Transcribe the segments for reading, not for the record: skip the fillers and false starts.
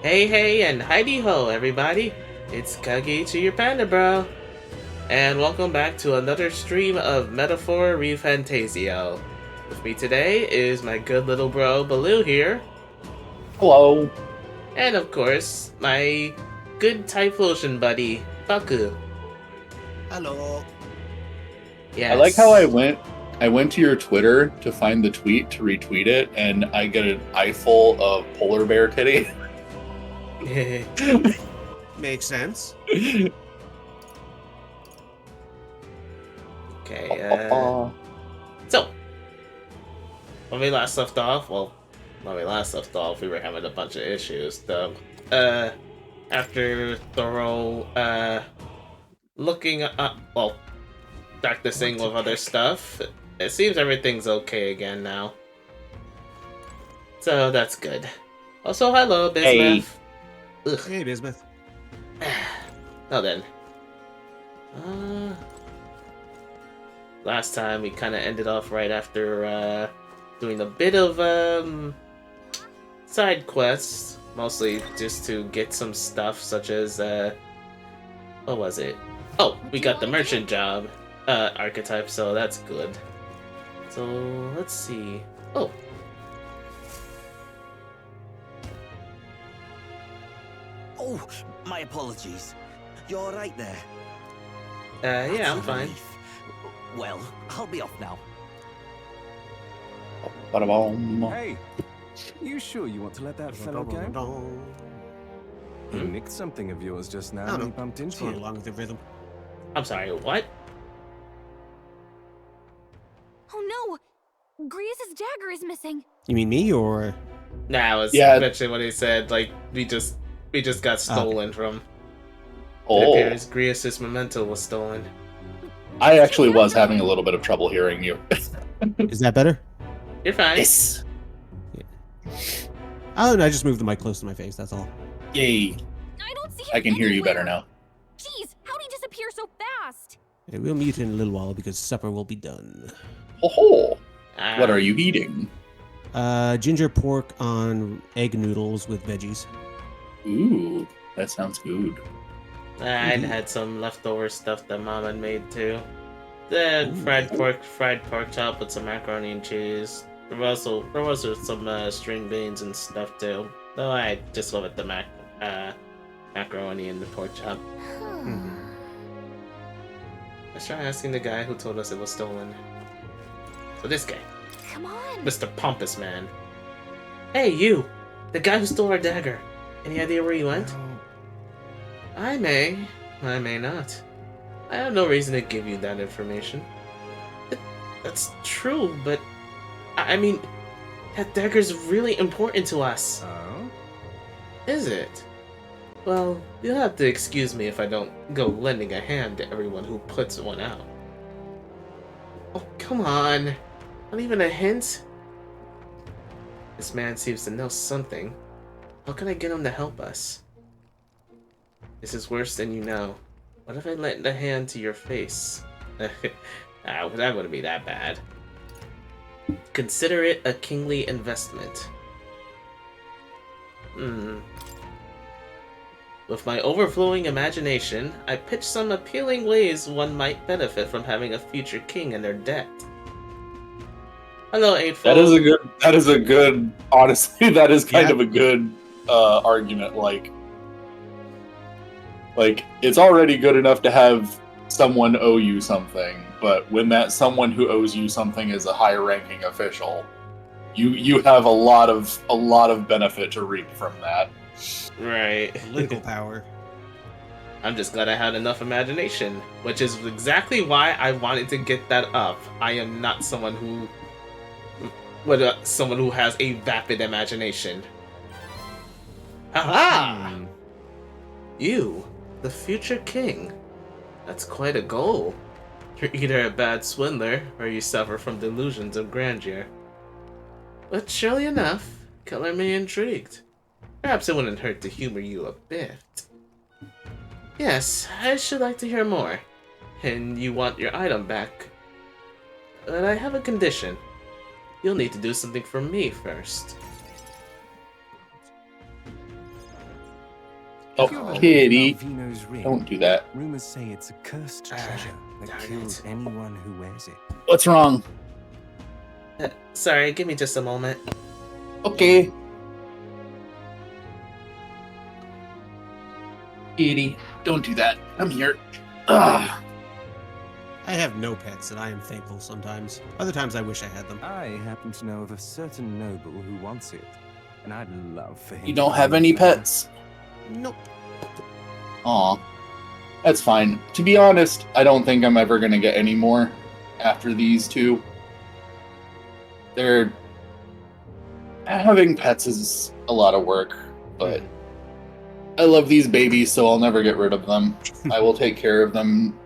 Hey, and Heidi ho, everybody! It's Kagiichi, your panda bro, and welcome back to another stream of Metaphor re Fantazio. With me today is my good little bro Baloo here, Hello. and of course my good Typhlosion buddy Baku. Hello. I like how I Yes. went to your Twitter to find the tweet to retweet it, and I get an eyeful of polar bear titty. Makes sense. Okay. So when we last left off, we were having a bunch of issues. Though, after thorough looking up, well, practicing with other stuff, it seems everything's okay again now. So that's good. Also, hello, Hey. Bismuth. Ugh. Hey, Bismuth. Now then. Last time we kind of ended off right after doing a bit of side quests, mostly just to get some stuff such as what was it? Oh, we got the merchant job archetype, so that's good. So let's see. Oh, Oh, my apologies. You're all right there. yeah, That's I'm a fine. relief. Well, I'll be off now. Ba-da-bum. Hey, you sure you want to let that fellow go? He nicked something of yours just now I don't when he know. bumped It's into going you. along with the rhythm. I'm sorry. What? Oh no! Grius's dagger is missing. You mean me or? Nah, I was Yeah. mentioning what he said. Like we just got stolen from. It Oh, appears Grius's memento was stolen. I actually was having a little bit of trouble hearing you. Is that better? You're fine. Yes. Oh, no, I just moved the mic close to my face. That's all. Yay. I don't see him I can hear you better anywhere. now. Jeez, how'd he disappear so fast? Yeah, we'll mute in a little while because supper will be done. Ho-ho. Ah, What are you eating? Ginger pork on egg noodles with veggies. Ooh, that sounds good. I'd had some leftover stuff that Mom had made too. Then fried pork chop with some macaroni and cheese. There was also some string beans and stuff too. Though I just went with the macaroni and the pork chop. Let's try asking the guy who told us it was stolen. So this guy, Come on. Mr. Pompous Man. Hey, you! The guy who stole our dagger. Any idea where he went? I may not. I have no reason to give you that information. That's true, but I mean, that dagger's really important to us. Oh? Is it? Well, you'll have to excuse me if I don't go lending a hand to everyone who puts one out. Oh, come on. Not even a hint? This man seems to know something. How can I get him to help us? This is worse than you know. What if I lent a hand to your face? That wouldn't be that bad. Consider it a kingly investment. With my overflowing imagination, I pitched some appealing ways one might benefit from having a future king in their debt. Hello, Eightfold. That is a good, honestly, that is kind Yeah. of a good argument. Like, it's already good enough to have someone owe you something, but when that someone who owes you something is a high-ranking official, you have a lot of benefit to reap from that. Right. Political power. I'm just glad I had enough imagination, which is exactly why I wanted to get that up. I am not someone who has a vapid imagination. Haha! You, the future king. That's quite a goal. You're either a bad swindler, or you suffer from delusions of grandeur. But surely enough, color me intrigued. Perhaps it wouldn't hurt to humor you a bit. Yes, I should like to hear more. And you want your item back. But I have a condition. You'll need to do something for me first. Oh, Have you ever heard kitty. about Vino's ring? Don't do that. Rumors say it's a cursed treasure that darn kills it. anyone who wears it. What's wrong? Sorry, give me just a moment. Okay. Kitty, don't do that. I'm here. Ugh. I have no pets, and I am thankful sometimes. Other times I wish I had them. I happen to know of a certain noble who wants it, and I'd love for him. You to don't have claim any it for me. pets? Nope. Aw. That's fine. To be honest, I don't think I'm ever gonna get any more after these two. Having pets is a lot of work, but I love these babies, so I'll never get rid of them. I will take care of them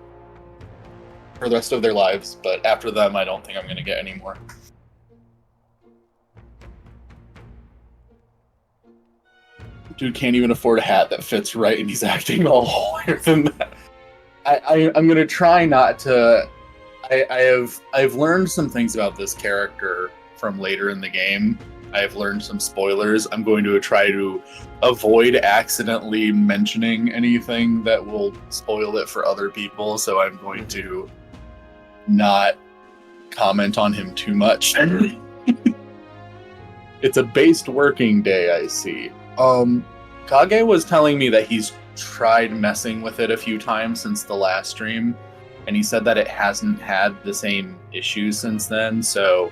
for the rest of their lives, but after them, I don't think I'm gonna get any more. Dude can't even afford a hat that fits right, and he's acting all holier than that. I'm gonna try not to. I've learned some things about this character from later in the game. I've learned some spoilers. I'm going to try to avoid accidentally mentioning anything that will spoil it for other people. So I'm going to not comment on him too much. It's a based working day, I see. Kage was telling me that he's tried messing with it a few times since the last stream, and he said that it hasn't had the same issues since then, so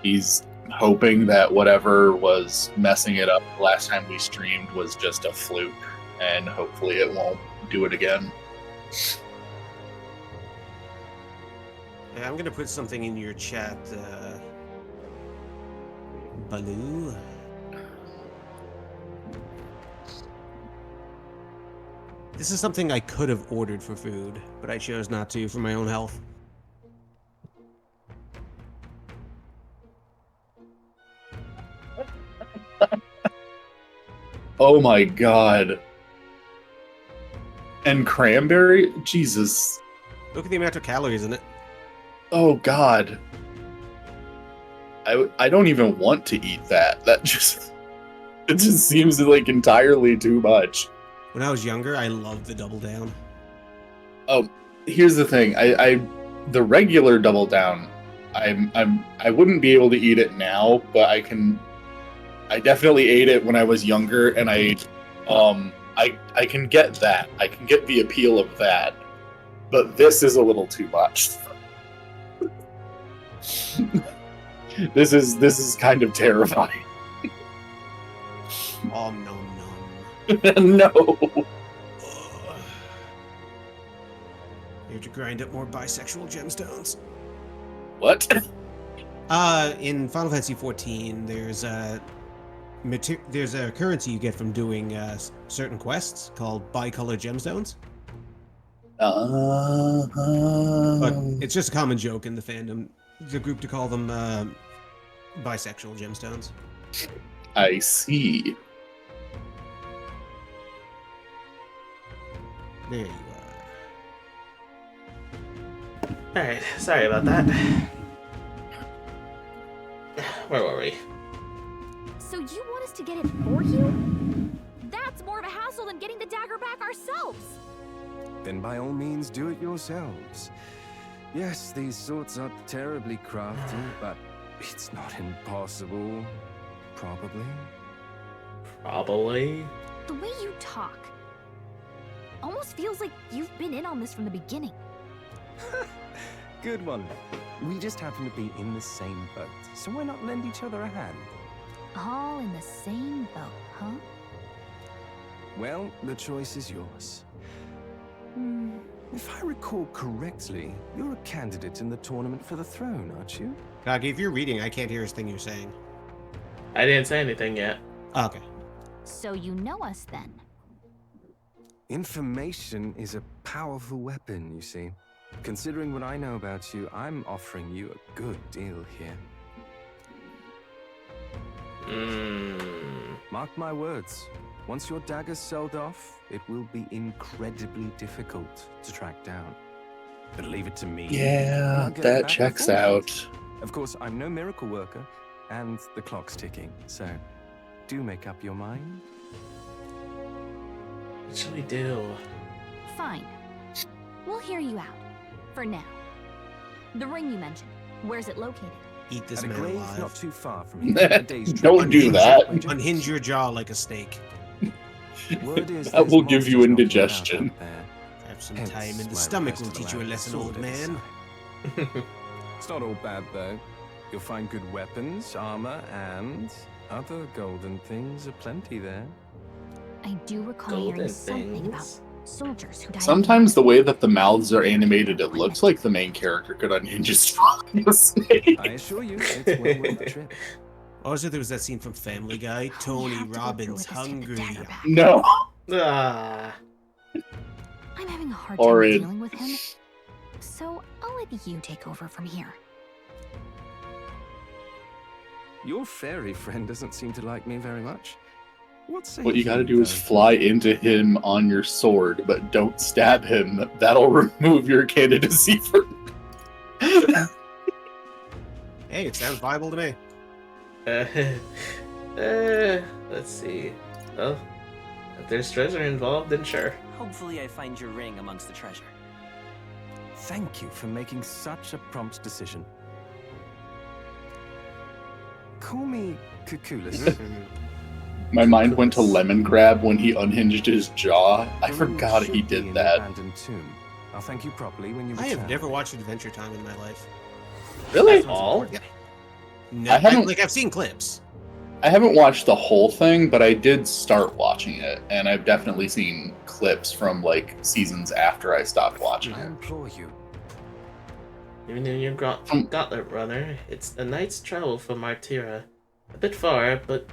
he's hoping that whatever was messing it up last time we streamed was just a fluke, and hopefully it won't do it again. Yeah, I'm gonna put something in your chat, Baloo. This is something I could have ordered for food, but I chose not to for my own health. Oh my god. And cranberry? Jesus. Look at the amount of calories in it. Oh god. I don't even want to eat that. It just seems like entirely too much. When I was younger, I loved the double down. Oh, here's the thing. The regular double down, I wouldn't be able to eat it now, but I definitely ate it when I was younger, and I can get that. I can get the appeal of that. But this is a little too much. This is kind of terrifying. Nom nom nom. No. Ugh. You have to grind up more bisexual gemstones. What? In Final Fantasy XIV, there's a currency you get from doing certain quests called bicolor gemstones. But it's just a common joke in the fandom, the group, to call them bisexual gemstones. I see. There you are. Alright, sorry about that. Where were we? So you want us to get it for you? That's more of a hassle than getting the dagger back ourselves. Then by all means, do it yourselves. Yes, these swords are terribly crafty, but it's not impossible. Probably. Probably. The way you talk almost feels like you've been in on this from the beginning. Good one. We just happen to be in the same boat, so why not lend each other a hand? All in the same boat, huh? Well, the choice is yours. If I recall correctly, you're a candidate in the tournament for the throne, aren't you? Kage, if you're reading, I can't hear a thing you're saying. I didn't say anything yet. Oh, okay. So you know us then. Information is a powerful weapon, you see. Considering what I know about you, I'm offering you a good deal here. Mark my words. Once your dagger's sold off, it will be incredibly difficult to track down. But leave it to me. Yeah, I'll get it that back checks beforehand. out. Of course, I'm no miracle worker, and the clock's ticking, so do make up your mind. What should we do? Fine. We'll hear you out. For now. The ring you mentioned. Where's it located? Eat this At a man grave alive. not too far from here. A day's Don't do that. Unhinge your jaw like a snake. Word is That will there's give you monsters knocking about indigestion. out there. Have some Hence time in the my stomach request will to teach you a allow lesson, sword old at his man. side. It's not all bad though. You'll find good weapons, armor, and other golden things aplenty there. I do recall Golden hearing something about things. soldiers who died. Sometimes the way that the mouths are animated, it looks like the main character could unhinge his jaw like a snake. I assure you, it's well worth the trip. Also, there was that scene from Family Guy. Tony Robbins hungry. No. Ah. I'm having a hard Or time it- dealing with him. So I'll let you take over from here. Your fairy friend doesn't seem to like me very much. What you gotta do is fly into him on your sword, but don't stab him. That'll remove your candidacy for. Hey, it sounds viable to me. Let's see. Well, if there's treasure involved, then sure. Hopefully I find your ring amongst the treasure. Thank you for making such a prompt decision. Call me Cuculus. My mind went to Lemon Grab when he unhinged his jaw. I The ring forgot should he be did in that. the abandoned tomb. I'll thank you properly when you I return. have never watched Adventure Time in my life. Really? That's all? Yeah. No, I haven't- like I've seen clips. I haven't watched the whole thing, but I did start watching it, and I've definitely seen clips from like seasons after I stopped watching I it. implore you. Even in your gauntlet runner, it's a night's travel from Martira. A bit far, but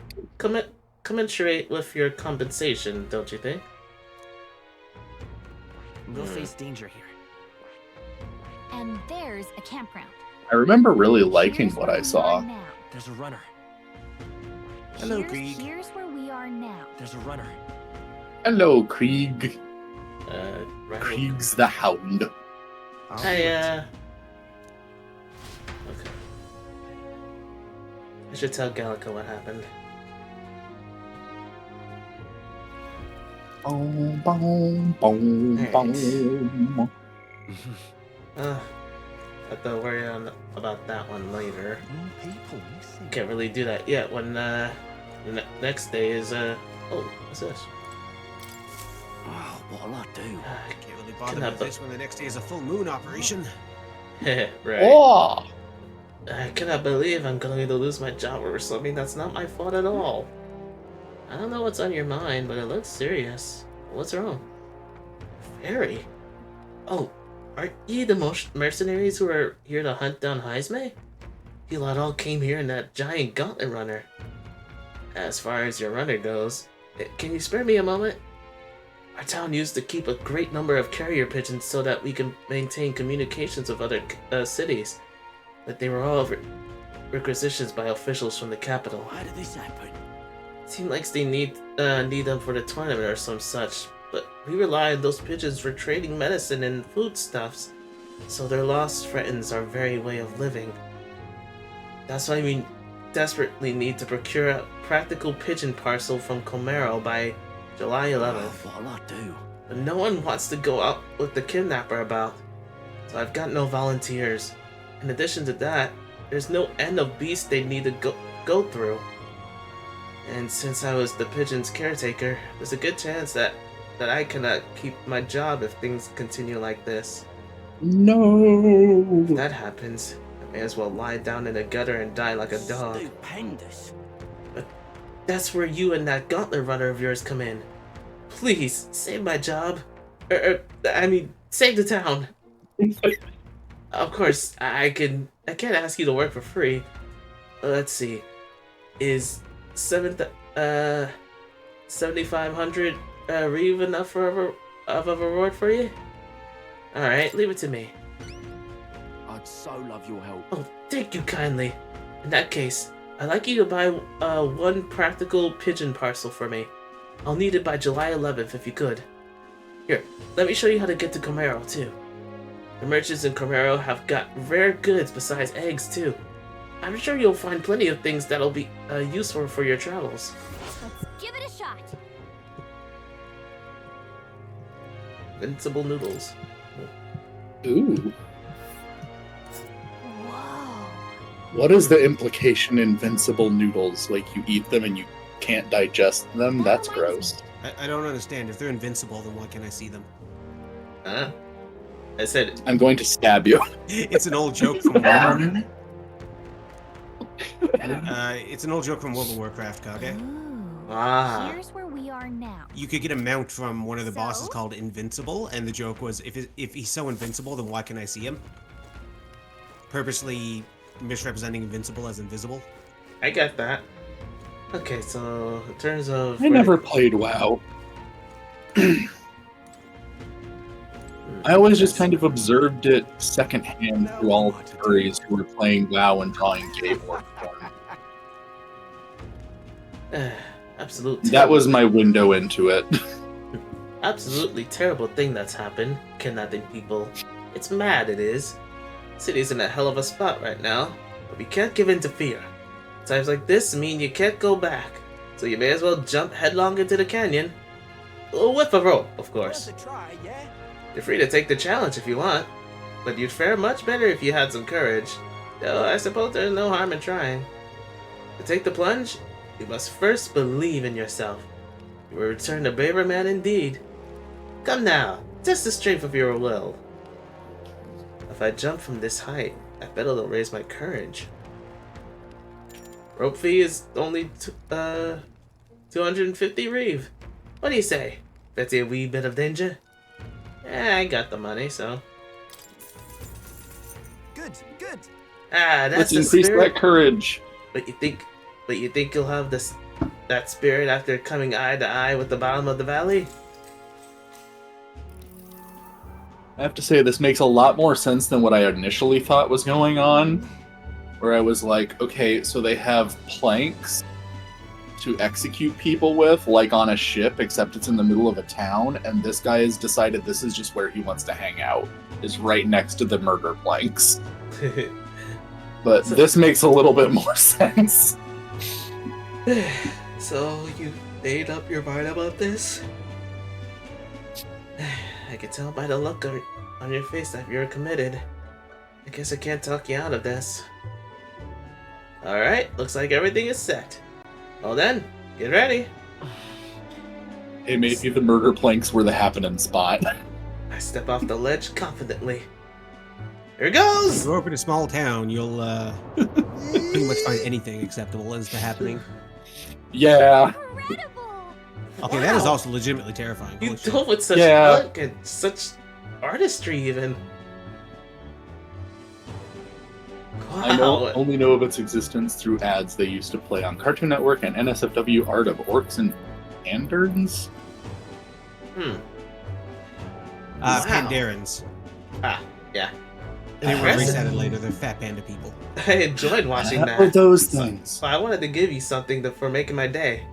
commensurate with your compensation, don't you think? We'll face danger here. And there's a campground. I remember really liking Here's what where I we saw. are now. There's a runner. Hello, Krieg. Here's where we are now. There's a runner. Hello, Krieg. Right. Krieg's the Hound. Okay. I should tell Gallica what happened. Boom, boom, boom, boom. Have to worry about that one later. More people missing. Can't really do that yet when the next day is oh, what's this? Oh, what'll I do? I can't really bother Cannot with be- this when the next day is a full moon operation. Right. Oh! I cannot believe I'm going to lose my job or something. That's not my fault at all. I don't know what's on your mind, but it looks serious. What's wrong? Fairy? Oh, aren't you the mercenaries who are here to hunt down Heismay? You lot all came here in that giant gauntlet runner. As far as your runner goes, can you spare me a moment? Our town used to keep a great number of carrier pigeons so that we can maintain communications with other cities. But they were all requisitioned by officials from the capital. Why did this happen? Seemed like they need them for the tournament or some such. But we rely on those pigeons for trading medicine and foodstuffs, so their loss threatens our very way of living. That's why we desperately need to procure a practical pigeon parcel from Comero by July 11th. Oh, what'll I do? But no one wants to go out with the kidnapper about, so I've got no volunteers. In addition to that, there's no end of beasts they need to go through. And since I was the pigeon's caretaker, there's a good chance that I cannot keep my job if things continue like this. No! If that happens, I may as well lie down in the gutter and die like a dog. Stupendous. That's where you and that gauntlet runner of yours come in. Please, save my job. Save the town. Of course, I can't ask you to work for free. Let's see. Is 7,500 Reeve enough for of a reward for you? Alright, leave it to me. I'd so love your help. Oh, thank you kindly. In that case, I'd like you to buy one practical pigeon parcel for me. I'll need it by July 11th if you could. Here, let me show you how to get to Comero too. The merchants in Comero have got rare goods besides eggs too. I'm sure you'll find plenty of things that'll be useful for your travels. Let's give it a shot. invincible noodles. Ooh. Whoa. What is the implication invincible noodles? Like you eat them and you can't digest them? That That's reminds gross. I don't understand. If they're invincible, then why can't I see them? Huh? I said, I'm going to stab you. It's an old joke from World it's an old joke from World of Warcraft, Kage. Ooh. Ah. Here's where we are now. You could get a mount from one of the bosses So? called Invincible, and the joke was, if he's so invincible, then why can I see him? Purposely misrepresenting invincible as invisible. I get that. Okay, so in terms of... I never played WoW. I always just kind of observed it secondhand through all the furries who were playing WoW and drawing gay porn. Absolute That terrible- was my window into it. absolutely terrible thing that's happened. Kidnapping people. It's mad, it is. City's in a hell of a spot right now, but we can't give in to fear. Times like this mean you can't go back, so you may as well jump headlong into the canyon. With a rope, of course. Worth a try, yeah? You're free to take the challenge if you want, but you'd fare much better if you had some courage. Though I suppose there's no harm in trying. To take the plunge, you must first believe in yourself. You will return a braver man indeed. Come now, test the strength of your will. If I jump from this height, I bet it'll raise my courage. Rope fee is only 250 reeve. What do you say? Bet's a wee bit of danger? I got the money, so. Good, good. Ah, that's Let's the increase spirit. that courage. But you think you'll have that spirit after coming eye to eye with the bottom of the valley? I have to say, this makes a lot more sense than what I initially thought was going on. Where I was like, okay, so they have planks to execute people with, like on a ship, except it's in the middle of a town, and this guy has decided this is just where he wants to hang out, is right next to the murder planks. But this makes a little bit more sense. So you made up your mind about this? I can tell by the look on your face that you're committed. I guess I can't talk you out of this. Alright, looks like everything is set. Well then, get ready. Hey, maybe the murder planks were the happening spot. I step off the ledge confidently. Here goes! If you open a small town, you'll pretty much find anything acceptable as the happening. Yeah. Incredible! Okay, that is Wow. also legitimately terrifying. You Holy shit. dove with such Yeah. luck and such artistry, even. I only know of its existence through ads they used to play on Cartoon Network and NSFW art of orcs and pandarns. Hmm. Wow. Pandarans. Ah, yeah. They were Impressive. resetted later. They're fat panda people. I enjoyed watching What that. are those things? So I wanted to give you something for making my day.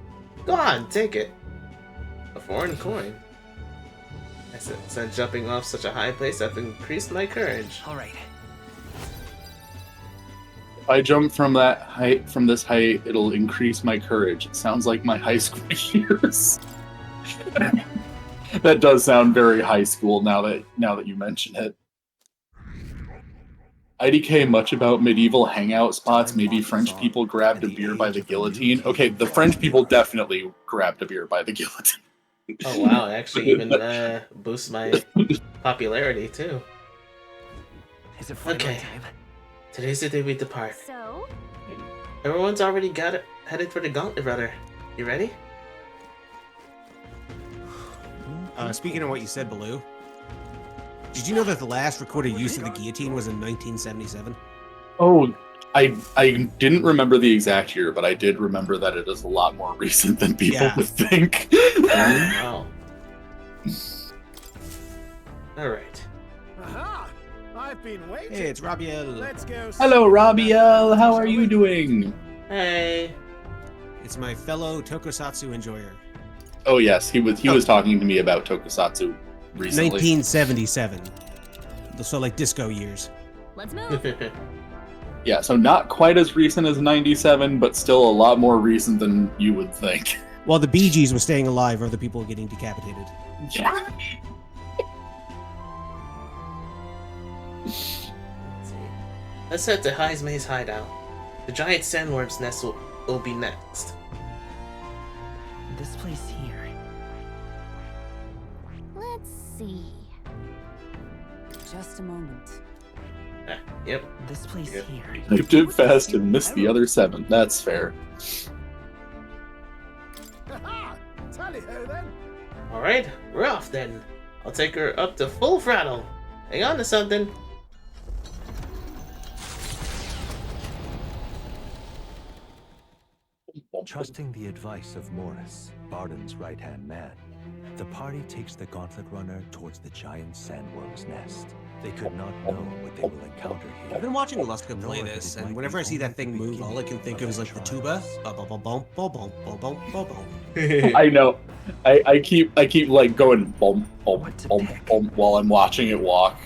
Go on, take it. A foreign coin. I said jumping off such a high place, I've increased my courage. All right. If I jump from this height, it'll increase my courage. It sounds like my high school years. That does sound very high school now that you mention it. IDK much about medieval hangout spots. Maybe French people grabbed a beer by the guillotine. Okay, the French people definitely grabbed a beer by the guillotine. Oh wow, it actually even boosts my popularity too. Is it finally Okay. time? Today's the day we depart. So, Everyone's already got it headed for the gauntlet rudder. You ready? Speaking of what you said, Baloo, did you know that the last recorded use of the guillotine was in 1977? Oh, I didn't remember the exact year, but I did remember that it is a lot more recent than people Yeah. would think. Wow. Alright. Aha! I've been waiting. Hey, it's Rabiel. Let's go. Hello, Rabiel. How are you doing? Hey. It's my fellow tokusatsu enjoyer. Oh yes, he was talking to me about tokusatsu recently. 1977. So like disco years. let's move. Yeah, so not quite as recent as 97, but still a lot more recent than you would think. While the Bee Gees were staying alive, other people were getting decapitated. Yeah. Let's see. Let's head to Heismay's hideout. The giant sandworm's nest will be next. This place here. Let's see. Just a moment. Yep. This place Yep. here. You did fast and missed the other 7. That's fair. Ha-ha! Tally-ho then. Alright, we're off then. I'll take her up to full throttle. Hang on to something. Trusting the advice of Morris, Barden's right-hand man, the party takes the Gauntlet Runner towards the giant sandworm's nest. They could not know what they will encounter here. I've been watching Luska play this, and whenever I see that thing move, all I can think of is like the tuba. I know. I keep like going bump bump bump bump while I'm watching it walk.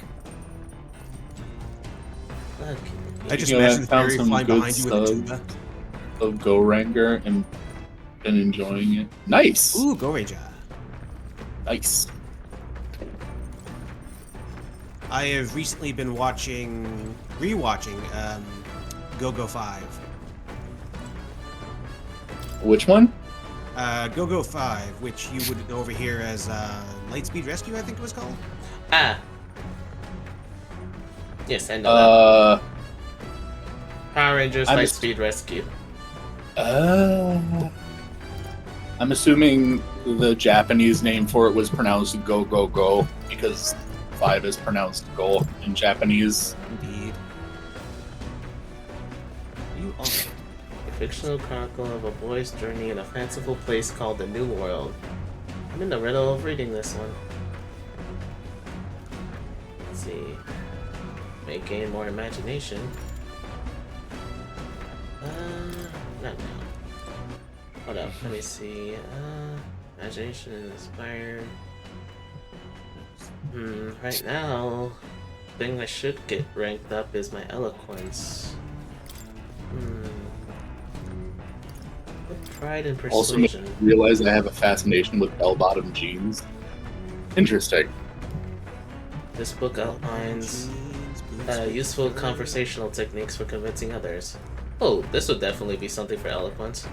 Okay. I just You know, imagine I the found fairy some flying good behind you with a stuff. tuba. Of Go Ranger and been enjoying it. Nice. Ooh, Go Ranger. Nice. I have recently been rewatching Go-Go 5. Which one? Go-Go 5, which you would know over here as Lightspeed Rescue, I think it was called. Ah. Yes, I know that. Power Rangers I'm Lightspeed Rescue. I'm assuming the Japanese name for it was pronounced Go Go Go because 5 is pronounced Go in Japanese. Indeed. You also. A fictional chronicle of a boy's journey in a fanciful place called the New World. I'm in the riddle of reading this one. Let's see. May gain more imagination. Not now. Hold up, let me see. Imagination inspired. Right now, the thing I should get ranked up is my eloquence. With pride and Also, made persuasion. me realize I have a fascination with bell-bottom jeans. Interesting. This book outlines useful conversational techniques for convincing others. Oh, this would definitely be something for eloquence.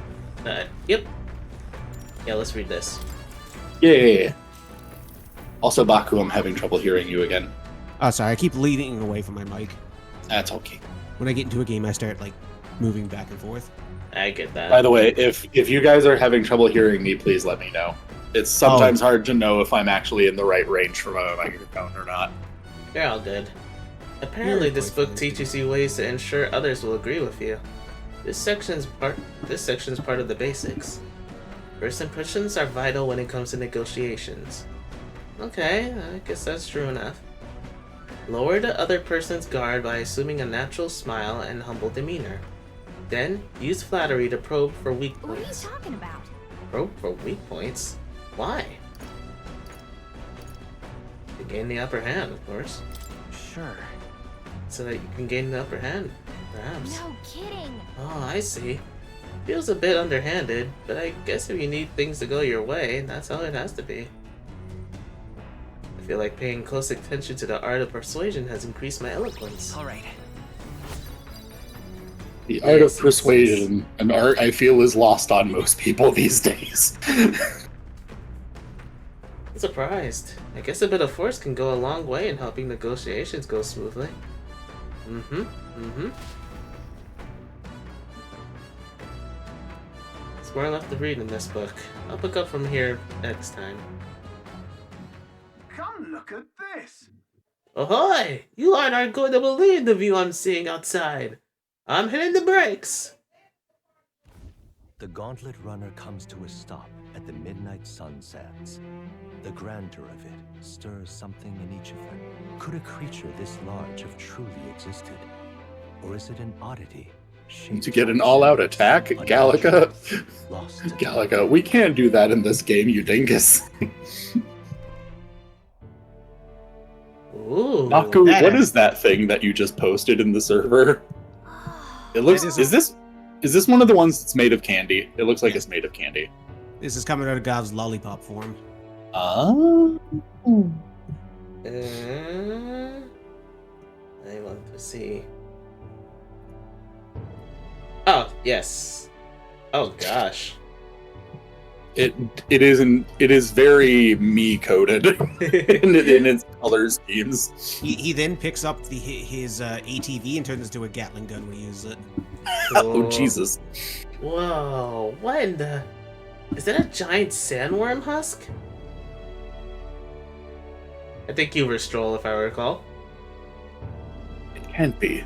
Yep. Yeah, let's read this. Yeah. Also, Baku, I'm having trouble hearing you again. Oh, sorry, I keep leaning away from my mic. That's okay. When I get into a game, I start, like, moving back and forth. I get that. By the way, if you guys are having trouble hearing me, please let me know. It's sometimes hard to know if I'm actually in the right range for my microphone or not. You're all good. Apparently, this book teaches you ways to ensure others will agree with you. This section's part of the basics. First impressions are vital when it comes to negotiations. Okay, I guess that's true enough. Lower the other person's guard by assuming a natural smile and humble demeanor. Then, use flattery to probe for weak What are you points. talking about? Probe for weak points? Why? To gain the upper hand, of course. Sure. So that you can gain the upper hand, perhaps. No kidding. Oh, I see. Feels a bit underhanded, but I guess if you need things to go your way, that's how it has to be. I feel like paying close attention to the art of persuasion has increased my eloquence. All right. The art of persuasion, an art I feel is lost on most people these days. I'm surprised. I guess a bit of force can go a long way in helping negotiations go smoothly. There's more left to read in this book. I'll pick up from here next time. Come look at this. Ahoy! You aren't going to believe the view I'm seeing outside. I'm hitting the brakes. The Gauntlet Runner comes to a stop at the midnight sun sands. The grandeur of it stirs something in each of them. Could a creature this large have truly existed? Or is it an oddity? To get an all-out attack, Gallica? Gallica, we can't do that in this game, you dingus. Ooh. Baku, what is that thing that you just posted in the server? It looks. Is this one of the ones that's made of candy? It looks like it's made of candy. This is coming out of Gav's lollipop form. Oh. I want to see. Oh, yes. Oh, gosh. It is very me coded in its color schemes. He then picks up his ATV and turns it into a Gatling gun when he uses it. Oh Jesus! Whoa! What in the? Is that a giant sandworm husk? I think you were Stroll, if I recall. It can't be.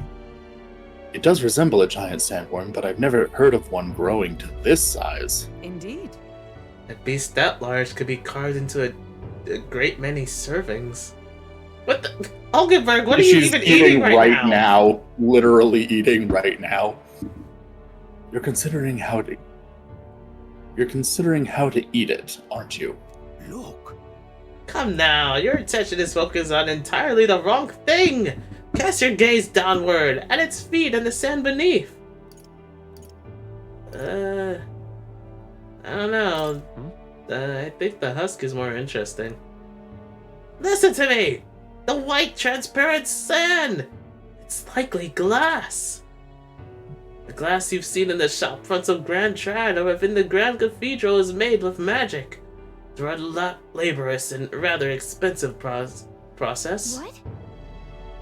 It does resemble a giant sandworm, but I've never heard of one growing to this size. Indeed. A beast that large could be carved into a great many servings. What the? Olgenberg, what are you She's even eating right now? Literally eating right now. You're considering how to eat it, aren't you? Look. Come now, your attention is focused on entirely the wrong thing! Cast your gaze downward, at its feet and the sand beneath. I don't know. I think the husk is more interesting. Listen to me! The white transparent sand! It's likely glass! The glass you've seen in the shop fronts of Grand Trad or within the Grand Cathedral is made with magic. Through a laborious and rather expensive process. What?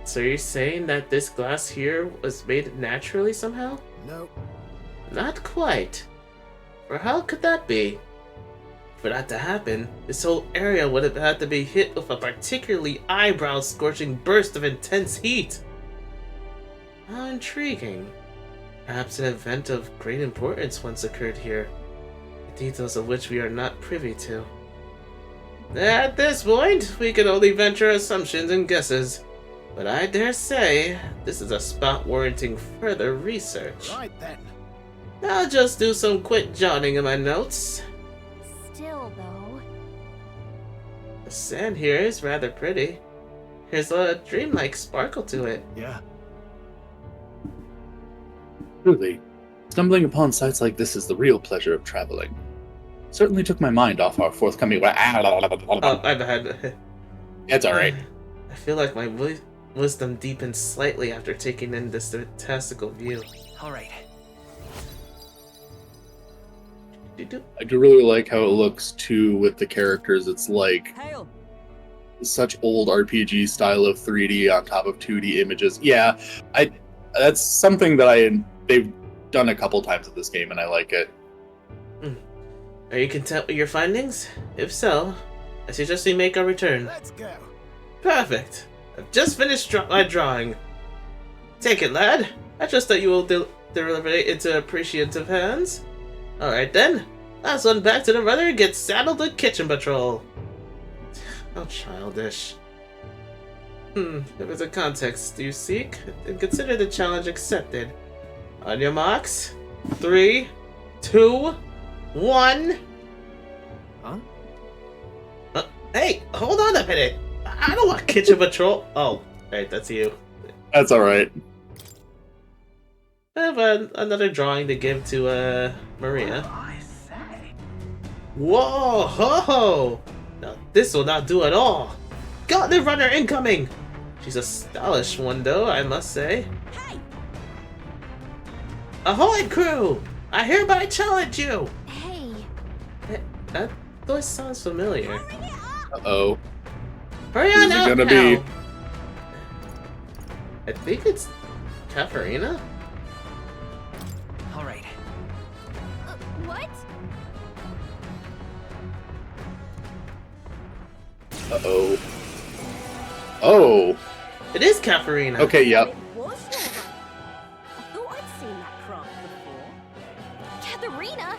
So you're saying that this glass here was made naturally somehow? No. Not quite. For how could that be? For that to happen, this whole area would have had to be hit with a particularly eyebrow-scorching burst of intense heat. How intriguing. Perhaps an event of great importance once occurred here, the details of which we are not privy to. At this point, we can only venture assumptions and guesses, but I dare say this is a spot warranting further research. Right then. I'll just do some quick jotting in my notes. Still, though. The sand here is rather pretty. There's a dreamlike sparkle to it. Yeah. Truly, stumbling upon sites like this is the real pleasure of traveling. Certainly took my mind off our forthcoming. Oh, my bad. It's alright. I feel like my wisdom deepened slightly after taking in this fantastical view. All right. I do really like how it looks too with the characters. It's like Hail. such old RPG style of 3D on top of 2D images. Yeah, that's something that they've done a couple times with this game, and I like it. Are you content with your findings? If so, I suggest we make our return. Let's go. Perfect. I've just finished my drawing. Take it, lad. I trust that you will deliver it into appreciative hands. Alright then. Last one back to the rudder and get saddled with kitchen patrol. How childish. If it's a context you seek, then consider the challenge accepted. On your marks. 3, 2, 1. Huh? Hey, hold on a minute. I don't want kitchen patrol. Oh, right, that's you. That's alright. I have another drawing to give to Maria. I say. Whoa, ho, ho! Now this will not do at all. Gauntlet runner incoming. She's a stylish one, though, I must say. Hey! Ahoy, crew! I hereby challenge you. Hey! That voice sounds familiar. Hurry it up! Uh-oh. Hurry Who's on it up gonna now. be? I think it's Katharina. All right. What? Uh-oh. Oh! It is Katharina. Okay, yep. It was your run. I thought I'd seen that craft before. Katharina?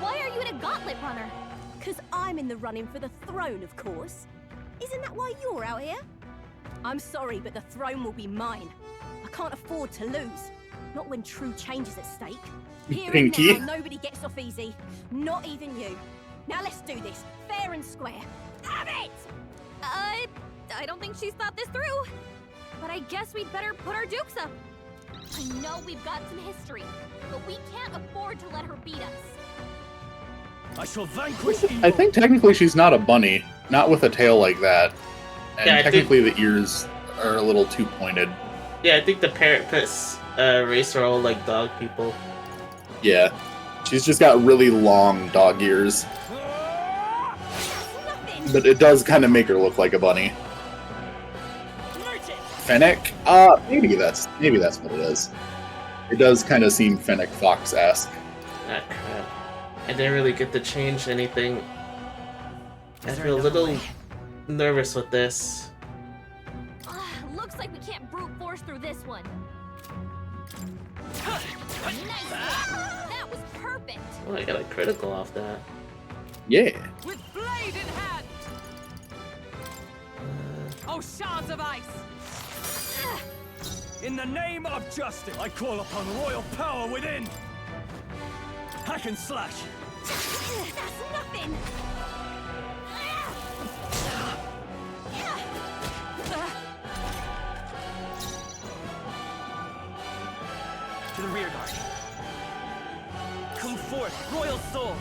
Why are you in a gauntlet runner? Because I'm in the running for the throne, of course. Isn't that why you're out here? I'm sorry, but the throne will be mine. I can't afford to lose. Not when true change is at stake. Here Pinky. and now, nobody gets off easy. Not even you. Now let's do this, fair and square. Have it! I don't think she's thought this through. But I guess we'd better put our dukes up. I know we've got some history, but we can't afford to let her beat us. I shall vanquish evil. I think technically she's not a bunny. Not with a tail like that. And Yeah, I technically the ears are a little too pointed. Yeah, I think the parrot race are all like dog people. Yeah. She's just got really long dog ears. But it does kind of make her look like a bunny. Fennec? Maybe that's what it is. It does kind of seem Fennec Fox-esque. Ah, crap. I didn't really get to change anything. I feel a little nervous with this. Looks like we can't brute force through this one. Nice! That was perfect! Oh, I got a critical off that. Yeah. With blade in hand! Oh, shards of ice! In the name of justice, I call upon royal power within! Hack and slash! That's nothing! To the rear guard. Come forth, royal soul!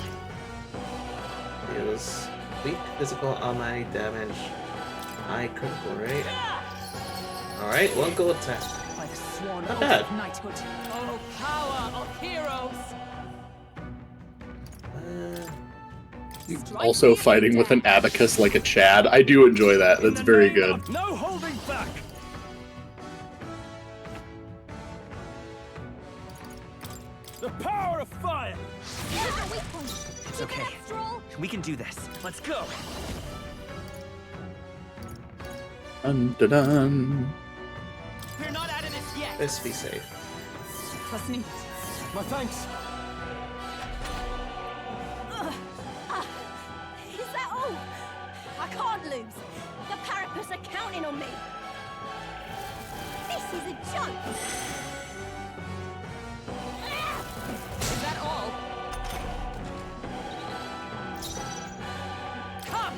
Deals weak physical automatic damage. High critical rate. Alright, one go attack. By the sworn Not oath bad. of knighthood. Oh, power of heroes! Also fighting with an abacus like a Chad. I do enjoy that. That's very good. No holding back! The power of fire! It's okay. We can do this. Let's go. Dun, dun, dun. We're not out of this yet! Let's be safe. Trust me. My thanks. Is that all? I can't lose. The Parapus are counting on me. This is a joke. Is that all? Come!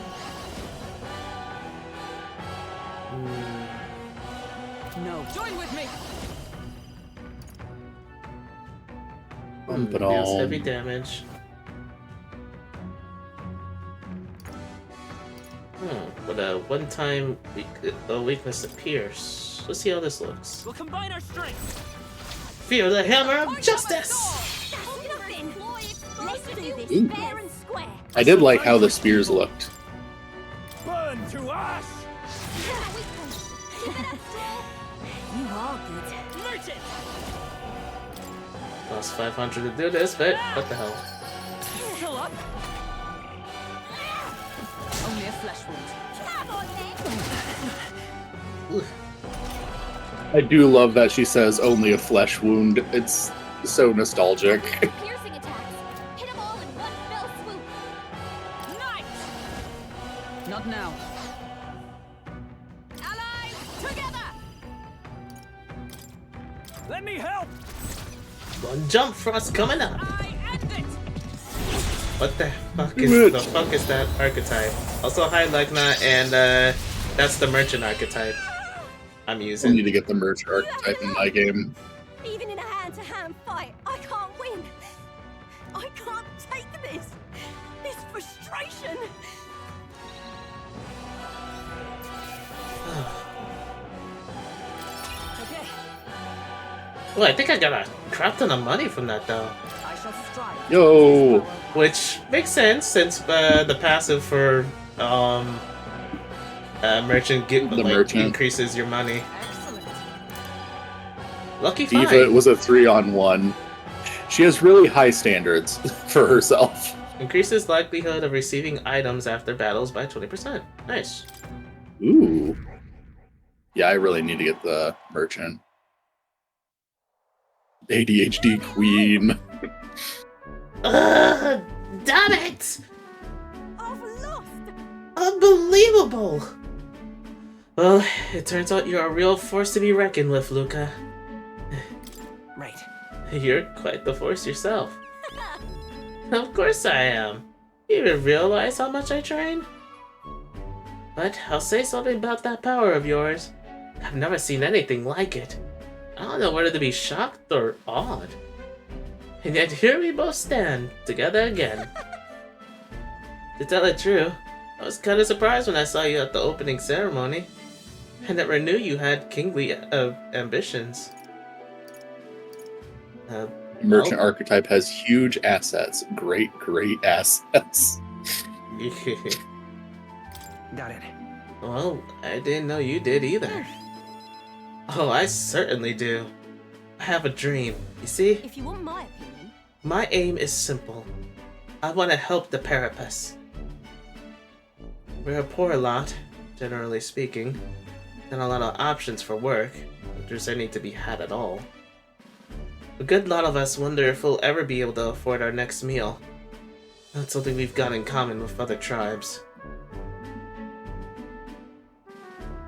No. Join with me! Bump it Deals all. heavy damage. But a one-time weakness to pierce. Let's see how this looks. We'll combine our strength! Feel the hammer of justice! That's nothing. Let's do this Ooh. fair and square. I did like how the spears looked. Burn to ash! You are good. Merchant! Cost 500 to do this, but what the hell? Still up? Only a flesh wound. Come on, then. I do love that she says only a flesh wound. It's so nostalgic. Piercing attacks. Hit them all in one fell swoop. Nice! Not now. Allies, together! Let me help! One jump frost coming up! I end it! What the fuck is that archetype? Also, hi Legna, and that's the merchant archetype I'm I need using. to get the merch archetype in my game. Even in a hand-to-hand fight, I can't win. I can't take this. This frustration. Okay, Well, I think I got a crap ton of money from that though. I shall strive. Yo! Which makes sense since the passive for merchant merchant. increases your money. Excellent. Lucky Diva find. was a 3-on-1. She has really high standards for herself. Increases likelihood of receiving items after battles by 20%. Nice. Ooh. Yeah, I really need to get the merchant. ADHD queen. Damn it! I've lost. Unbelievable! Well, it turns out you're a real force to be reckoned with, Luca. Right. You're quite the force yourself. Of course I am. You even realize how much I train? But I'll say something about that power of yours. I've never seen anything like it. I don't know whether to be shocked or awed. And yet here we both stand, together again. To tell the truth, I was kinda surprised when I saw you at the opening ceremony. I never knew you had kingly ambitions. Merchant archetype has huge assets. Great assets. Got it. Well, I didn't know you did either. Oh, I certainly do. I have a dream, you see? If you want my opinion. My aim is simple. I want to help the Parapus. We're a poor lot, generally speaking. Not a lot of options for work, if there's any to be had at all. A good lot of us wonder if we'll ever be able to afford our next meal. That's something we've got in common with other tribes.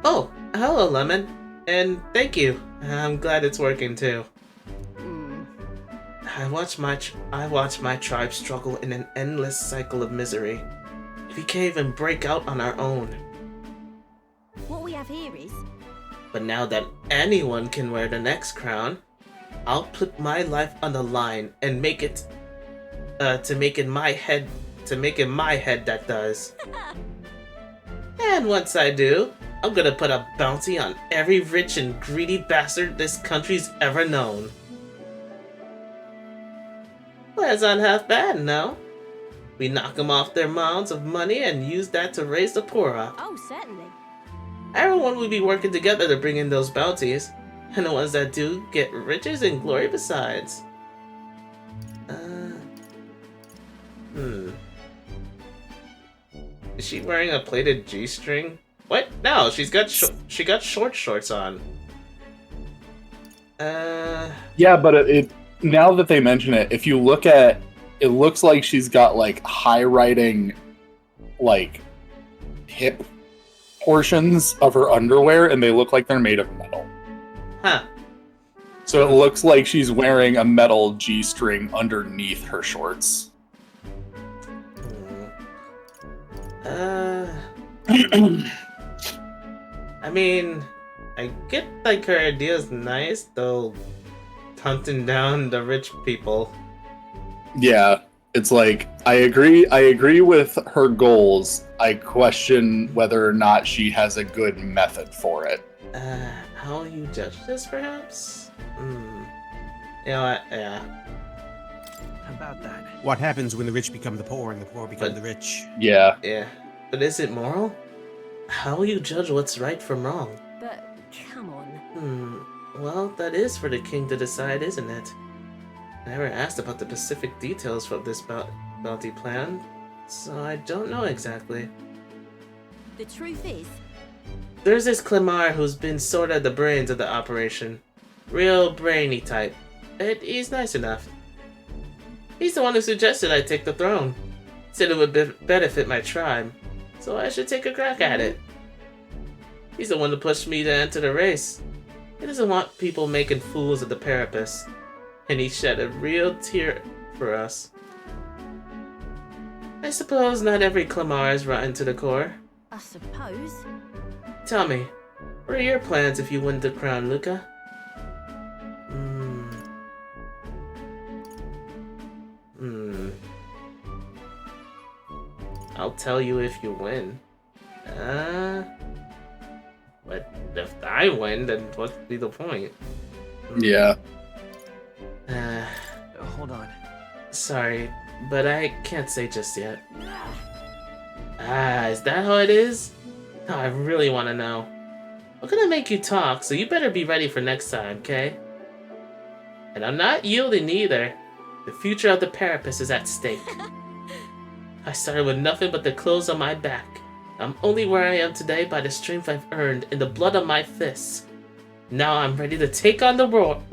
Oh, hello, Lemon. And thank you. I'm glad it's working too. I watch my tribe struggle in an endless cycle of misery. We can't even break out on our own. What we have here is... But now that anyone can wear the next crown, I'll put my life on the line and make it my head that does. And once I do, I'm gonna put a bounty on every rich and greedy bastard this country's ever known. Plans aren't half bad, no? We knock them off their mounds of money and use that to raise the poor up. Oh, certainly. Everyone will be working together to bring in those bounties, and the ones that do get riches and glory besides. Is she wearing a plated G-string? What? No, she got short shorts on. Yeah, but it now that they mention it, if you look at it, looks like she's got like high riding, like hip portions of her underwear, and they look like they're made of metal. Huh. So it looks like she's wearing a metal G-string underneath her shorts. I mean, I get like her idea's nice, though hunting down the rich people. Yeah, it's like I agree with her goals. I question whether or not she has a good method for it. How will you judge this, perhaps? You know what? Yeah. How about that? What happens when the rich become the poor and the poor become the rich? Yeah. Yeah. But is it moral? How will you judge what's right from wrong? But, come on. Well, that is for the king to decide, isn't it? I never asked about the specific details of this bounty plan, so I don't know exactly. The truth is... There's this Clemar who's been sort of the brains of the operation. Real brainy type. But he's nice enough. He's the one who suggested I take the throne. Said it would benefit my tribe, so I should take a crack at it. He's the one who pushed me to enter the race. He doesn't want people making fools of the Parapus, and he shed a real tear for us. I suppose not every Clemar is rotten to the core. I suppose. Tell me, what are your plans if you win the crown, Luca? I'll tell you if you win. But if I win, then what's the point? Yeah. Hold on. Sorry, but I can't say just yet. Is that how it is? Oh, I really want to know. I'm gonna make you talk, so you better be ready for next time, okay? And I'm not yielding either. The future of the Parapus is at stake. I started with nothing but the clothes on my back. I'm only where I am today by the strength I've earned in the blood of my fists. Now I'm ready to take on the world.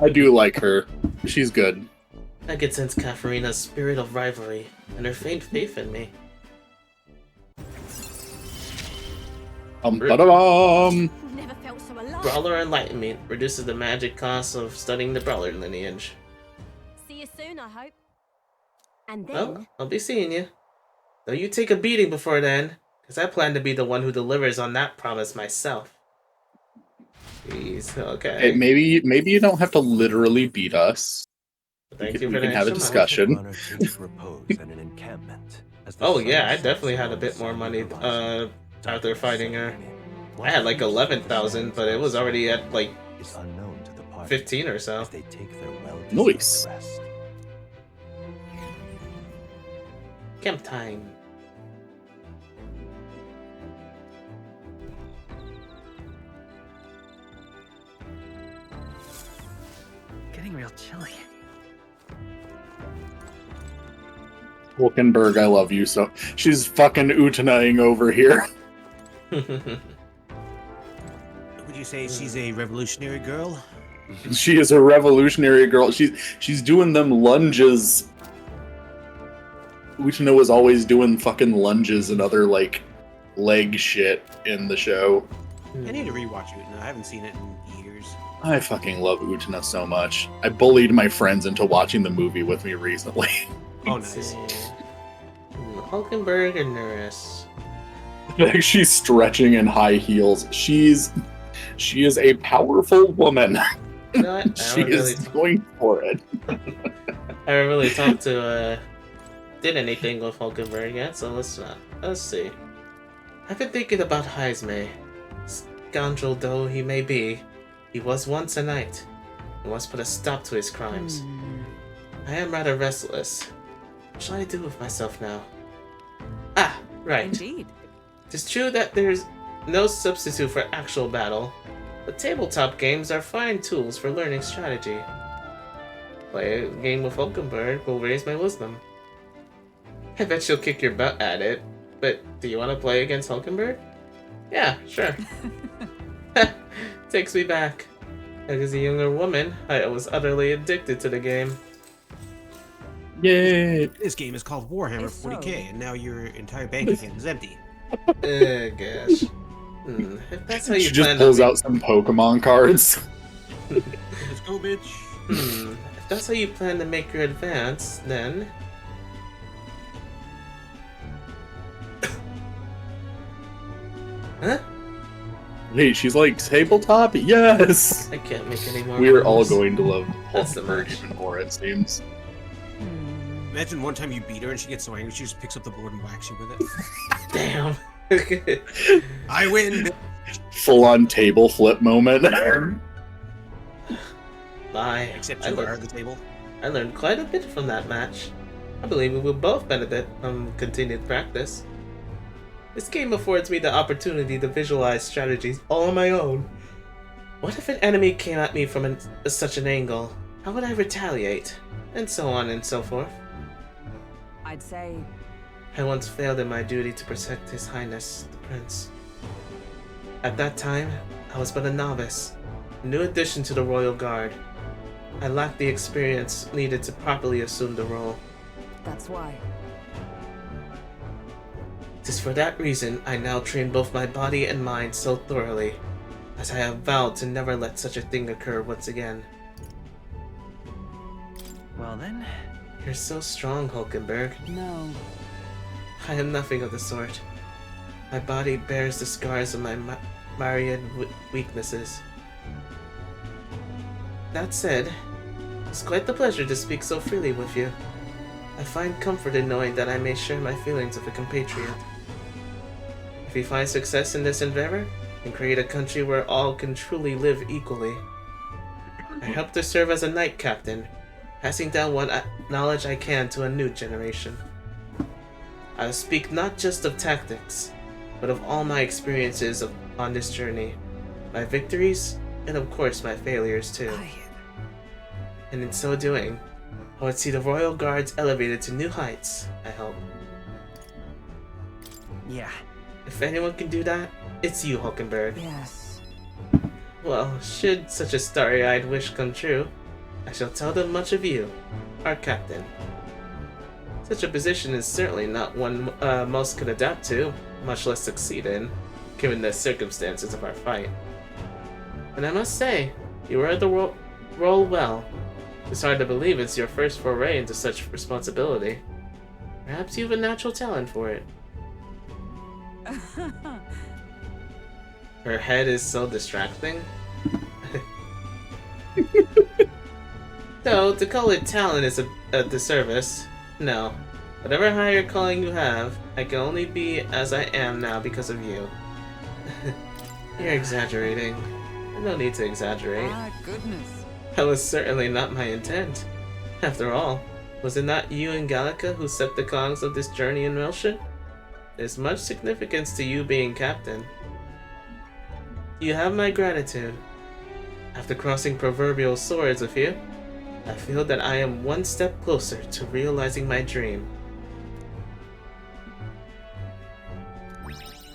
I do like her. She's good. I can sense Katharina's spirit of rivalry and her faint faith in me. Never felt so alive. Brawler Enlightenment reduces the magic cost of studying the Brawler lineage. See you soon, I hope. And then... Well, I'll be seeing you. Though you take a beating before then, because I plan to be the one who delivers on that promise myself. Jeez, okay. Hey, maybe you don't have to literally beat us. Thank you we for can the have a extra money. discussion. Runner takes repose at an encampment. As the Oh sun yeah, I sets definitely had a along bit the more side of money the horizon, after darkness fighting her. settling in. I had like What awaits 11,000, but it was already at like is unknown to the party 15 or so. as they take their well-deserved Nice. rest. Camp time. Getting real chilly. Wolkenberg, I love you so. She's fucking Utanaing over here. Would you say she's a revolutionary girl? She is a revolutionary girl. She's doing them lunges. Utana was always doing fucking lunges and other like leg shit in the show. I need to rewatch it. No, I haven't seen it in years. I fucking love Utana so much. I bullied my friends into watching the movie with me recently. Oh, nice. Hulkenberg or Nurse? Like she's stretching in high heels. She is a powerful woman. You know what? She is going for it. I haven't really talked to did anything with Hulkenberg yet, so let's see. I've been thinking about Heismay. Scoundrel though he may be, he was once a knight, and once put a stop to his crimes. I am rather restless. What shall I do with myself now? Ah, right. Indeed. It's true that there's no substitute for actual battle, but tabletop games are fine tools for learning strategy. Play a game with Hulkenberg will raise my wisdom. I bet she'll kick your butt at it, but do you want to play against Hulkenberg? Yeah, sure. Takes me back. As a younger woman, I was utterly addicted to the game. Yay! This game is called Warhammer If so- 40k, and now your entire bank account is empty. Gosh. If that's how you She just plan pulls to out some Pokemon cards. Let's go, bitch. if that's how you plan to make your advance, then huh? Wait, she's like, tabletop? Yes! I can't make any more. We're all moves. going to love That's the Hulkenberg match. even more, it seems. Imagine one time you beat her and she gets so angry she just picks up the board and whacks you with it. Damn. I win! Full on table flip moment. Bye. Except I you learned- are at the table. I learned quite a bit from that match. I believe we will both benefit from continued practice. This game affords me the opportunity to visualize strategies all on my own. What if an enemy came at me from such an angle? How would I retaliate? And so on and so forth. I'd say I once failed in my duty to protect His Highness, the Prince. At that time, I was but a novice, a new addition to the Royal Guard. I lacked the experience needed to properly assume the role. that's why. It is for that reason I now train both my body and mind so thoroughly, as I have vowed to never let such a thing occur once again. Well then, You're so strong, Hulkenberg. No. I am nothing of the sort. My body bears the scars of my myriad weaknesses. That said, it's quite the pleasure to speak so freely with you. I find comfort in knowing that I may share my feelings with a compatriot. If we find success in this endeavor, and create a country where all can truly live equally, I hope to serve as a knight captain, passing down what knowledge I can to a new generation. I will speak not just of tactics, but of all my experiences on this journey, my victories, and of course my failures too. And in so doing, I would see the Royal Guards elevated to new heights, I hope. yeah. If anyone can do that, it's you, Hulkenberg. Yes. Well, should such a starry-eyed wish come true, I shall tell them much of you, our captain. Such a position is certainly not one most could adapt to, much less succeed in, given the circumstances of our fight. And I must say, you wear the role well. It's hard to believe it's your first foray into such responsibility. Perhaps you have a natural talent for it. Her head is so distracting. Though, to call it talent is a disservice. No. Whatever higher calling you have, I can only be as I am now because of you. You're exaggerating. No need to exaggerate. Ah, goodness. That was certainly not my intent. After all, was it not you and Gallica who set the cogs of this journey in motion? There's much significance to you being captain. You have my gratitude. After crossing proverbial swords with you, I feel that I am one step closer to realizing my dream.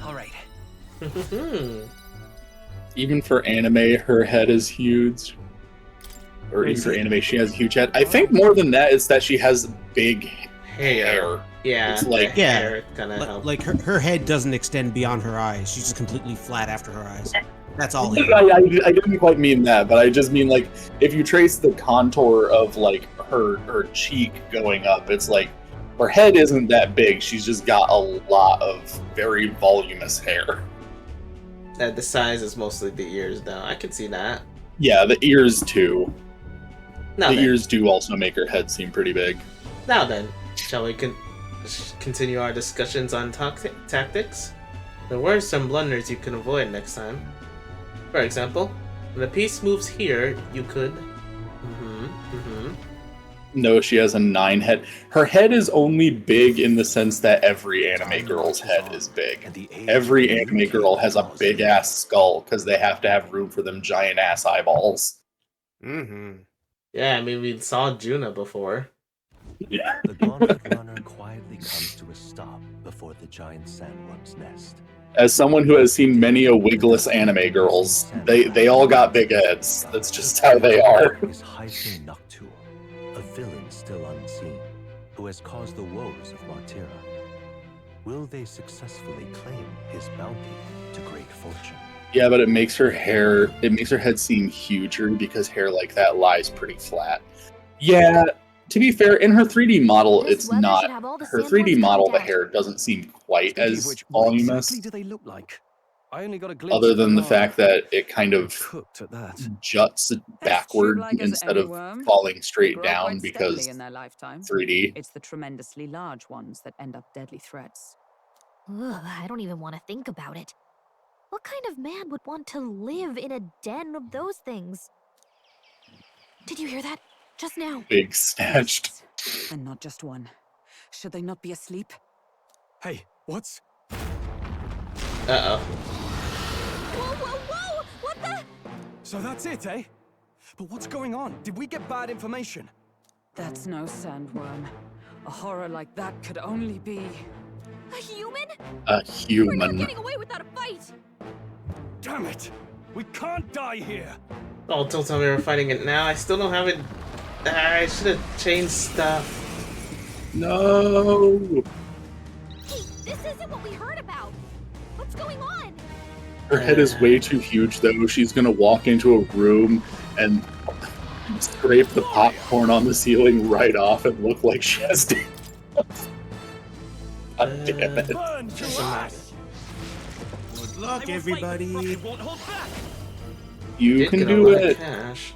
All right. Even for anime, her head is huge. Or even for anime, she has a huge head. I think more than that is that she has big hair. Yeah, it's like hair kind of like her head doesn't extend beyond her eyes. She's just completely flat after her eyes. That's all. I didn't quite mean that, but I just mean like if you trace the contour of like her cheek going up, it's like her head isn't that big. She's just got a lot of very voluminous hair. The size is mostly the ears, though. I can see that. Yeah, the ears too. Now then. Ears do also make her head seem pretty big. Now then, shall we continue our discussions on tactics? There were some blunders you can avoid next time. For example, when a piece moves here, you could... No, she has a 9 head. Her head is only big in the sense that every anime girl's head is big. Every anime girl has a big ass skull because they have to have room for them giant ass eyeballs. Yeah, I mean, we saw Juna before. Yeah. The gauntlet runner quietly comes to a stop before the giant sandworm's nest. As someone who has seen many a wigless anime girls, they all got big heads. That's just how they are. Is Heismay, a villain still unseen, who has caused the woes of Martira. Will they successfully claim his bounty to great fortune? Yeah, but it makes her head seem huger because hair like that lies pretty flat. Yeah, to be fair, in her 3D model, it's not. Her 3D model, the hair doesn't seem quite as voluminous. Do they look like? I only got a glimpse Other than the fact that it kind of juts backward instead of falling straight down because in their lifetime. 3D. It's the tremendously large ones that end up deadly threats. Ugh, I don't even want to think about it. What kind of man would want to live in a den of those things? Did you hear that? Just now. Big snatched. And not just one. Should they not be asleep? Hey, what's... Uh-oh. Whoa! What the? So that's it, eh? But what's going on? Did we get bad information? That's no sandworm. A horror like that could only be... A human? A human. We're not getting away without a fight! Damn it! We can't die here! Oh, don't tell me we're fighting it now. I still don't have it. I should have changed stuff. No! Hey, this isn't what we heard about! What's going on? Her head is way too huge, though. She's gonna walk into a room and scrape the popcorn on the ceiling right off and look like she has to. God damn it. Good luck, everybody. You can do it. Cash.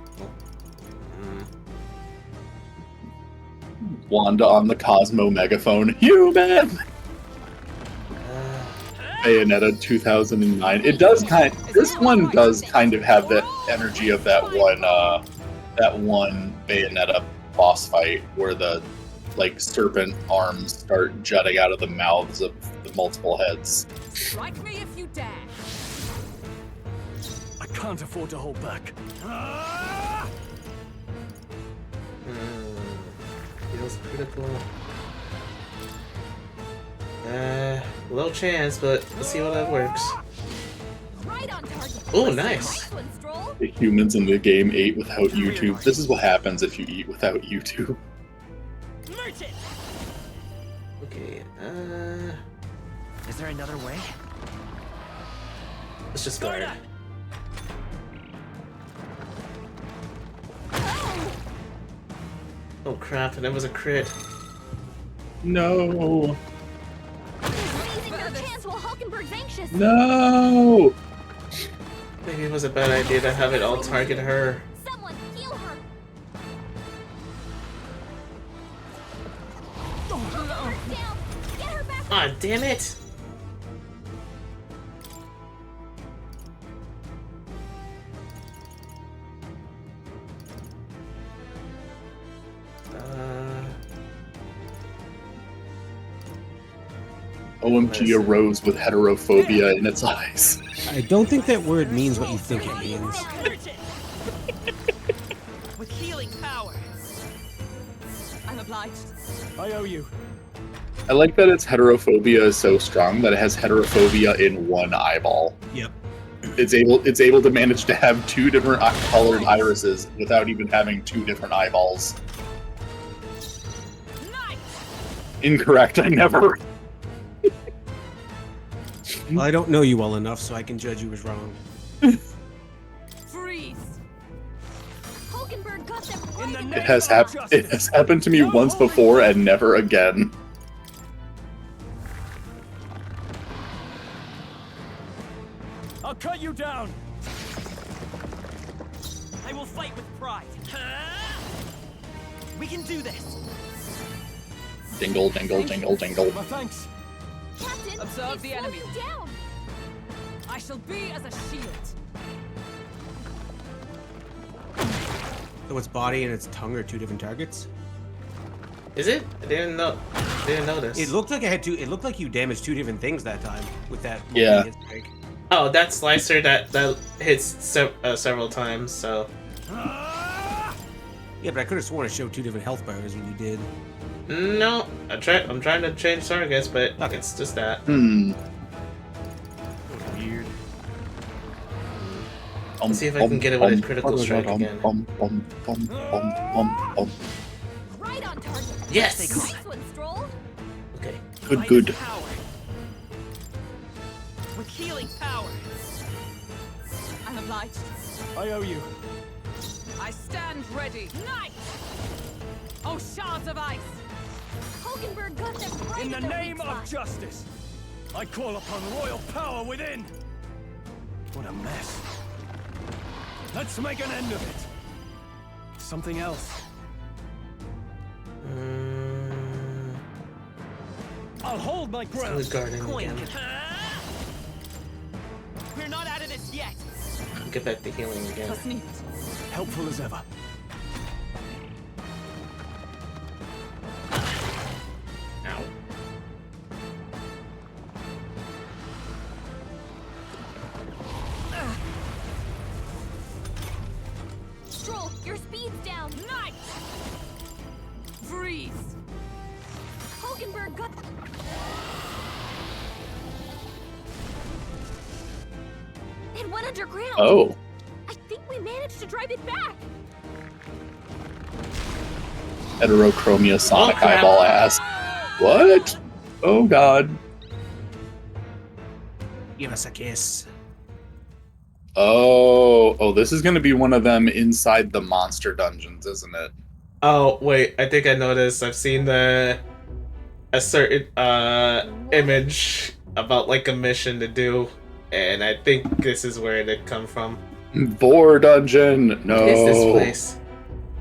Wanda on the Cosmo megaphone. Human! Bayonetta 2009. It does this one does kind of have the energy of that one Bayonetta boss fight where the like serpent arms start jutting out of the mouths of the multiple heads. Strike me if you dare. I can't afford to hold back. Feels critical. Low chance, but let's see how that works. Right on target. Oh, nice. The humans in the game ate without YouTube. This is what happens if you eat without YouTube. Okay, Is there another way? let's just go ahead. Oh crap, and that was a crit. No. Raising your chance while Hulkenberg's anxious. No. Maybe it was a bad idea to have it all target her. Someone heal her. down. Get her back. Ah, damn it! OMG, a rose with heterophobia in its eyes. I don't think that word means what you think it means. With healing power. I'm obliged. I owe you. I like that its heterophobia is so strong that it has heterophobia in one eyeball. Yep. It's able to manage to have two different colored irises without even having two different eyeballs. Incorrect. I never. Well, I don't know you well enough, so I can judge you as wrong. Freeze. Hulkenberg got them right in It has happened to me once before and never again. I'll cut you down. I will fight with pride. We can do this. Dingle, dingle, dingle, dingle. My thanks. Captain, Observe the enemy. You down. I shall be as a shield. So its body and its tongue are two different targets? Is it? I didn't know. Didn't notice. It looked like it had two. It looked like you damaged two different things that time with that. Yeah. Strike. Oh, that slicer that hits several times. So. Yeah, but I could have sworn it showed two different health bars when you did. No, I'm trying to change targets, but it's just that. Weird. Let's see if I can get it with a critical strike again. Right on target. Yes. Nice one, Stroll. Okay. Good. Power. With healing power. I'm obliged. I owe you. I stand ready. Knight! Oh, shards of ice! Hulkenberg got them right In the their name weak of spot. justice, I call upon royal power within. What a mess. Let's make an end of it. Something else. I'll hold my ground. Good garden again. We're not out of this yet. Get back to healing again. Das nicht. Helpful as ever. Ow. Stroll, your speed's down. Knight! Freeze! Hulkenberg got. It went underground. Oh. I think we managed to drive it back. Heterochromia sonic crap. eyeball ass. What? Oh god. Give us a kiss. Oh, this is gonna be one of them inside the monster dungeons, isn't it? Oh wait, I think I noticed. I've seen a certain image about like a mission to do, and I think this is where it come from. Vor dungeon. No. What is this place?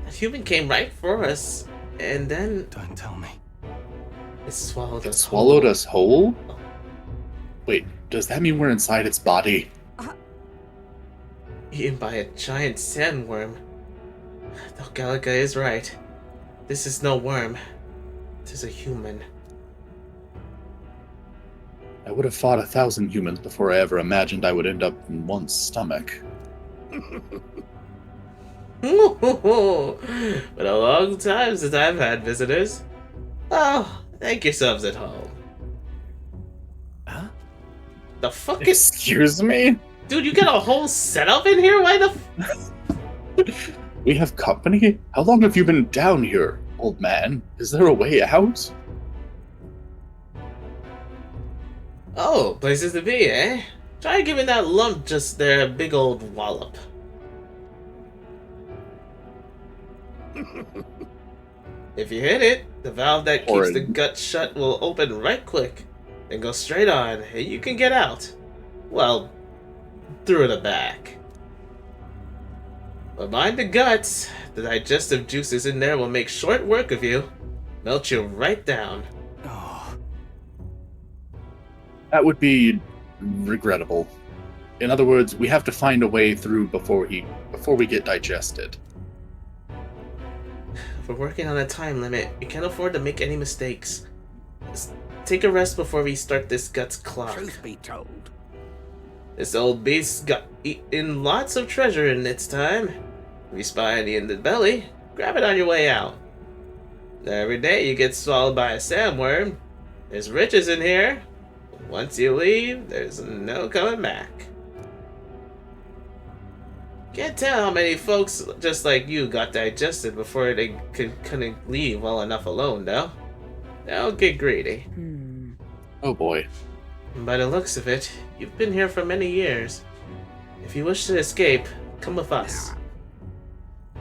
A human came right for us, and then Don't tell me. it swallowed us. Swallowed whole. us whole? Wait, does that mean we're inside its body? Eaten by a giant sandworm. Though Galaga is right. This is no worm. It is a human. I would have fought 1,000 humans before I ever imagined I would end up in one's stomach. Been a long time since I've had visitors. Oh, thank yourselves at home. Huh? The fuck is... Excuse me? Dude, you got a whole setup in here? Why the We have company? How long have you been down here, old man? Is there a way out? Oh, places to be, eh? Try giving that lump just there a big old wallop. If you hit it, the valve that keeps the gut shut will open right quick. Then go straight on, and you can get out. Well, through the back. But mind the guts. The digestive juices in there will make short work of you. Melt you right down. Oh, That would be regrettable. In other words, we have to find a way through before we get digested. If we're working on a time limit, we can't afford to make any mistakes. Let's take a rest before we start this guts clock. Truth be told, This old beast got eaten lots of treasure in its time. If you spy any in the belly, grab it on your way out. Every day you get swallowed by a sandworm. There's riches in here. Once you leave, there's no coming back. Can't tell how many folks just like you got digested before they couldn't leave well enough alone, though. Don't get greedy. Oh boy. By the looks of it, you've been here for many years. If you wish to escape, come with us.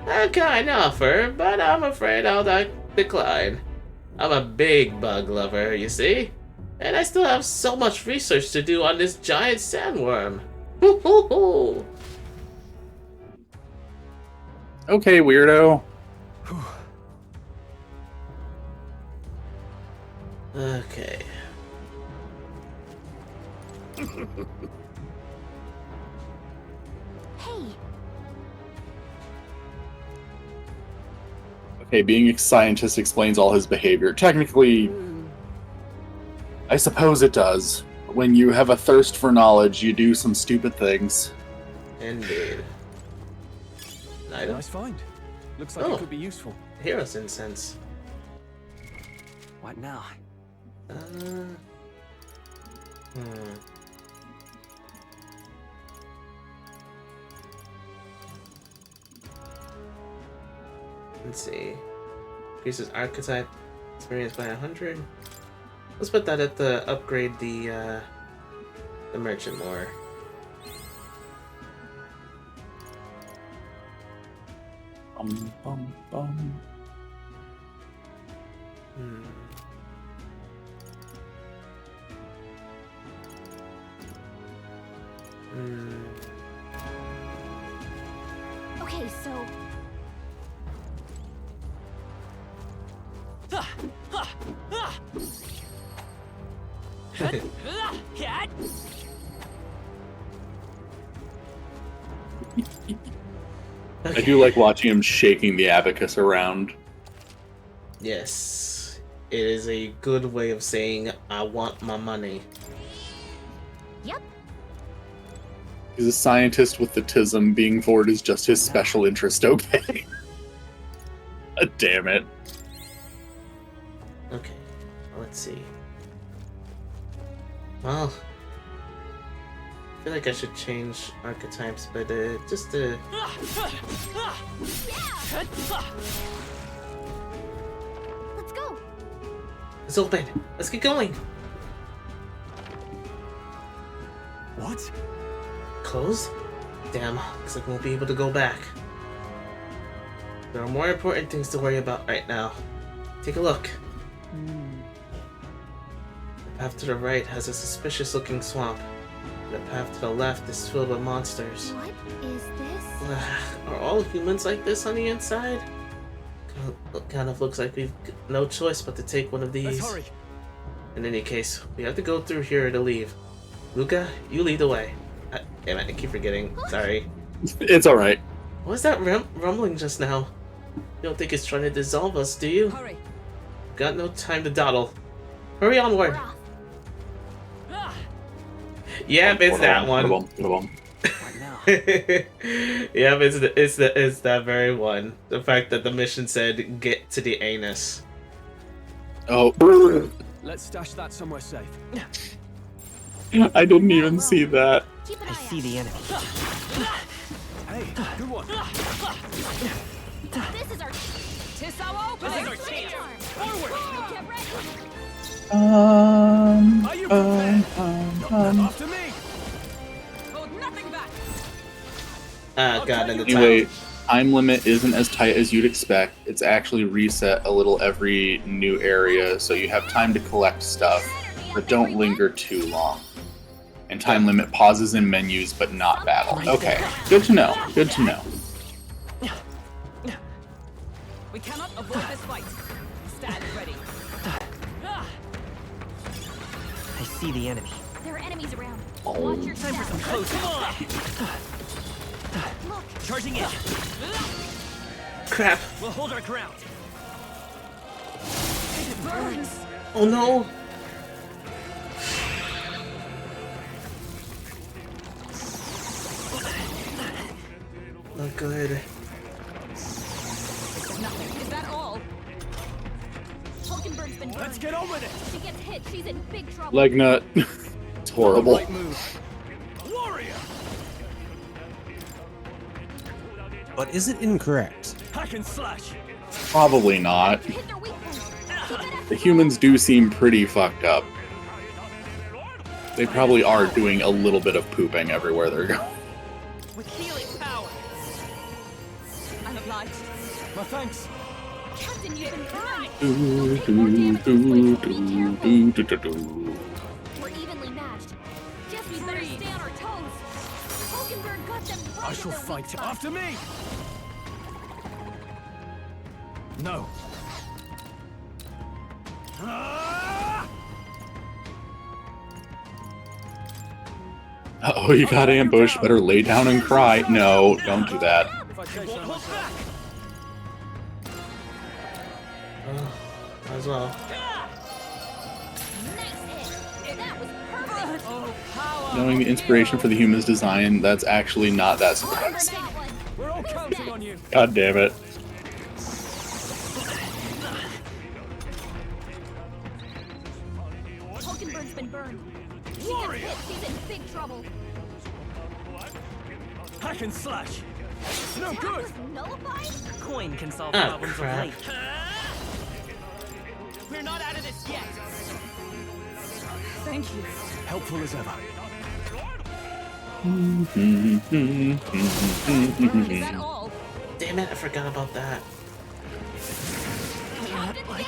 A kind offer, but I'm afraid I'll decline. I'm a big bug lover, you see? And I still have so much research to do on this giant sandworm. Hoo hoo hoo! Okay, weirdo. Okay. Hey, Okay, being a scientist explains all his behavior. Technically, I suppose it does. When you have a thirst for knowledge, you do some stupid things. Indeed. An item? Nice find. Looks like it could be useful. Hero's incense. What now? Let's see. Increases archetype experience by 100. Let's put that at the upgrade the merchant more. Bum. okay, so I do like watching him shaking the abacus around. Yes. It is a good way of saying I want my money. yep. He's a scientist with the tism. Being bored is just his special interest, okay? Damn it. Okay. Let's see. Well, I feel like I should change archetypes, but just to... Let's go. It's open. Let's get going. What? Closed? Damn, looks like we won't be able to go back. There are more important things to worry about right now. Take a look. The path to the right has a suspicious-looking swamp. The path to the left is filled with monsters. What is this? Are all humans like this on the inside? Kind of looks like we've no choice but to take one of these. Let's hurry. In any case, we have to go through here to leave. Luca, you lead the way. Damn it, I keep forgetting. Sorry. It's alright. What was that rumbling just now? You don't think it's trying to dissolve us, do you? Hurry. Got no time to dawdle. Hurry onward. We're off. Yep, it's that one. What now? Yep, it's that very one. The fact that the mission said get to the anus. Oh. Let's stash that somewhere safe. I didn't even see that. Keep an I eye see out. the enemy. Hey, good one. This is our Tis our opening. This is our chance. charm. Forward. Get ready. Are you prepared? After me. Hold nothing back. God, in the Anyway, time. time limit isn't as tight as you'd expect. It's actually reset a little every new area, so you have time to collect stuff, but don't linger too long. And time limit pauses in menus, but not battle. Okay, good to know. Good to know. We cannot avoid this fight. Stand ready. I see the enemy. They're enemies around. Oh. Watch your Time for step. some close. Look, Charging in. Crap. We'll hold our ground. it burns. Oh no. Not good. Nothing. Is that all? Hulkenberg's been burned. Let's get on with it. If she gets hit, she's in big trouble. Leg nut. It's horrible. Right move. Warrior. But is it incorrect? Hack and slash. Probably not. Hit their weak point. Keep it up. The humans do seem pretty fucked up. They probably are doing a little bit of pooping everywhere they're going. With healing power. I'm obliged. My thanks. Captain, you've been burned. Do, Take more do, damage this way, do, so be do, careful. do, do, do. We're evenly matched. Guess we better stay on our toes. Hulkenberg got them right I at shall their weak fight spot. after me. No. Ah! Oh, you got ambushed. Better lay down and cry. No, don't do that. If I say so myself. As well. Nice hit. That was perfect. Oh, power. Knowing the inspiration for the humans' design, that's actually not that Remember surprising. that one. We're all counting on you. God damn it. Hulkenberg's been burned. If she gets Warrior. hit, she's in big trouble. Hack and slash. No Attack good. was nullified? Coin can solve Ah, problems crap. of light. We're not out of this yet. Thank you. Helpful as ever. Is that all? Damn it, I forgot about that. Captain's down.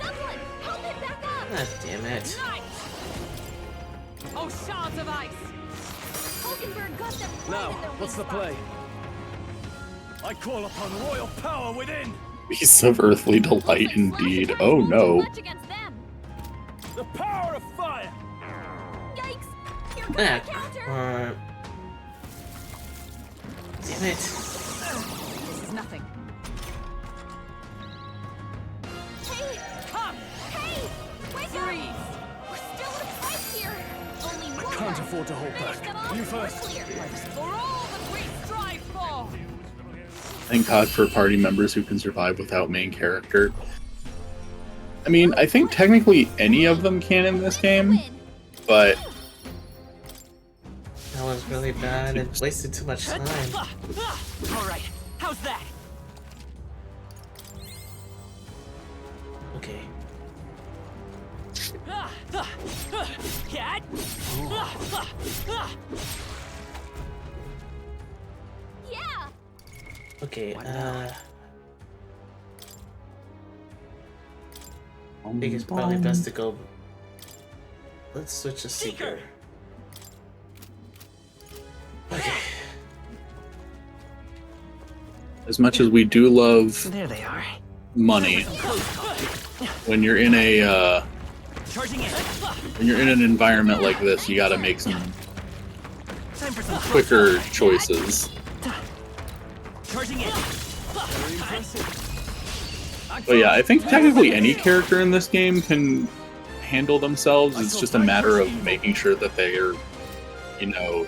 Someone, help it back up. God damn it. Nice. Oh, shards of ice. Hulkenberg got them right Now, in their what's weak the spot. play? I call upon royal power within. Piece of earthly delight indeed. Oh no. Much against them. The power of fire. Yikes! Here comes Ah, the counter. crap. Damn it. This is nothing. Hey, Come. hey! Wake Freeze. up! We're still in a fight here. Only I one can't left. afford to hold Finish back. them off You and we're first. clear. For all that we strive for. Thank God for party members who can survive without main character. I mean, I think technically any of them can in this game, Win. but That was really bad and wasted too much time. All right. How's that? Okay. Cat. Yeah! Okay, What I think it's probably best to go. Let's switch to Seeker. Okay. as much as we do love There they are. money, when you're in a Charging in. when you're in an environment like this, you gotta make some Time for some quicker choices. Charging in. Very impressive. But yeah, I think technically any character in this game can handle themselves. It's just a matter of making sure that they're, you know,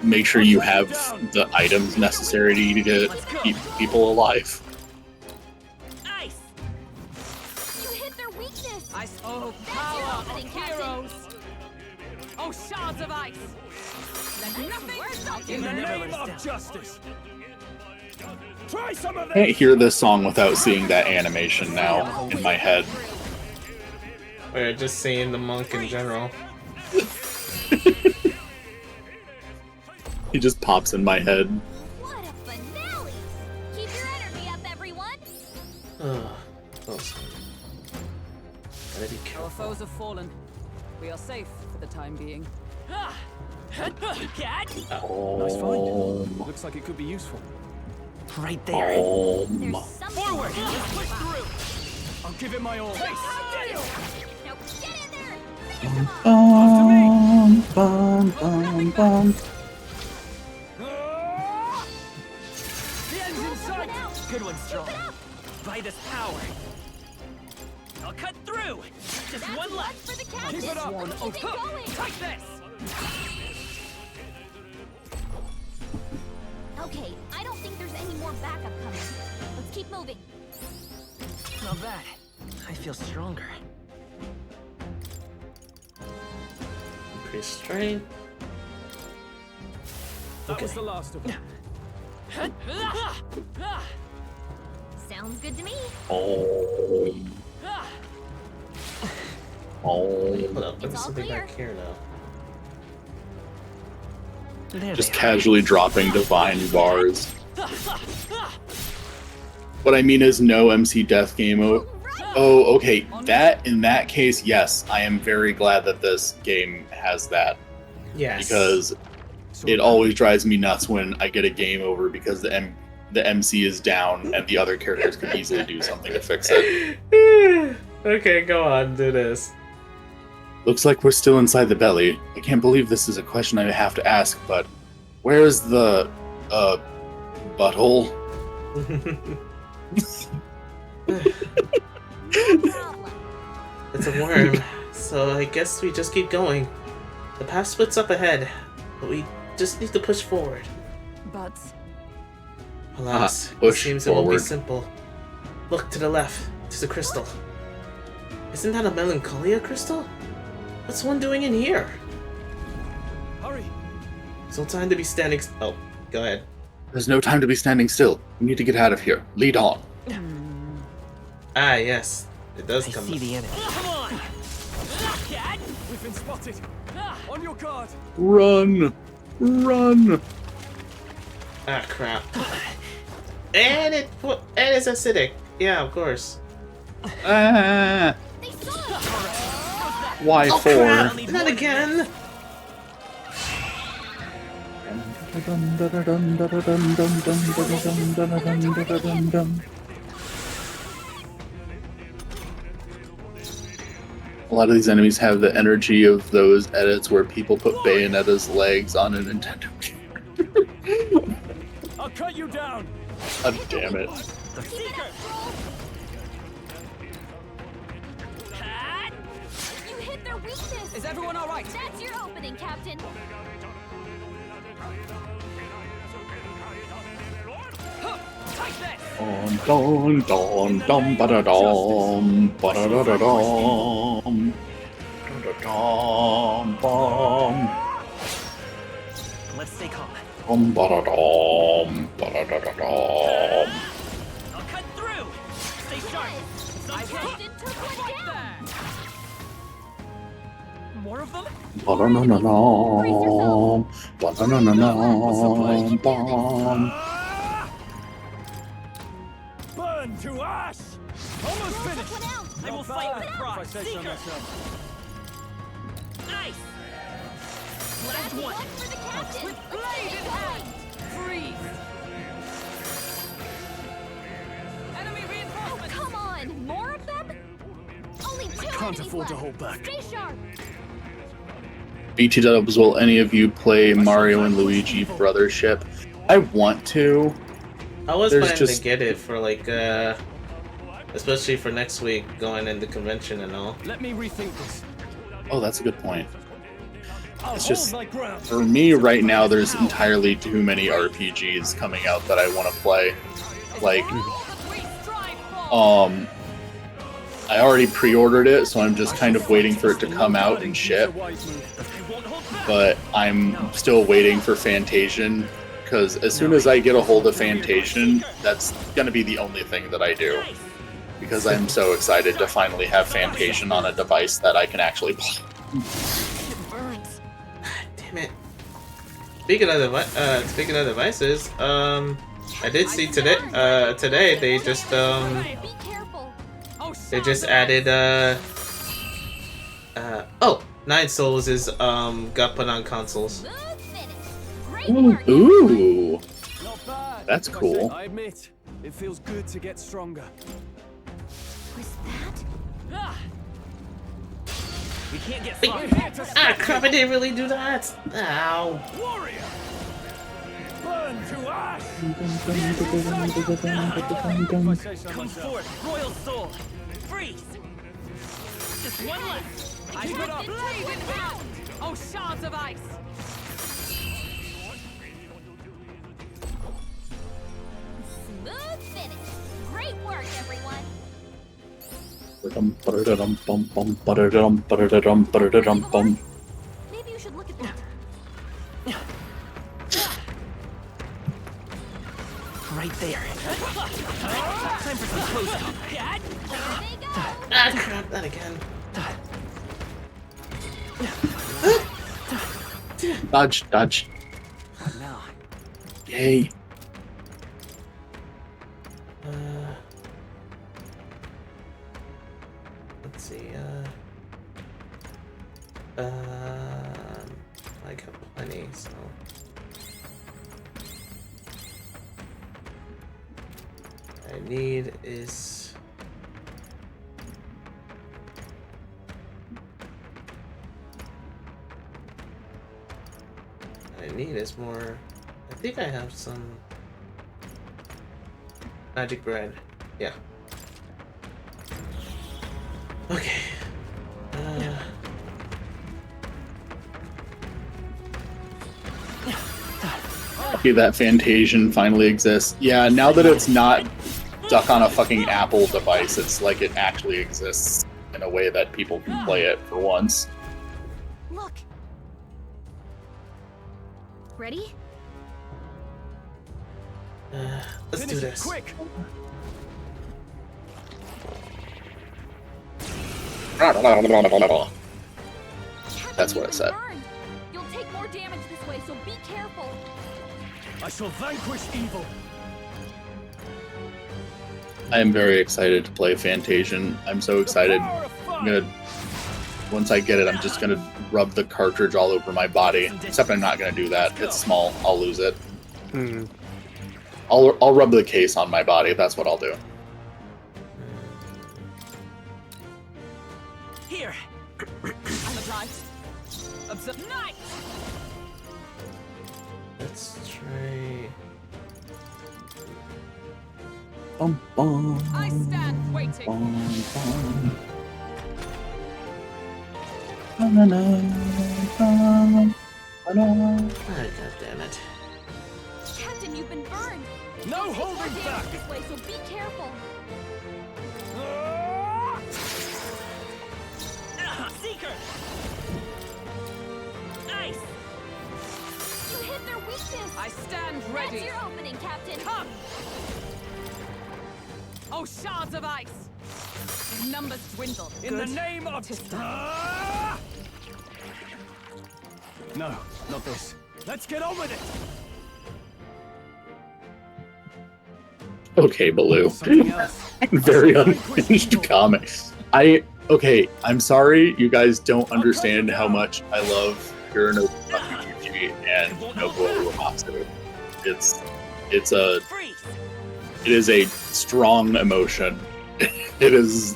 make sure you have the items necessary to keep people alive. Ice. You hit their weakness! Ice. Oh, That's power your of opening, Captain. heroes. Oh, shards of ice. Let nothing stop you. In the name of justice. Try some of I can't this. hear this song without seeing that animation now in my head. Or just saying the monk in general. He just pops in my head. What a finale! Keep your energy up, everyone! Ugh. Oh. Gotta be Our careful. foes have fallen. We are safe for the time being. Cat. Nice find. Looks like it could be useful. Right there. There's something Forward. Let's push through. I'll give it my all. Now get in there! Bum, bum, bum. The end's in sight! Good one, Stroll. By this power. I'll cut through! Just one left! For the Keep it up! Keep it going. Take this! Okay, I don't think there's any more backup coming. Let's keep moving. Not bad. I feel stronger. Increase strength. That was the last of them. Sounds good to me. Oh. Oh. Hold up, It's there's all something clear. back here now. There Just they are. casually dropping divine bars. What I mean is no MC death game. Oh, okay. In that case, yes, I am very glad that this game has that. Yes. Because it always drives me nuts when I get a game over because the MC is down and the other characters can easily do something to fix it. Okay, go on, do this. Looks like we're still inside the belly. I can't believe this is a question I have to ask, but where is the butthole? It's a worm, so I guess we just keep going. The path splits up ahead, but we just need to push forward. But Alas, it Push seems it won't be forward. simple. Look to the left, to the crystal. Isn't that a melancholia crystal? What's one doing in here? Hurry! It's no time to be standing. Oh, go ahead. There's no time to be standing still. We need to get out of here. Lead on. Ah, yes, it does I come. see the enemy. Come on! We've been spotted. On your guard. Run! Run! Ah, crap. And it's acidic. Yeah, of course. Ah! Why Oh, for? crap! Not again! A lot of these enemies have the energy of those edits where people put Bayonetta's legs on a Nintendo game. I'll cut you down. God damn it. The Seeker! You hit their weakness. is everyone all right? That's your opening, Captain. Take this! Dun dun dun ba da dum ba da da da dum dum bum Let's stay calm. ba da dum ba da da da dum. I'll cut through! Stay sharp! Captain took one down. More of them? Ba da na na na ba da na na na bum. Burn to ash! Almost finished! One out. I will Not fight bad, with if I pride! say so Seeker! myself. Nice! That's Last one one! for the captain. With Let's blade keep in going. hand! Freeze! Enemy reinforcements! Come on, more of them? Only two Can't enemies afford to left. hold back. Stay sharp. BT Dubs, will any of you play Mario and Luigi Brothership? I want to. I was There's planning just- to get it for like, especially for next week, going into convention and all. Let me rethink this. Oh, that's a good point. I'll It's hold just- my ground. For me, right now, there's entirely too many RPGs coming out that I want to play. Like, I already pre-ordered it, so I'm just kind of waiting for it to come out and ship. But I'm still waiting for Fantasian, because as soon as I get a hold of Fantasian, that's gonna be the only thing that I do. Because I'm so excited to finally have Fantasian on a device that I can actually play. Damn it. Speaking of devices, I did see today they just Be careful. they just added oh, Nine Souls is got put on consoles. Smooth finish. Great work. Ooh, Not bad. That's Like I cool. said, I admit, it feels good to get stronger. Was that? We can't get Hey, sloppy. ah, crap! I didn't really do that. Ow! Warrior! Burn to ash! If I say so Come myself. forth, royal soul. Freeze. Just one left. I Keep put it up. up! Blade in hand! Oh, shards of ice! Smooth finish. Great work, everyone. Maybe you should look at that. Right there. Time for some close-up. There they go. Ah, crap! Not again. Dodge, dodge. Now, Yay. Let's see. I got plenty, so. What I need is. What I need is more. I think I have some magic bread. Yeah. Okay. Lucky that Fantasian finally exists. Yeah, now that it's not stuck on a fucking Apple device, it's like it actually exists in a way that people can play it for once. Look. Ready? Let's do Finish it this. quick! That's what I said. Burned. You'll take more damage this way, so be careful. I shall vanquish evil. I am very excited to play Fantasian. I'm so excited. I'm gonna, once I get it, I'm just gonna rub the cartridge all over my body. Except I'm not gonna do that. It's small. I'll lose it. I'll rub the case on my body. That's what I'll do. here. I'm obliged. Observe. Night! Let's try. I stand waiting. Ah, God damn it. Captain, you've been burned. No Take more holding damage back! this way, so be careful. Seeker! Nice! You hit their weakness. I stand ready. That's your opening, Captain. Come! Oh, shards of ice! Numbers dwindle. In the name of... Ah! No, not this. Let's get on with it! Okay, Baloo. Something else. Very unhinged comics. I'm sorry you guys don't understand how much I love Hironobu Yuji and Nobuo Uematsu. It is a strong emotion. It is.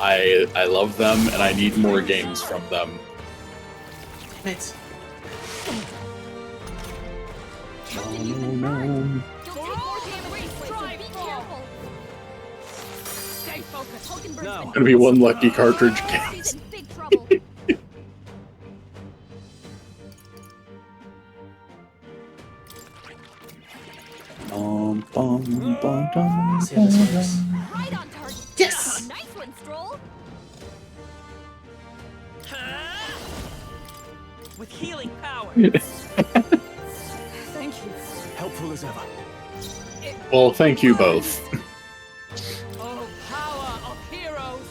I love them and I need more games from them. Damn it. Captain, you've been burned. You'll take more damage this way, so be careful. Stay focused. Hulkenberg's No. been Gonna be one lucky cartridge He's game. in big trouble. See how this works. Right on target. Yes! Nice one, Stroll. With healing power. Thank you. Helpful as ever. Well, thank you both. Oh, power of heroes!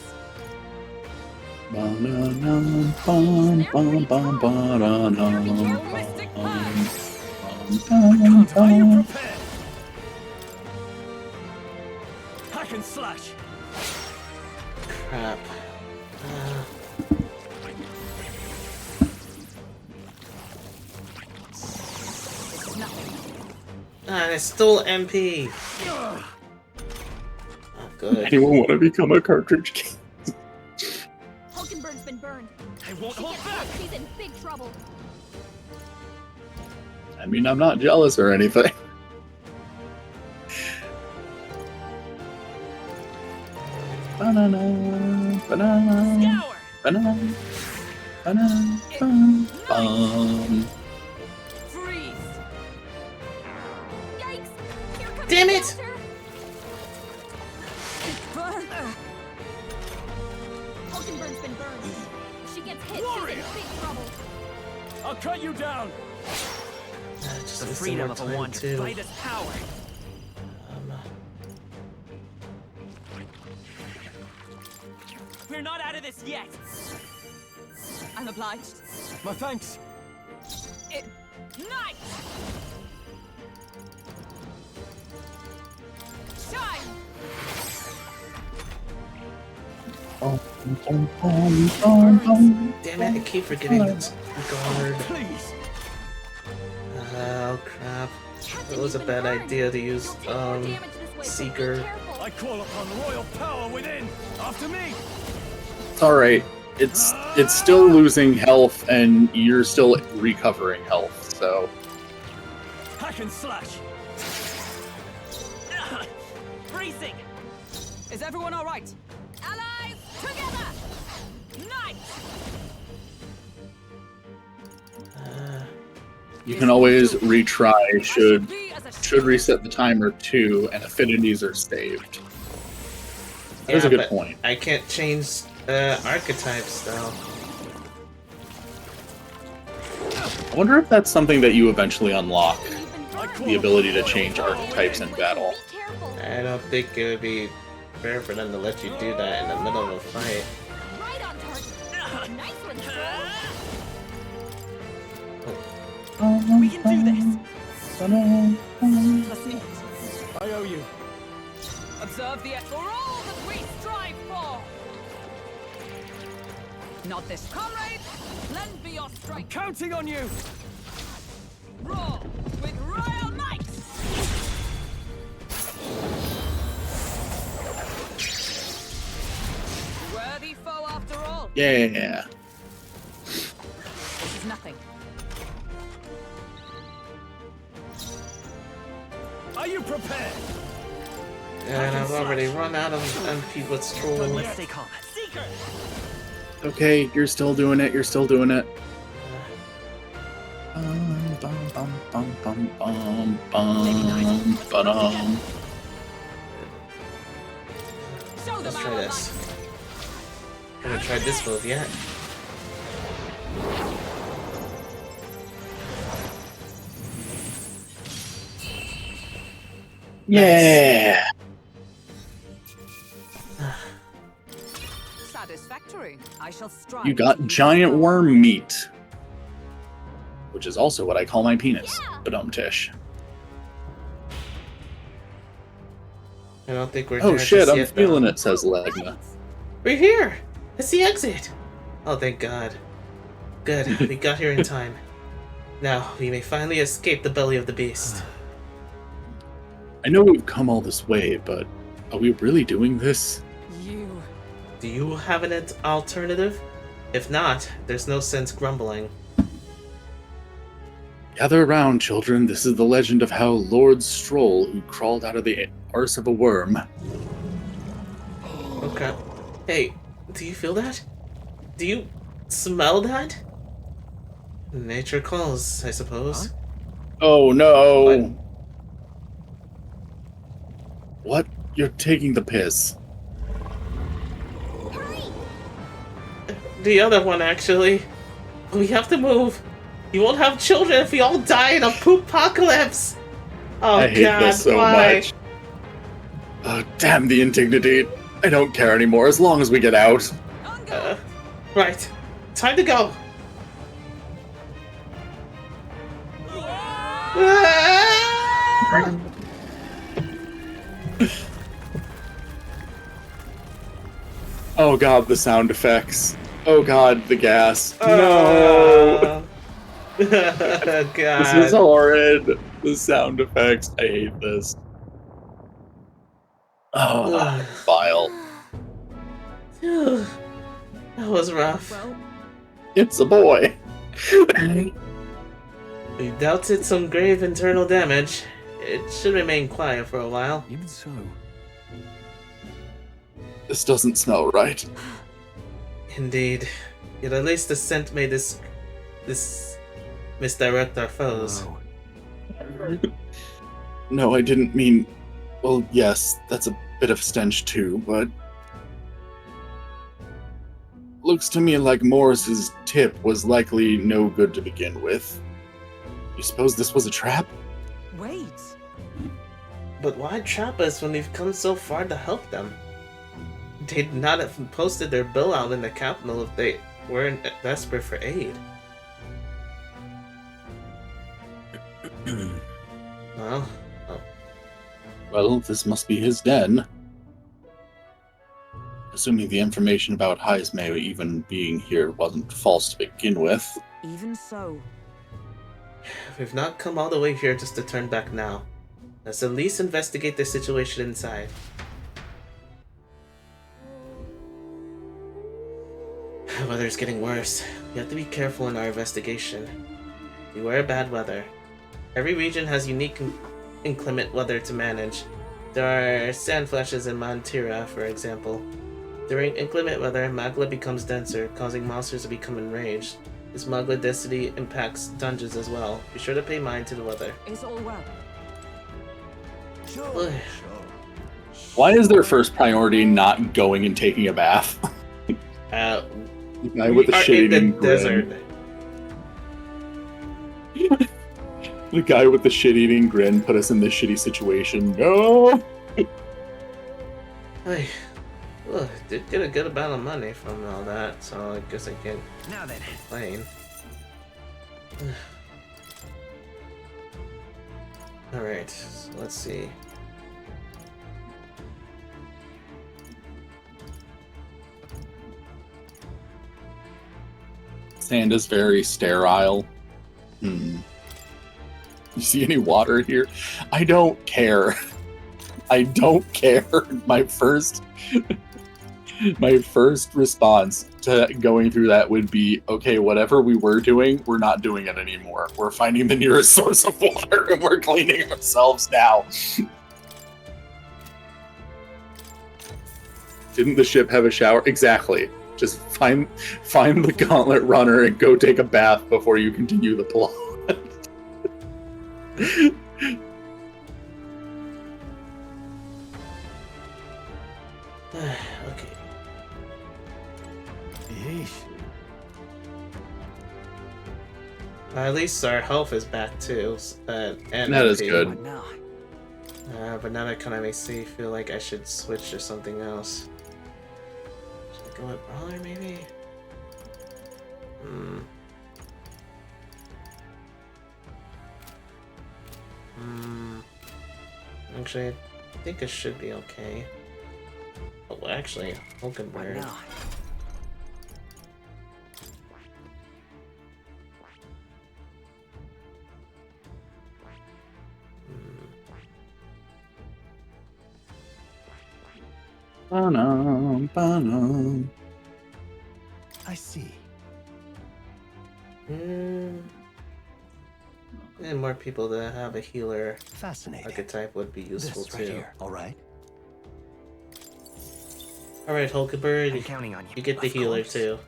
Mystic mind! Are you prepared? Hack and slash. Crap. And it's still MP. Oh, good. Anyone want to become a cartridge game? won't She hold gets back! hit, she's in big trouble. I mean, I'm not jealous or anything. Banana, banana, Scour! banana, banana, Freeze! Yikes! Here comes Damn the it! Walter. Hulkenberg's been burned. If she gets hit, she's Warrior! in big trouble. I'll cut you down! Just The need some freedom more of a time wanderer. too. Fight us power. We're not out of this yet. I'm obliged. My thanks! Night! Shine! Damn it! I keep forgetting it's guard. Please! Oh crap! Captain, It was a you've been bad burned. idea to use You'll take more damage this way, so be Seeker. careful. I call upon the royal power within! After me! It's alright. It's still losing health, and you're still recovering health, so... Hack and slash! Bracing! Is everyone all right? Allies, together! Night! You can always retry should Be as a should reset the timer too, and affinities are saved. That is a good but point. I can't change archetypes though. I wonder if that's something that you eventually unlock, You've been I burned. call the ability to upon the change royal power archetypes in within. battle. Be careful. I don't think it would be fair for them to let you do that in the middle of a fight. Right on target. Nice one, Stroll. We can do this! Let's meet. I owe you. Observe the for all that we strive for. Not this, comrades. Lend me your strength. Counting on you! Roar with royal might. Worthy foe after all. Yeah. This is nothing. Are you prepared? And I've already run out of MP with Stroll. Let's stay calm. Seeker! Okay, you're still doing it. You're still doing it. Bum, bum, bum, bum, bum, bum, bum, ba-dum. Show them Let's try our this. might. I haven't tried this move yet. Yeah. Satisfactory. I shall strive. You got to giant restore- worm meat, which is also what I call my penis. Yeah. Badum-tish. I don't think we're Oh there shit, just I'm yet, feeling though. it, says Legna. We're here! It's the exit! Oh, thank God. Good, we got here in time. Now, we may finally escape the belly of the beast. I know we've come all this way, but are we really doing this? You. Do you have an alternative? If not, there's no sense grumbling. Gather around, children. This is the legend of how Lord Stroll, who crawled out of the arse of a worm. Okay. Hey, do you feel that? Do you smell that? Nature calls, I suppose. Oh no! What? You're taking the piss. Hurry! The other one, actually. We have to move. You won't have children if we all die in a poop apocalypse. Oh I hate God, this so why? much. Oh, damn the indignity. I don't care anymore as long as we get out. Right. Time to go. Oh god, the sound effects. Oh god, the gas. No! God. This is horrid. The sound effects. I hate this. Oh, vile. That was rough. Well, It's a boy. We doubted some grave internal damage. It should remain quiet for a while. Even so. This doesn't smell right. Indeed. Yet at least the scent made this misdirect our foes. No, I didn't mean... Well, yes, that's a bit of stench too, but... Looks to me like Morris's tip was likely no good to begin with. You suppose this was a trap? Wait. But why trap us when we've come so far to help them? They'd not have posted their bill out in the capital if they weren't desperate for aid. Well, Well, this must be his den. Assuming the information about Heismay even being here wasn't false to begin with. Even so. we've not come all the way here just to turn back now. Let's at least investigate the situation inside. Weather's getting worse. We have to be careful in our investigation. Beware bad weather. Every region has unique inclement weather to manage. There are sand flashes in Montira, for example. During inclement weather, magma becomes denser, causing monsters to become enraged. This magma density impacts dungeons as well. Be sure to pay mind to the weather. It's all well. Why is their first priority not going and taking a bath? The guy with the shit-eating grin. The guy with the shit-eating grin put us in this shitty situation. No! Hey, well, did get a good amount of money from all that, so I guess I can't complain. Alright, so let's see. Sand is very sterile. You see any water here? I don't care. I don't care. My first response to going through that would be, okay, whatever we were doing, we're not doing it anymore. We're finding the nearest source of water and we're cleaning ourselves now. Didn't the ship have a shower? Exactly. Just find the gauntlet runner and go take a bath before you continue the plot. Okay. At least our health is back too, and that is MP. good. But now that kind of makes me feel like I should switch to something else. Should I go with Brawler maybe? Actually, I think it should be okay. Oh, well, actually, Hulkenberg. I see. And more people that have a healer Fascinating. archetype would be useful This too. right here, all right? Alright, Hulkenberg, I'm counting on you. you get the Of healer course. too.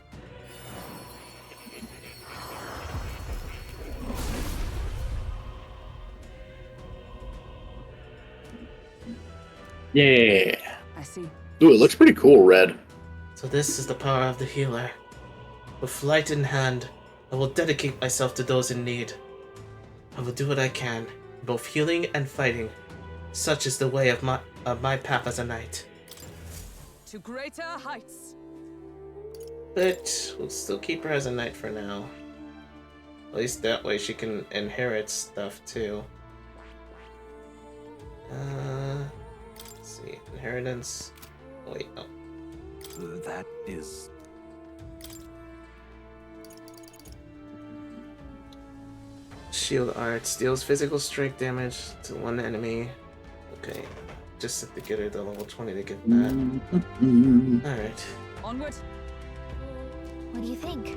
Yeah. I see. Ooh, it looks pretty cool, red. So this is the power of the healer. With light in hand, I will dedicate myself to those in need. I will do what I can, both healing and fighting. Such is the way of my path as a knight. To greater heights. But we'll still keep her as a knight for now. At least that way she can inherit stuff too. Let's see, inheritance. Oh, wait, no. That is... Shield Arts deals physical strike damage to one enemy. Okay, just have to get her to level 20 to get that. Alright. Onward. What do you think?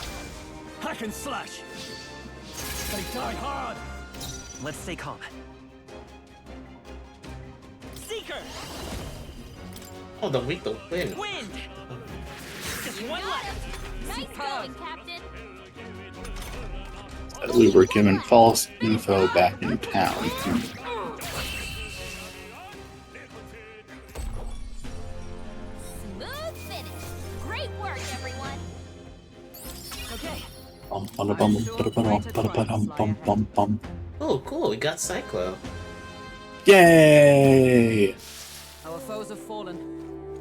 Hack and slash. They die hard. Let's stay calm. Seeker! Oh, the weak, the wind. Wind! Just one left. Nice going, Captain. We were given false info back in town. Smooth finish. Great work, everyone. Okay. Oh, cool. We got Cyclo. Yay! Our foes have fallen.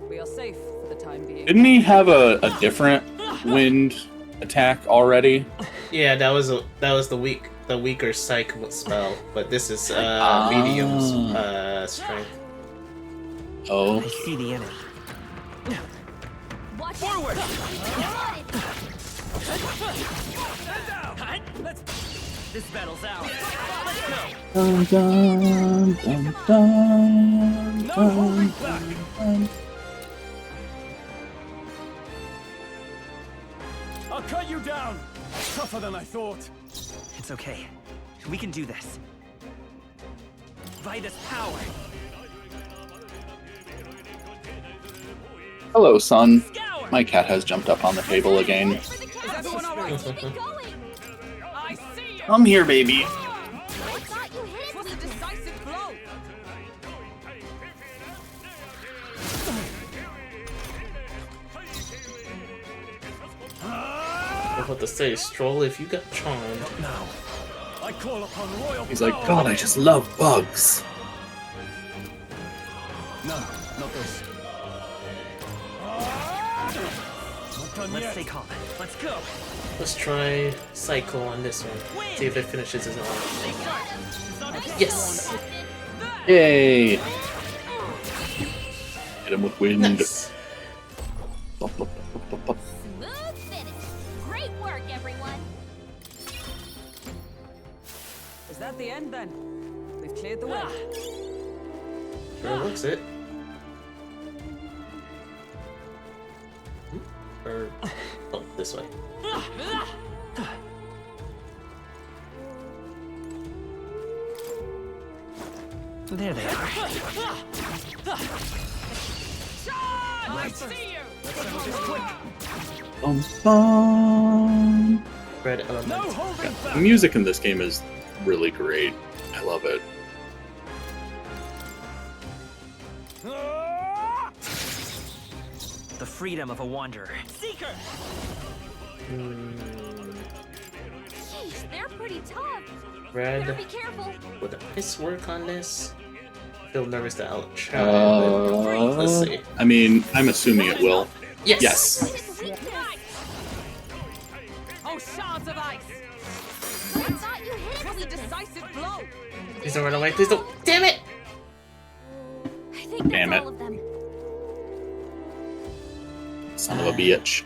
We are safe for the time being. Didn't he have a different wind attack already? Yeah, that was the weaker psych spell, but this is medium's strength. Oh. I see the enemy. Watch Forward! This battle's ours. Let's go. Dun, dun, dun, dun, No holding back. I'll cut you down. Tougher than I thought. It's okay. We can do this. Vitus power. Hello, son. My cat has jumped up on the table again. Is everyone all right? I see you. Come here, baby. I thought you hit It was a decisive blow. I was about to say, Stroll, if you got charmed. Now, I call upon royal He's like, power. God, I just love bugs. No, not this. Not done Let's yet. stay calm. Let's go. Let's try Cyclo on this one. See if it finishes his own. Stay sharp. It's on its Yes! Yay! Hit him with wind. Nice. Smooth finish. Great work, everyone. Is that the end then? We've cleared the way. Sure looks it. Or, oh, this way. There they are. I see you. Bum. Red element. No holding The back. music in this game is really great. I love it. The freedom of a wanderer. Seeker! Sheesh, they're pretty tough. Red. Better be careful. Would ice work on this? Feel nervous to outtry, but let's see. I mean, I'm assuming it will. Yes! Yes. Oh, shards of ice. I thought you hit It was a decisive blow. Please don't run away, please don't. Damn it! I think that's Damn it. all of them. Son of a bitch.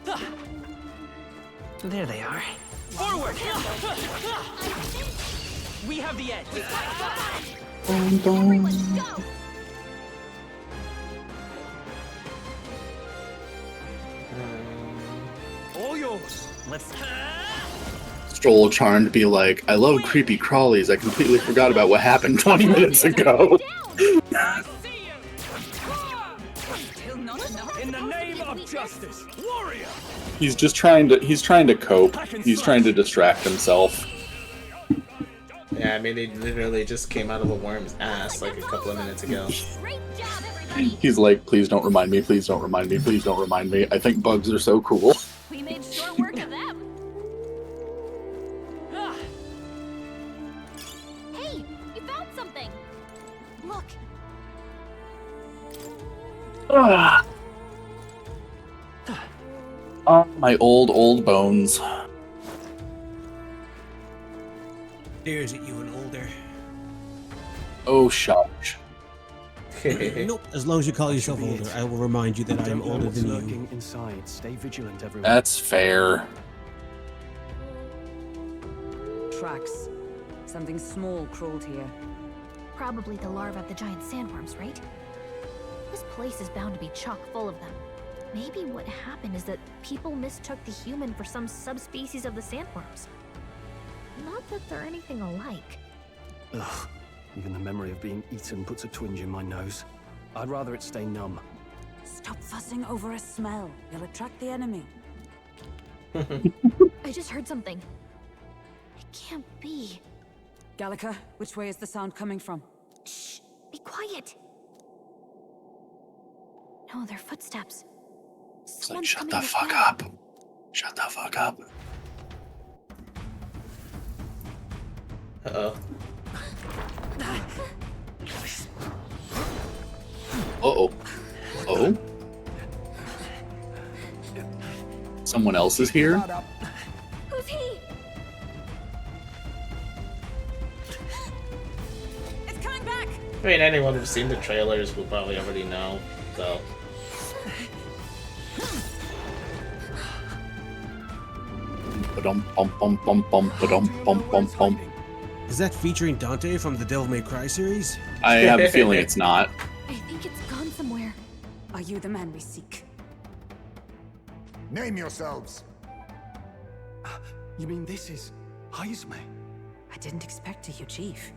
There they are. Forward! We have the edge. Everyone, go! All yours. Let's. Stroll trying to be like, I love creepy crawlies. I completely forgot about what happened 20 minutes ago. I see you. Still not enough. In the name of justice, warrior. He's trying to cope. He's trying to distract himself. Yeah, I mean, they literally just came out of a worm's ass like a couple of minutes ago. Great job, everybody. He's like, please don't remind me, please don't remind me, please don't remind me. I think bugs are so cool. We made short work of them. Hey, you found something. Look, Ah. Oh, my old bones. Stares at you and older. Oh, shush. Nope. As long as you call yourself older, I will remind you that I am Don't know older what's than you. lurking inside. Stay vigilant, everyone. That's fair. Tracks. Something small crawled here. probably the larvae of the giant sandworms, right? This place is bound to be chock full of them. Maybe what happened is that people mistook the human for some subspecies of the sandworms. Not that they're anything alike. Ugh. Even the memory of being eaten puts a twinge in my nose. I'd rather it stay numb. Stop fussing over a smell. You'll attract the enemy. I just heard something. It can't be. Gallica, which way is the sound coming from? Shh! Be quiet! No, they're footsteps. It's like, shut the fuck up. Shut the fuck up. Uh-oh. Uh-oh. Oh? Someone else is here? Who's he? It's coming back! I mean, anyone who's seen the trailers will probably already know, so... Is that featuring Dante from the Devil May Cry series? I have a feeling it's not. I think it's gone somewhere. Are you the man we seek? Name yourselves. You mean this is Heismay? I didn't expect a you chief.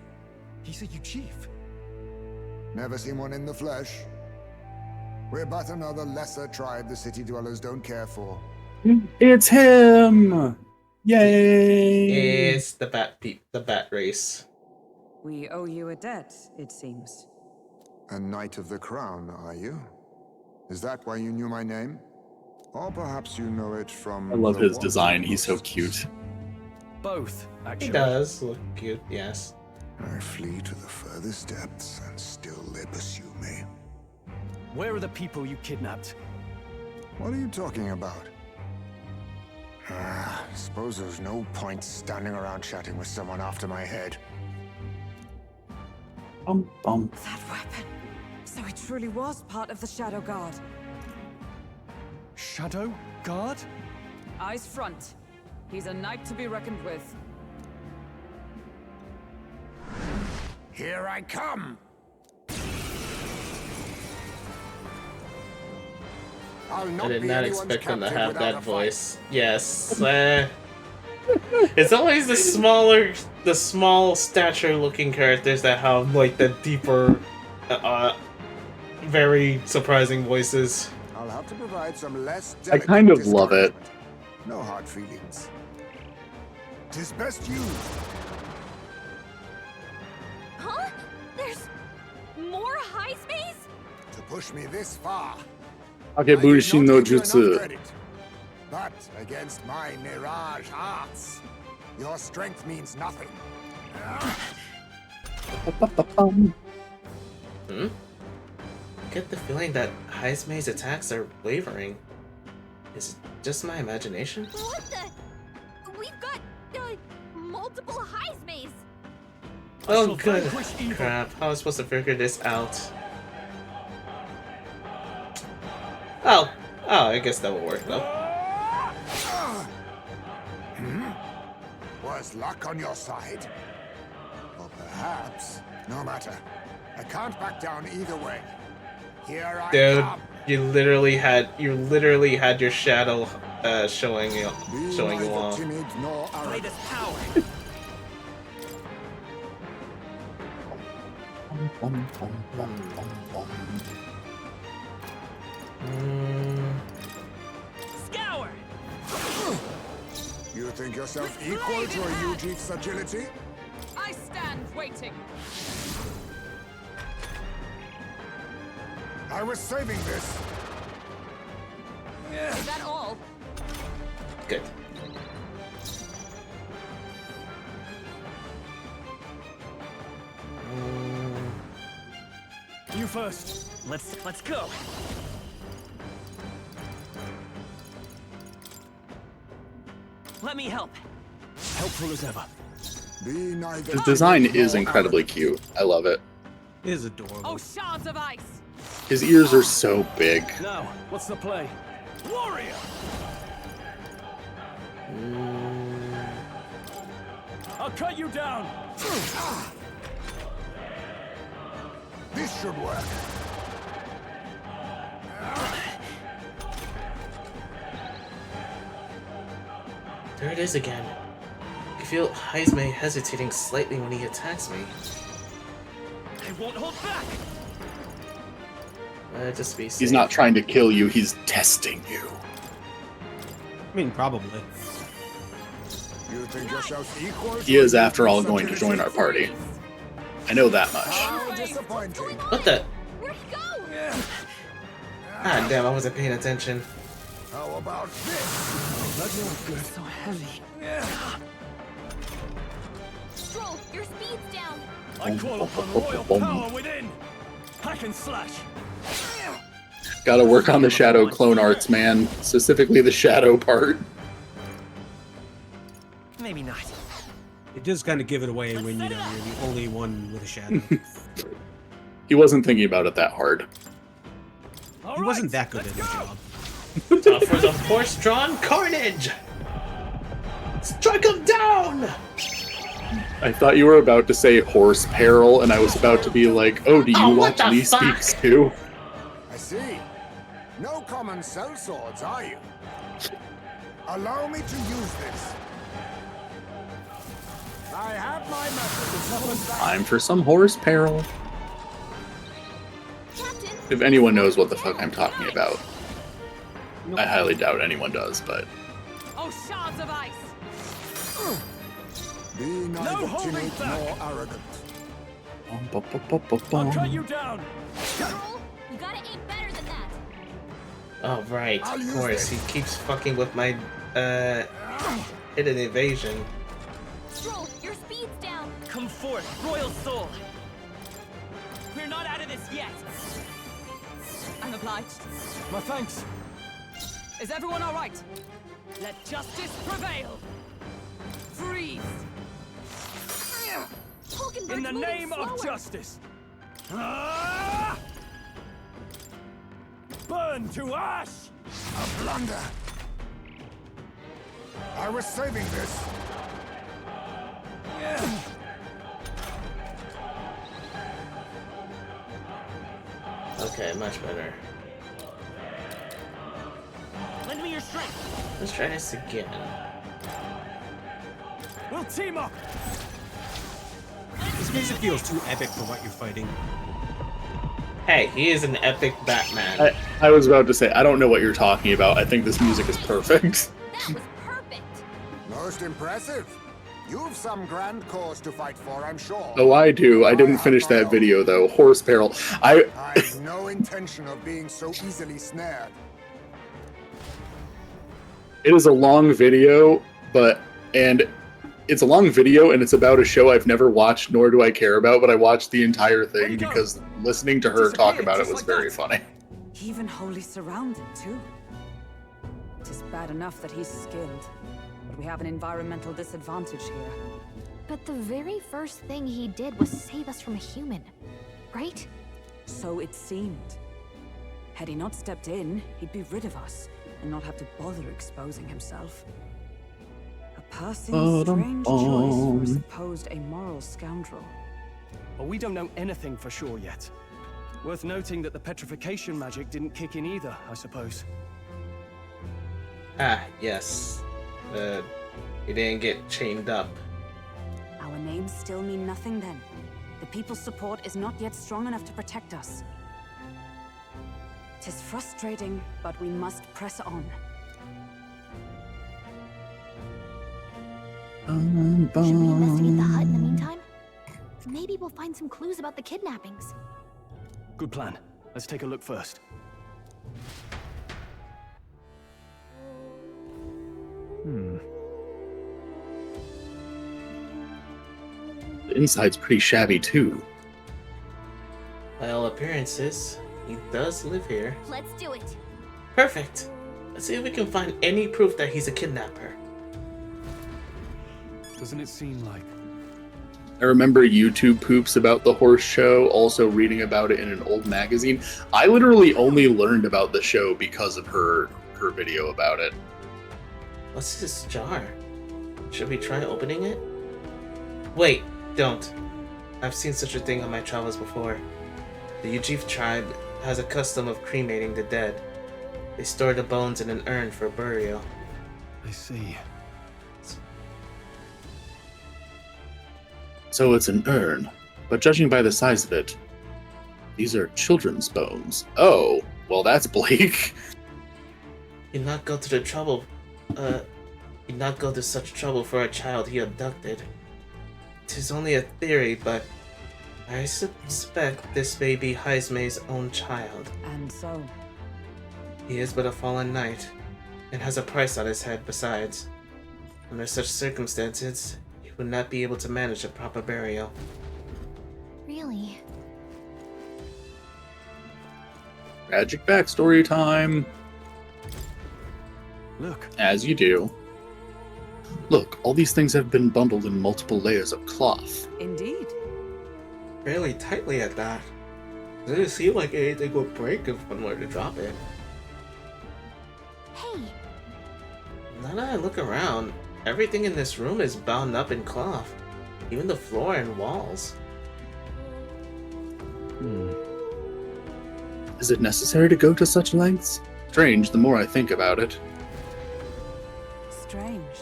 He's a you chief. Never seen one in the flesh. We're but another lesser tribe the city dwellers don't care for. It's him! Yay! It's the bat race. We owe you a debt, it seems. A Knight of the Crown, are you? Is that why you knew my name? Or perhaps you know it from... I love the his war design, posts? he's so cute. Both, actually. He does look cute, yes. I flee to the furthest depths, and still they pursue me. Where are the people you kidnapped? What are you talking about? Suppose there's no point standing around chatting with someone after my head. That weapon. So it truly was part of the Shadow Guard. Shadow Guard? Eyes front. He's a knight to be reckoned with. Here I come! I'll not I did be not anyone's expect him to captive have without that a fight. voice. Yes. It's always the small stature looking characters that have like the deeper, very surprising voices. I'll have to provide some less I kind of love it. No hard feelings. 'Tis best you. Huh? There's more Heismays? To push me this far. Agebushi no give you enough Jutsu. credit. But against my Mirage arts, your strength means nothing. Get the feeling that Heismay's attacks are wavering. Is it just my imagination? What the? We've got, multiple Heismays! Oh, good crap. How am I supposed to figure this out? Oh, I guess that will work though. Was luck on your side? Or perhaps, no matter. I can't back down either way. Here I Dude, come. you literally had your shadow showing you off. Timid nor By this power. Scour! You think yourself equal to a Yuji's agility? I stand waiting. I was saving this. Is that all? Good. You first. Let's go. Let me help. Helpful as ever. Be neither His design is nor incredibly cute. I love it. It is adorable. Oh, shards of ice! His ears are so big. Now, what's the play? Warrior! I'll cut you down. This should work. There it is again. I feel Heismay hesitating slightly when he attacks me. I won't hold back. Just be safe. He's not trying to kill you, he's testing you. I mean, probably. You think yourself equal? He is, after all, going to join our party. I know that much. How disappointing. What the? Where'd he go? Ah, damn, I wasn't paying attention. How about this? That's not good. So heavy. Stroll, your speed's down. I call upon royal power within. Hack and slash. Gotta work on the shadow clone arts, man. Specifically the shadow part. Maybe not. It does kind of give it away when, you know, you're the only one with a shadow. He wasn't thinking about it that hard. He wasn't that good at his job. For the horse-drawn carnage! Strike him down! I thought you were about to say horse peril, and I was about to be like, oh, do you Oh, what watch the Lee fuck? Speaks too? I see. No common sellswords, are you? Allow me to use this. I have my methods. Time for some horse peril. Captain, If anyone knows what the fuck I'm talking about. I highly doubt anyone does, but... Oh, shards of ice! Be neither holding timid back. nor arrogant. I'll cut you down. Stroll, you gotta aim better than that. Oh, right, I'll of use course. this. He keeps fucking with my, hidden evasion. Stroll, your speed's down. Come forth, royal soul. We're not out of this yet. I'm obliged. My thanks. Is everyone all right? Let justice prevail. Freeze. Hulkenberg's In the moving name of slower. justice. Ah! Burn to ash! A blunder. I was saving this. Okay, much better. Lend me your strength. Let's try this again. We'll team up. This music feels too epic for what you're fighting. Hey, he is an epic Batman. I was about to say, I don't know what you're talking about. I think this music is perfect. That was perfect. Most impressive. You've some grand cause to fight for, I'm sure. Oh, I do. I didn't finish that video, though. Horse peril. I've no intention of being so easily snared. It is a long video, and it's a long video, and it's about a show I've never watched, nor do I care about, but I watched the entire thing because listening to her talk about it was very funny. Even wholly surrounded, too. It is bad enough that he's skilled, but we have an environmental disadvantage here. But the very first thing he did was save us from a human, right? So it seemed. Had he not stepped in, he'd be rid of us, and not have to bother exposing himself. A passing strange choice for a supposed amoral scoundrel. Well, we don't know anything for sure yet. Worth noting that the petrification magic didn't kick in either, I suppose. Ah, yes. He didn't get chained up. Our names still mean nothing then. The people's support is not yet strong enough to protect us. 'Tis frustrating, but we must press on. Should we investigate the hut in the meantime? Maybe we'll find some clues about the kidnappings. Good plan. Let's take a look first. The inside's pretty shabby, too. By all appearances, he does live here. Let's do it. Perfect. Let's see if we can find any proof that he's a kidnapper. Doesn't it seem like... I remember YouTube poops about the horse show, also reading about it in an old magazine. I literally only learned about the show because of her video about it. What's this jar? Should we try opening it? Wait, don't. I've seen such a thing on my travels before. The Ujif tribe has a custom of cremating the dead. They store the bones in an urn for burial. I see. So it's an urn, but judging by the size of it, these are children's bones. Oh, well that's bleak. He'd not go to the trouble, he'd not go to such trouble for a child he abducted. 'Tis only a theory, but I suspect this may be Heismay's own child. And so? He is but a fallen knight, and has a price on his head besides. Under such circumstances, he would not be able to manage a proper burial. Really? Tragic backstory time. Look. As you do. Look, all these things have been bundled in multiple layers of cloth. Indeed. Fairly tightly at that. Doesn't seem like anything would break if one were to drop it. Hey! Now that I look around, everything in this room is bound up in cloth. Even the floor and walls. Is it necessary to go to such lengths? Strange, the more I think about it. Strange.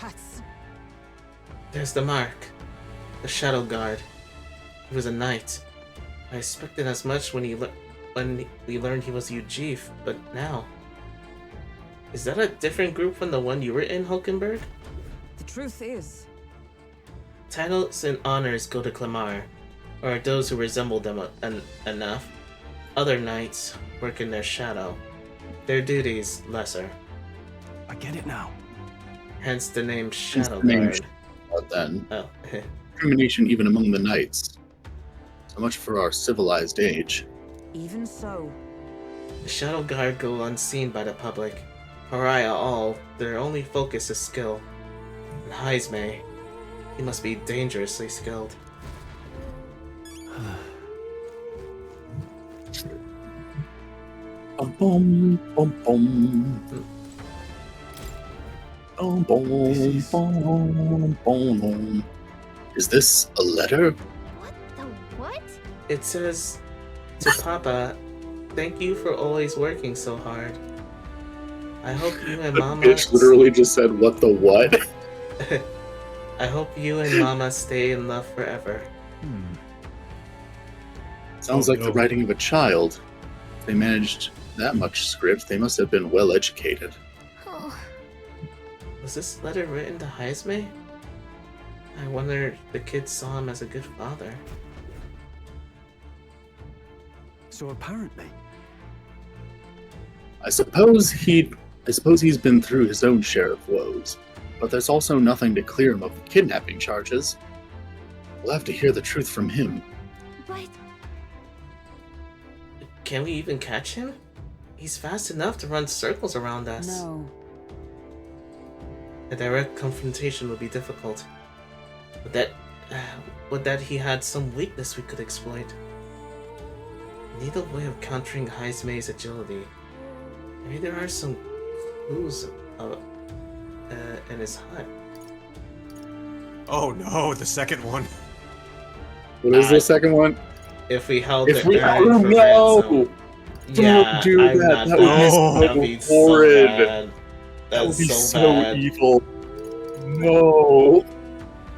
That's... There's the mark. The Shadow Guard. He was a knight. I expected as much when we learned he was Ujif, but now... Is that a different group from the one you were in, Hulkenberg? The truth is... Titles and honors go to Clamar, or those who resemble them enough. Other knights work in their shadow. Their duties lesser. I get it now. Hence the name Shadow the name Guard. Then. Oh. Discrimination even among the knights. So much for our civilized age. Even so. The Shadow Guard go unseen by the public. Pariah all, their only focus is skill. And Heismay, he must be dangerously skilled. Bum bum bum bum. Bum bum bum bum. Is this a letter? What the what? It says, to Papa, thank you for always working so hard. I hope you and The Mama... bitch literally just said, what the what? I hope you and Mama stay in love forever. Sounds like the writing of a child. If they managed that much script, they must have been well educated. Oh. Was this letter written to Heismay? I wonder if the kids saw him as a good father. So apparently... I suppose he's been through his own share of woes, but there's also nothing to clear him of the kidnapping charges. We'll have to hear the truth from him. But... Can we even catch him? He's fast enough to run circles around us. No. A direct confrontation would be difficult. Would that he had some weakness we could exploit. Need a way of countering Heismay's agility. Maybe there are some clues in his hut. Oh no, the second one. What is the second one? If we held If the we urn oh for no! ransom. Yeah, Don't do I'm that. not That doing would be this. so horrid. bad. That would be That's so bad. evil. No.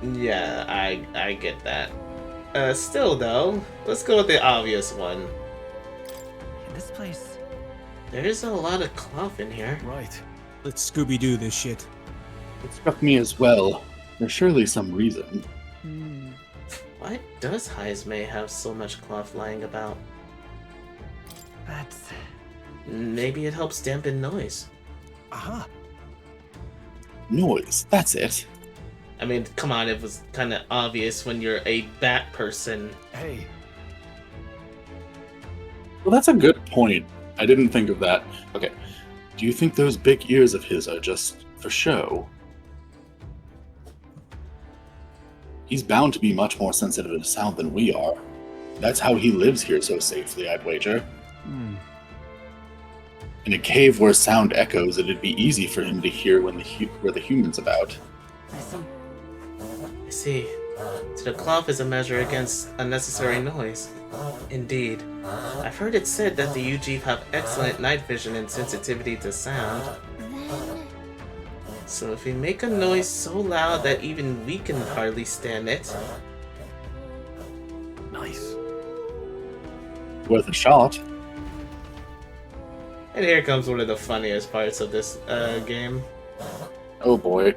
Yeah, I get that. Still though, let's go with the obvious one. In this place. There's a lot of cloth in here. Right. Let's Scooby-Doo this shit. It struck me as well. There's surely some reason. Why does Heismay have so much cloth lying about? That's... Maybe it helps dampen noise. Aha. Noise. That's it. I mean, come on, it was kind of obvious when you're a bat person. Hey. Well, that's a good point. I didn't think of that. Okay. Do you think those big ears of his are just for show? He's bound to be much more sensitive to sound than we are. That's how he lives here so safely, I'd wager. In a cave where sound echoes, it'd be easy for him to hear when the human's about. I see. So the cloth is a measure against unnecessary noise. Indeed. I've heard it said that the Ujif have excellent night vision and sensitivity to sound. So if we make a noise so loud that even we can hardly stand it. Nice. Worth a shot. And here comes one of the funniest parts of this game. Oh boy.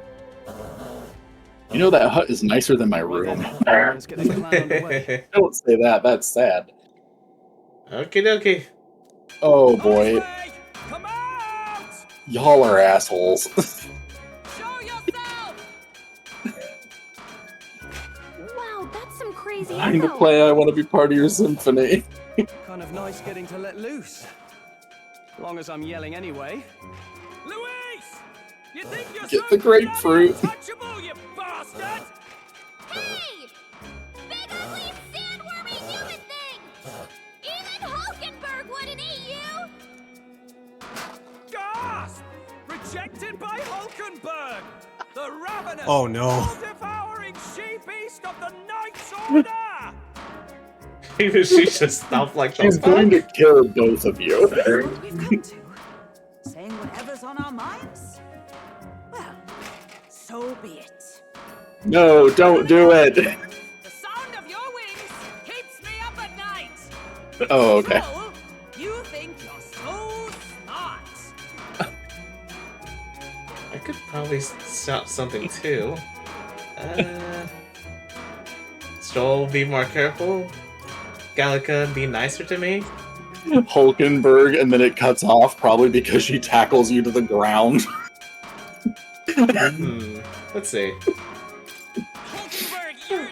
You know that hut is nicer than my room. Let's get the clan underway. Don't say that, that's sad. Okie dokie. Oh boy. Heismay, come out! Y'all are assholes. Show yourself! Wow, that's some crazy I'm to info. play, I want to be part of your symphony. Kind of nice getting to let loose. Long as I'm yelling anyway. Luis! You think you're Get so the grapefruit. untouchable, you bastard! Hey! Big ugly sandwormy human thing! Even Hulkenberg wouldn't eat you! Gasp! Rejected by Hulkenberg! The ravenous, Oh, no. devouring she-beast of the Knight's Order! Maybe she should stop like She's those. going to kill both of you. What we've come to? Saying whatever's on our minds? Well, so be it. No, don't do it. The sound of your wings keeps me up at night. Oh, okay. So, you think you're so smart. I could probably shout something too. Stroll, be more careful. Gallica, be nicer to me. Hulkenberg, and then it cuts off, probably because she tackles you to the ground. Let's see. Hulkenberg, you're...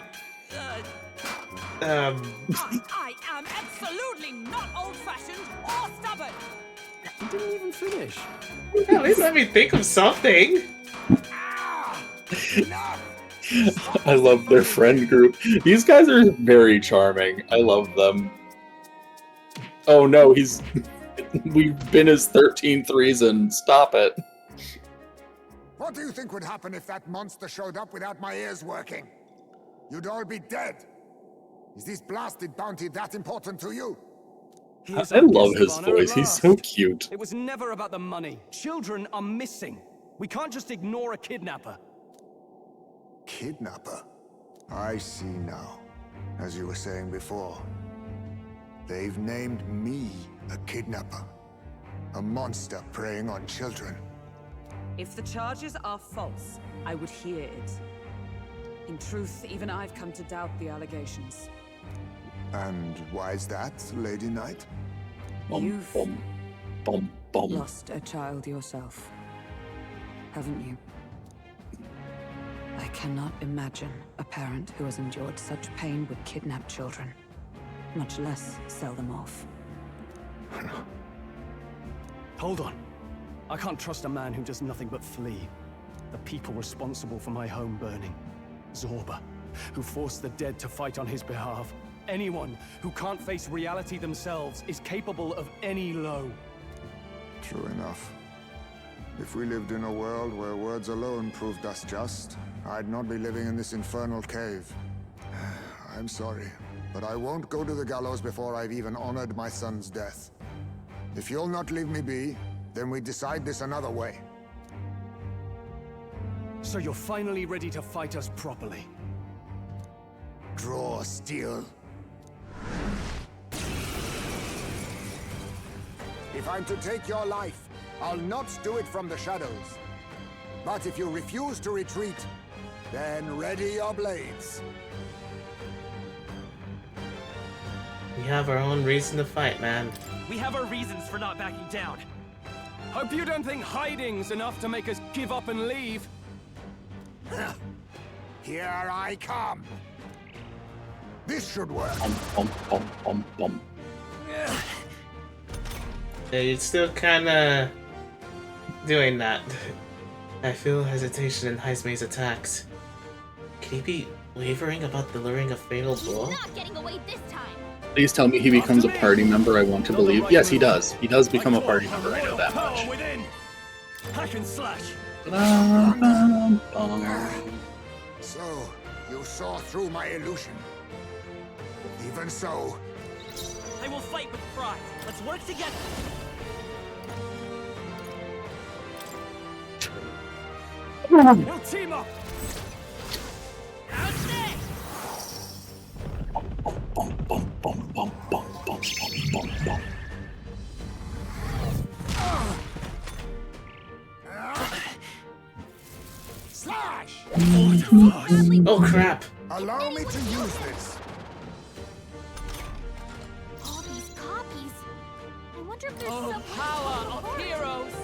I am absolutely not old-fashioned or stubborn. You didn't even finish. At least let me think of something. I love their friend group. These guys are very charming. I love them. Oh no, we've been his 13th reason. Stop it. What do you think would happen if that monster showed up without my ears working? You'd all be dead. Is this blasted bounty that important to you? Here's I our love guest his of honor at voice. He's so last. cute. It was never about the money. Children are missing. We can't just ignore a kidnapper. Kidnapper? I see now. As you were saying before, they've named me a kidnapper. A monster preying on children. If the charges are false, I would hear it. In truth, even I've come to doubt the allegations. And why is that, Lady Knight? You've Bum, bum. lost a child yourself, haven't you? I cannot imagine a parent who has endured such pain would kidnap children, much less sell them off. Hold on. I can't trust a man who does nothing but flee. The people responsible for my home burning. Zorba, who forced the dead to fight on his behalf. Anyone who can't face reality themselves is capable of any low. True enough. If we lived in a world where words alone proved us just, I'd not be living in this infernal cave. I'm sorry, but I won't go to the gallows before I've even honored my son's death. If you'll not leave me be, then we decide this another way. So you're finally ready to fight us properly. Draw steel. If I'm to take your life, I'll not do it from the shadows. But if you refuse to retreat, then ready your blades. We have our own reason to fight, man. We have our reasons for not backing down. Hope you don't think hiding's enough to make us give up and leave. Here I come. This should work. Bum. Yeah, you're still kinda doing that. I feel hesitation in Heismay's attacks. Can he be wavering about the luring of fatal blow? He's not getting away this time. Please tell me he becomes a party member. I want to believe. Yes, he does. He does become a party member. I know that much. Hack and slash. So, you saw through my illusion. Even so, I will fight with pride. Let's work together. We'll team up. Slash! Oh crap! Allow me to use this. All these copies. I wonder if there's Oh, some power of heroes!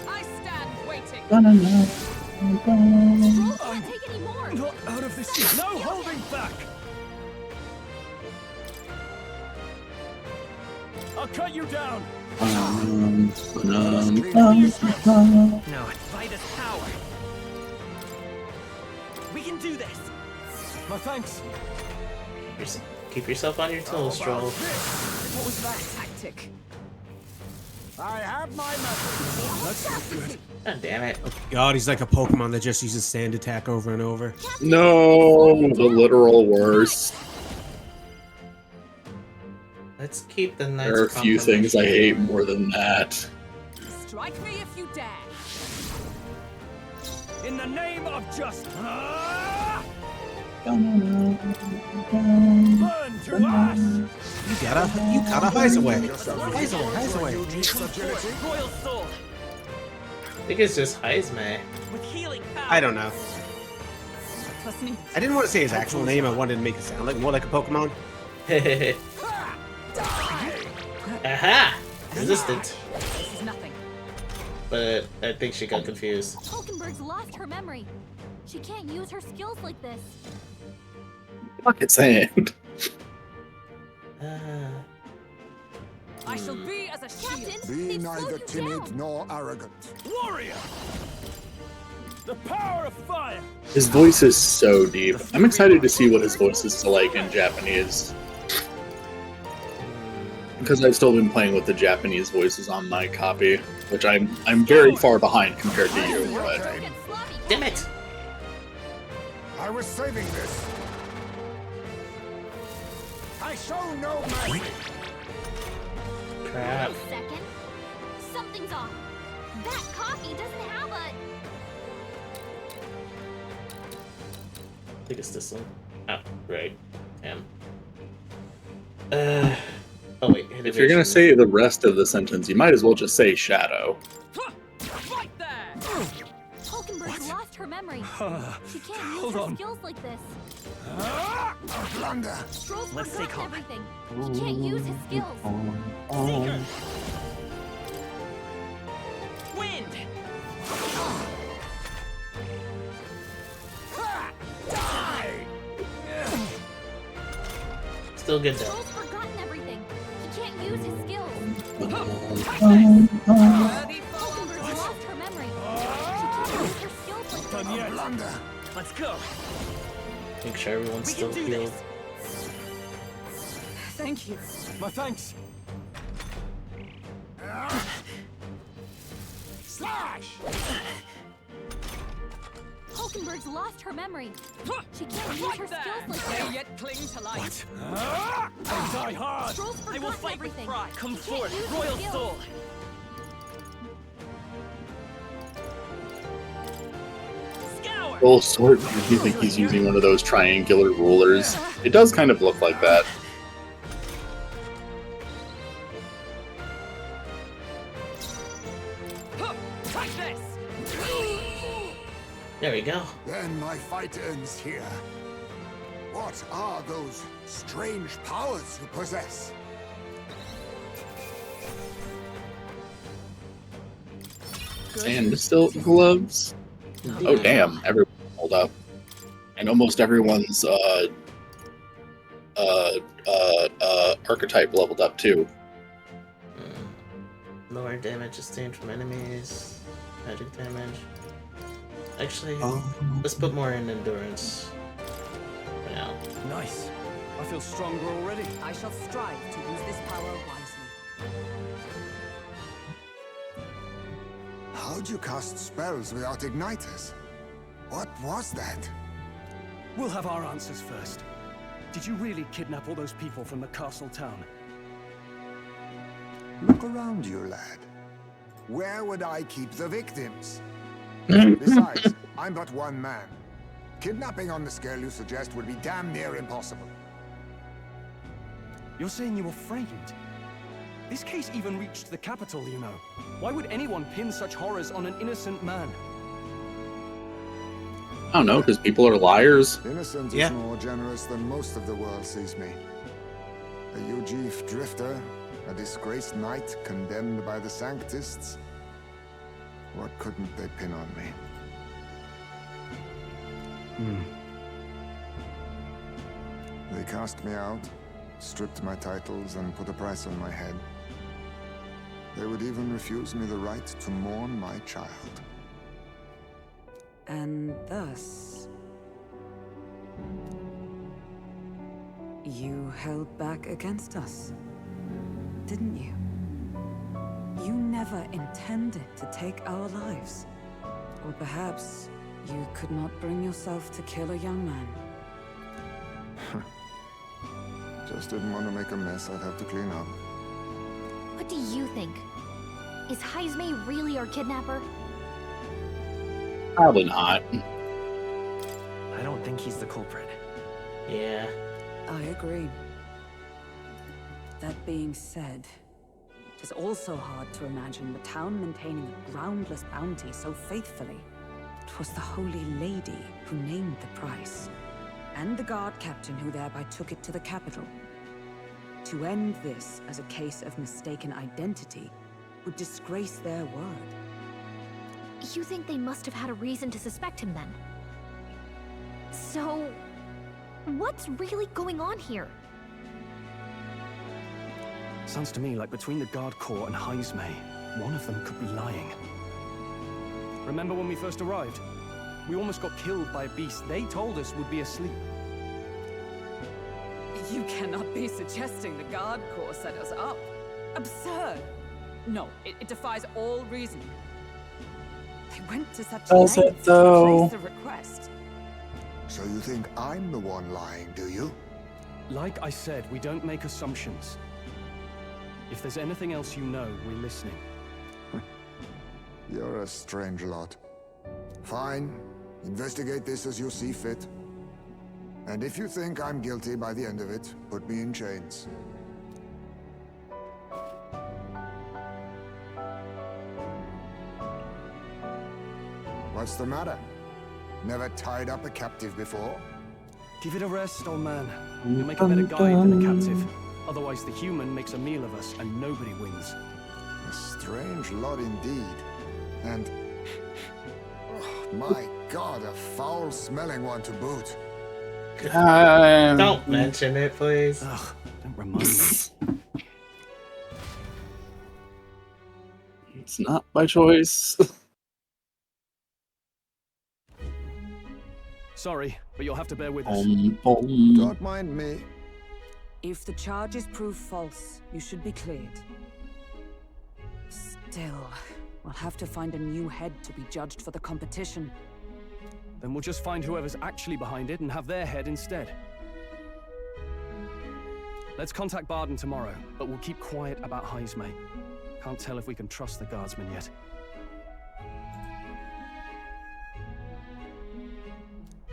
I stand waiting. Stroll can't take any more. Not out of this. No holding back. I'll cut you down. No, by this power. We can do this. My thanks. Keep yourself on your toes, Stroll. What was that tactic? I have my method. That's not good. God damn it. God, he's like a Pokemon that just uses sand attack over and over. No, the literal worst. Let's keep the nice. There are a few things I hate more than that. Strike me if you dare. In the name of justice. Burn to ash. You gotta Heismay. Heismay. Royal sword I think it's just Heismay. with healing power. I don't know. Trust me. I didn't want to say his actual name. I wanted to make it sound like more like a Pokemon. Aha! Resistant. This is nothing. But I think she got confused. Hulkenberg's lost her memory. She can't use her skills like this. Fucking sand. I shall be as a shield. Captain, Be they've slowed neither you timid down. nor arrogant. Warrior. The power of fire. His voice is so deep. I'm excited to see what his voice is like in Japanese. Because I've still been playing with the Japanese voices on my copy, which I'm very far behind compared to you, but Don't get sloppy, Damn it! I was saving this. I show no mercy. Crap. Wait a second. Something's off. That copy doesn't have a... I think it's this one. Oh, right. Damn. Oh wait. if you're gonna say the rest of the sentence, you might as well just say shadow. Right there. Hulkenberg's lost her memory. She can't use Hold her on. skills like this. A blunder. Stroll's Let's stay forgotten calm. everything. He can't use his skills. Seeker. Wind. Still good though. Stroll's forgotten everything. He can't use his skills. Ready for Hulkenberg's lost her memory. She can't use her skills like Done this. yet. Blunder. Let's go. Make sure everyone's We still can do healed. this. Thank you. My thanks. Slash. Hulkenberg's lost her memory. She can't use her Right there. skills like They this. yet cling to life. I die hard. Stroll's I will forgotten fight everything. with pride. Come He can't forth, use his Royal skills. Soul. Scour. Full sword. You think he's using one of those triangular rulers? It does kind of look like that. Like this. There we go. Then my fight ends here. What are those strange powers you possess? And still gloves. Oh damn! Everyone hold up, and almost everyone's archetype leveled up too. Lower damage sustained from enemies. Magic damage. Actually, let's put more in endurance. For now. Nice. I feel stronger already. I shall strive to use this power wisely. How'd you cast spells without igniters? What was that? We'll have our answers first. Did you really kidnap all those people from the castle town? Look around you, lad. Where would I keep the victims? Besides, I'm but one man. Kidnapping on the scale you suggest would be damn near impossible. You're saying you were framed? This case even reached the capital, you know. Why would anyone pin such horrors on an innocent man? I don't know, because people are liars. Innocent is more generous than most of the world sees me. A Ujif drifter, a disgraced knight condemned by the Sanctists. What couldn't they pin on me? They cast me out, stripped my titles, and put a price on my head. They would even refuse me the right to mourn my child. And thus, you held back against us, didn't you? You never intended to take our lives. Or perhaps you could not bring yourself to kill a young man. Just didn't want to make a mess I'd have to clean up. What do you think? Is Heismay really our kidnapper? Probably not. I don't think he's the culprit. Yeah. I agree. That being said, it is also hard to imagine the town maintaining a groundless bounty so faithfully. It was the Holy Lady who named the price, and the guard captain who thereby took it to the capital. To end this as a case of mistaken identity would disgrace their word. You think they must have had a reason to suspect him then? So, what's really going on here? Sounds to me like between the Guard Corps and Heismay, one of them could be lying. Remember when we first arrived? We almost got killed by a beast they told us would be asleep. You cannot be suggesting the Guard Corps set us up. Absurd! No, it defies all reasoning. They went to such lengths to place the request. So you think I'm the one lying, do you? Like I said, we don't make assumptions. If there's anything else you know, we're listening. You're a strange lot. Fine. Investigate this as you see fit. And if you think I'm guilty by the end of it, put me in chains. What's the matter? Never tied up a captive before? Give it a rest, old man. You'll make a better guide than a captive. Otherwise, the human makes a meal of us, and nobody wins. A strange lot indeed. And... oh, my God, a foul-smelling one to boot. Don't mention it, please. Ugh, don't remind me. It's not by choice. Sorry, but you'll have to bear with us. Don't mind me. If the charges prove false, you should be cleared. Still, we'll have to find a new head to be judged for the competition. Then we'll just find whoever's actually behind it and have their head instead. Let's contact Barden tomorrow, but we'll keep quiet about Heismay. Can't tell if we can trust the guardsmen yet.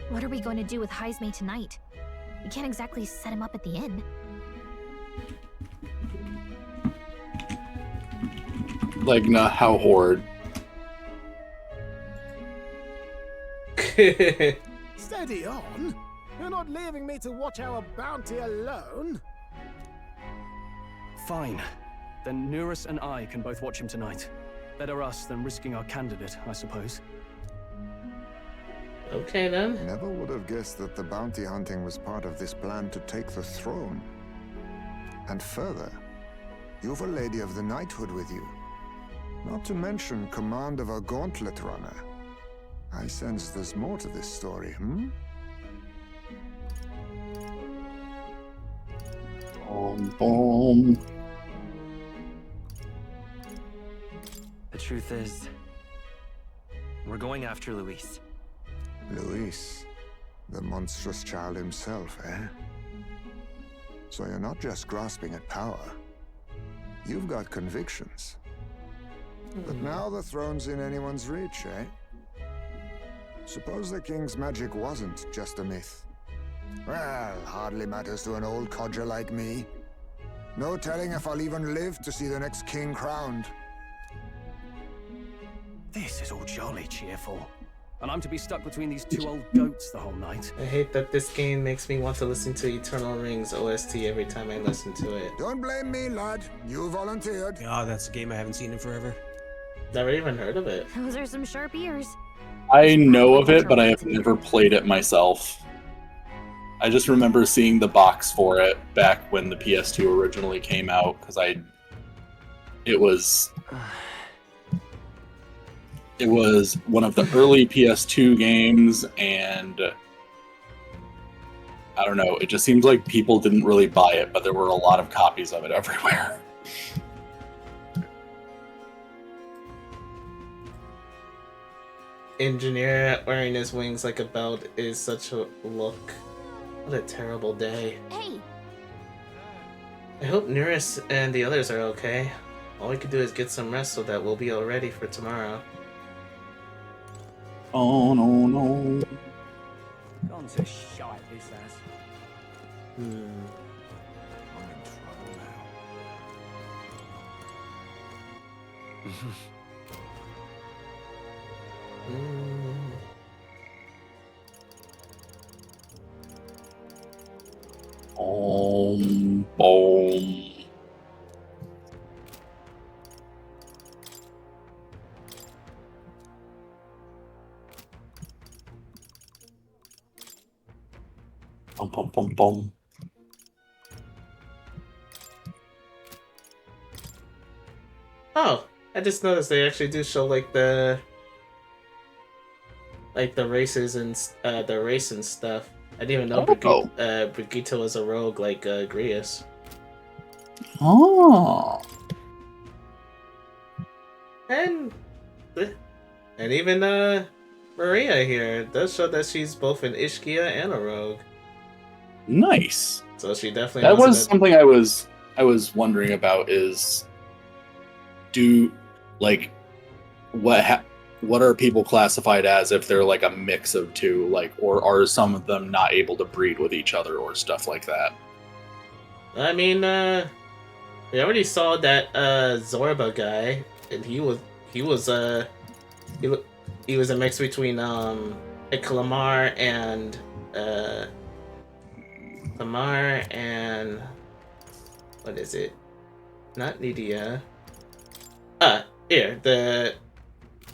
What are we going to do with Heismay tonight? We can't exactly set him up at the inn. Like, not how horrid. Steady on. You're not leaving me to watch our bounty alone. Fine. Then Nurus and I can both watch him tonight. Better us than risking our candidate, I suppose. Okay, then. Never would have guessed that the bounty hunting was part of this plan to take the throne. And further, you've a Lady of the Knighthood with you. Not to mention command of a gauntlet runner. I sense there's more to this story, Boom. The truth is, we're going after Luis. Luis, the monstrous child himself, eh? So you're not just grasping at power. You've got convictions. But now the throne's in anyone's reach, eh? Suppose the king's magic wasn't just a myth. Well, hardly matters to an old codger like me. No telling if I'll even live to see the next king crowned. This is all jolly cheerful. And I'm to be stuck between these two old goats the whole night. I hate that this game makes me want to listen to Eternal Rings OST every time I listen to it. Don't blame me, lad. You volunteered. Oh, that's a game I haven't seen in forever. Never even heard of it. Those are some sharp ears. I know of it, but I have never played it myself. I just remember seeing the box for it back when the PS2 originally came out, because it was one of the early PS2 games, and I don't know, it just seems like people didn't really buy it, but there were a lot of copies of it everywhere. Engineer wearing his wings like a belt is such a look. What a terrible day. Hey! I hope Nuris and the others are okay. All we can do is get some rest so that we'll be all ready for tomorrow. Oh no no. Gone to shite, this ass. I'm in trouble now. Boom. Bum, bum, bum, bum. Oh, I just noticed they actually do show like the races and the race and stuff. I didn't even know Brigitte was a rogue like Grius. Oh. And even Maria here does show that she's both an Ishkia and a rogue. Nice. So she definitely That wasn't was something I was wondering about is what are people classified as if they're like a mix of two, like, or are some of them not able to breed with each other or stuff like that? I mean, we already saw that Zorba guy, and he was a mix between a Clamar and what is it? Not Nidia. Here, the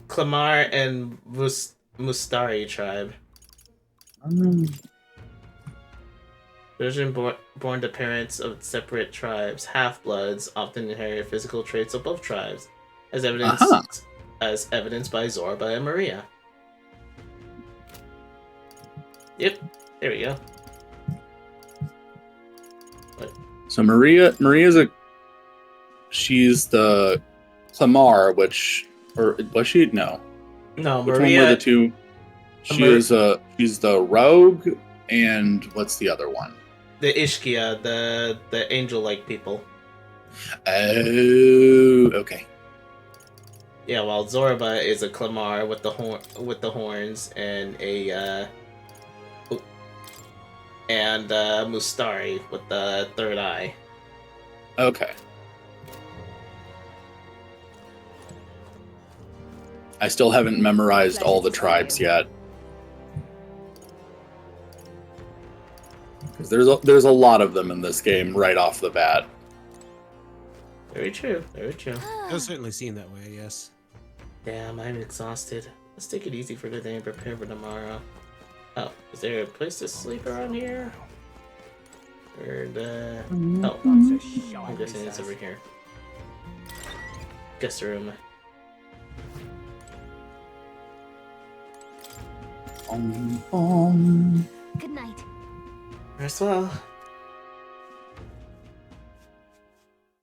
Clamar and Mustari tribe. Born to parents of separate tribes, half-bloods often inherit physical traits of both tribes, as evidenced by Zorba and Maria. Yep, there we go. What? So she's the Clamar, or was she? No. No, Which Maria. one were the two? She's the rogue, and what's the other one? The Ishkia, the angel-like people. Oh, okay. Yeah, while Zorba is a Clamar with the horns and Mustari with the third eye. Okay. I still haven't memorized all the tribes yet. Because there's a lot of them in this game right off the bat. Very true, very true. It does certainly seem that way, yes. Damn, I'm exhausted. Let's take it easy for today and prepare for tomorrow. Oh, is there a place to sleep around here? Or the... Oh, I'm guessing it's over here. Guest room. Good night. Rest well.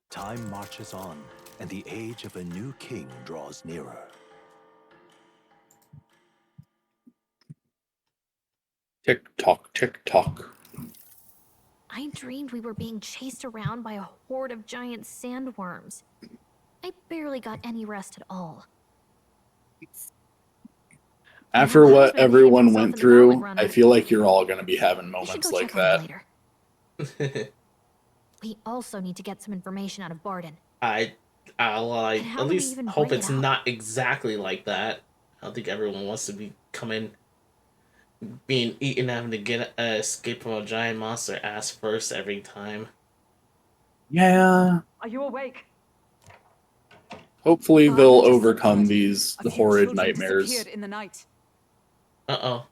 Time marches on, and the age of a new king draws nearer. Tick tock, tick tock. I dreamed we were being chased around by a horde of giant sandworms. I barely got any rest at all. After what Heismay everyone behaved went himself in the through, Gauntlet Runner. I feel like you're all going to be having We should moments go like check on him that. later. We also need to get some information out of Barden. I And how at do we least even hope bring it's it up? not exactly like that. I don't think everyone wants to be being eaten, having to get escape from a giant monster ass first every time. Yeah. Are you awake? Hopefully Barden they'll just overcome said these a few horrid children nightmares. disappeared in the night. Uh-oh.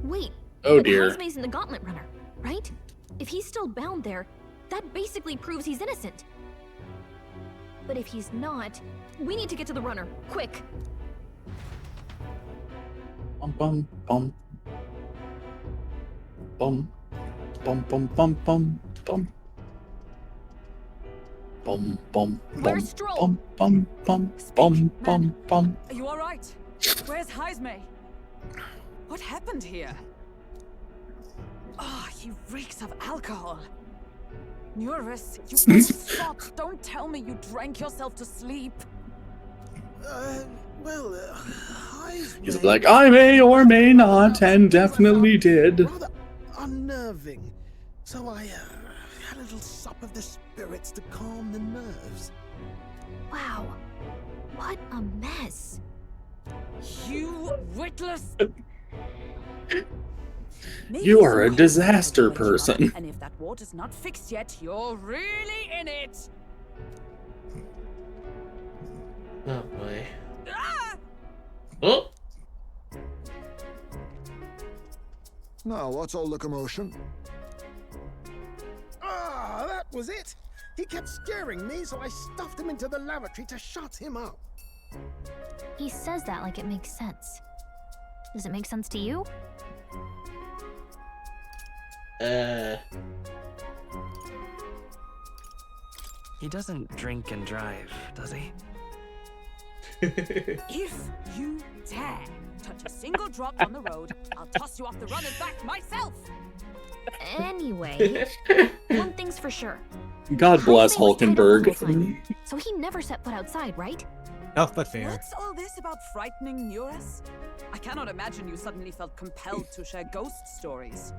Wait. Oh but dear. Heismay's in the Gauntlet Runner, right? If he's still bound there, that basically proves he's innocent. But if he's not, we need to get to the runner, quick. Bum bum bum. Bum. Bum bum bum bum bum. Bum bum Where's bum Stroll? bum bum bum bum bum bum. Are you all right? Where's Heismay? What happened here? Oh, he reeks of alcohol. Nuris, you won't stop. Don't tell me you drank yourself to sleep. He's like, I may or may not, and definitely did. Rather unnerving. So I had a little sup of the spirits to calm the nerves. Wow. What a mess. You witless. You are a disaster person. And if that water's not fixed yet, you're really in it. Oh boy. Ah! Oh! Now, what's all the commotion? Ah, that was it. He kept scaring me, so I stuffed him into the lavatory to shut him up. He says that like it makes sense. Does it make sense to you? He doesn't drink and drive, does he? If you dare touch a single drop on the road, I'll toss you off the run and back myself. Anyway, one thing's for sure. God bless Heismay was tied up the whole Hulkenberg. time, so he never set foot outside, right? No, but fair. What's all this about frightening Nuris? I cannot imagine you suddenly felt compelled to share ghost stories.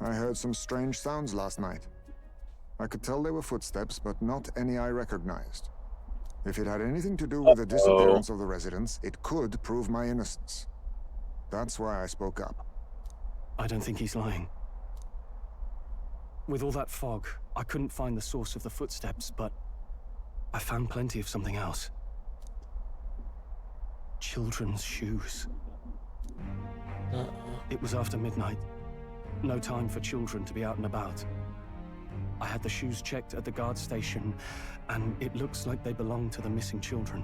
I heard some strange sounds last night. I could tell they were footsteps, but not any I recognized. If it had anything to do with the disappearance of the residents, it could prove my innocence. That's why I spoke up. I don't think he's lying. With all that fog, I couldn't find the source of the footsteps, but I found plenty of something else. Children's shoes. It was after midnight. No time for children to be out and about. I had the shoes checked at the guard station, and it looks like they belong to the missing children.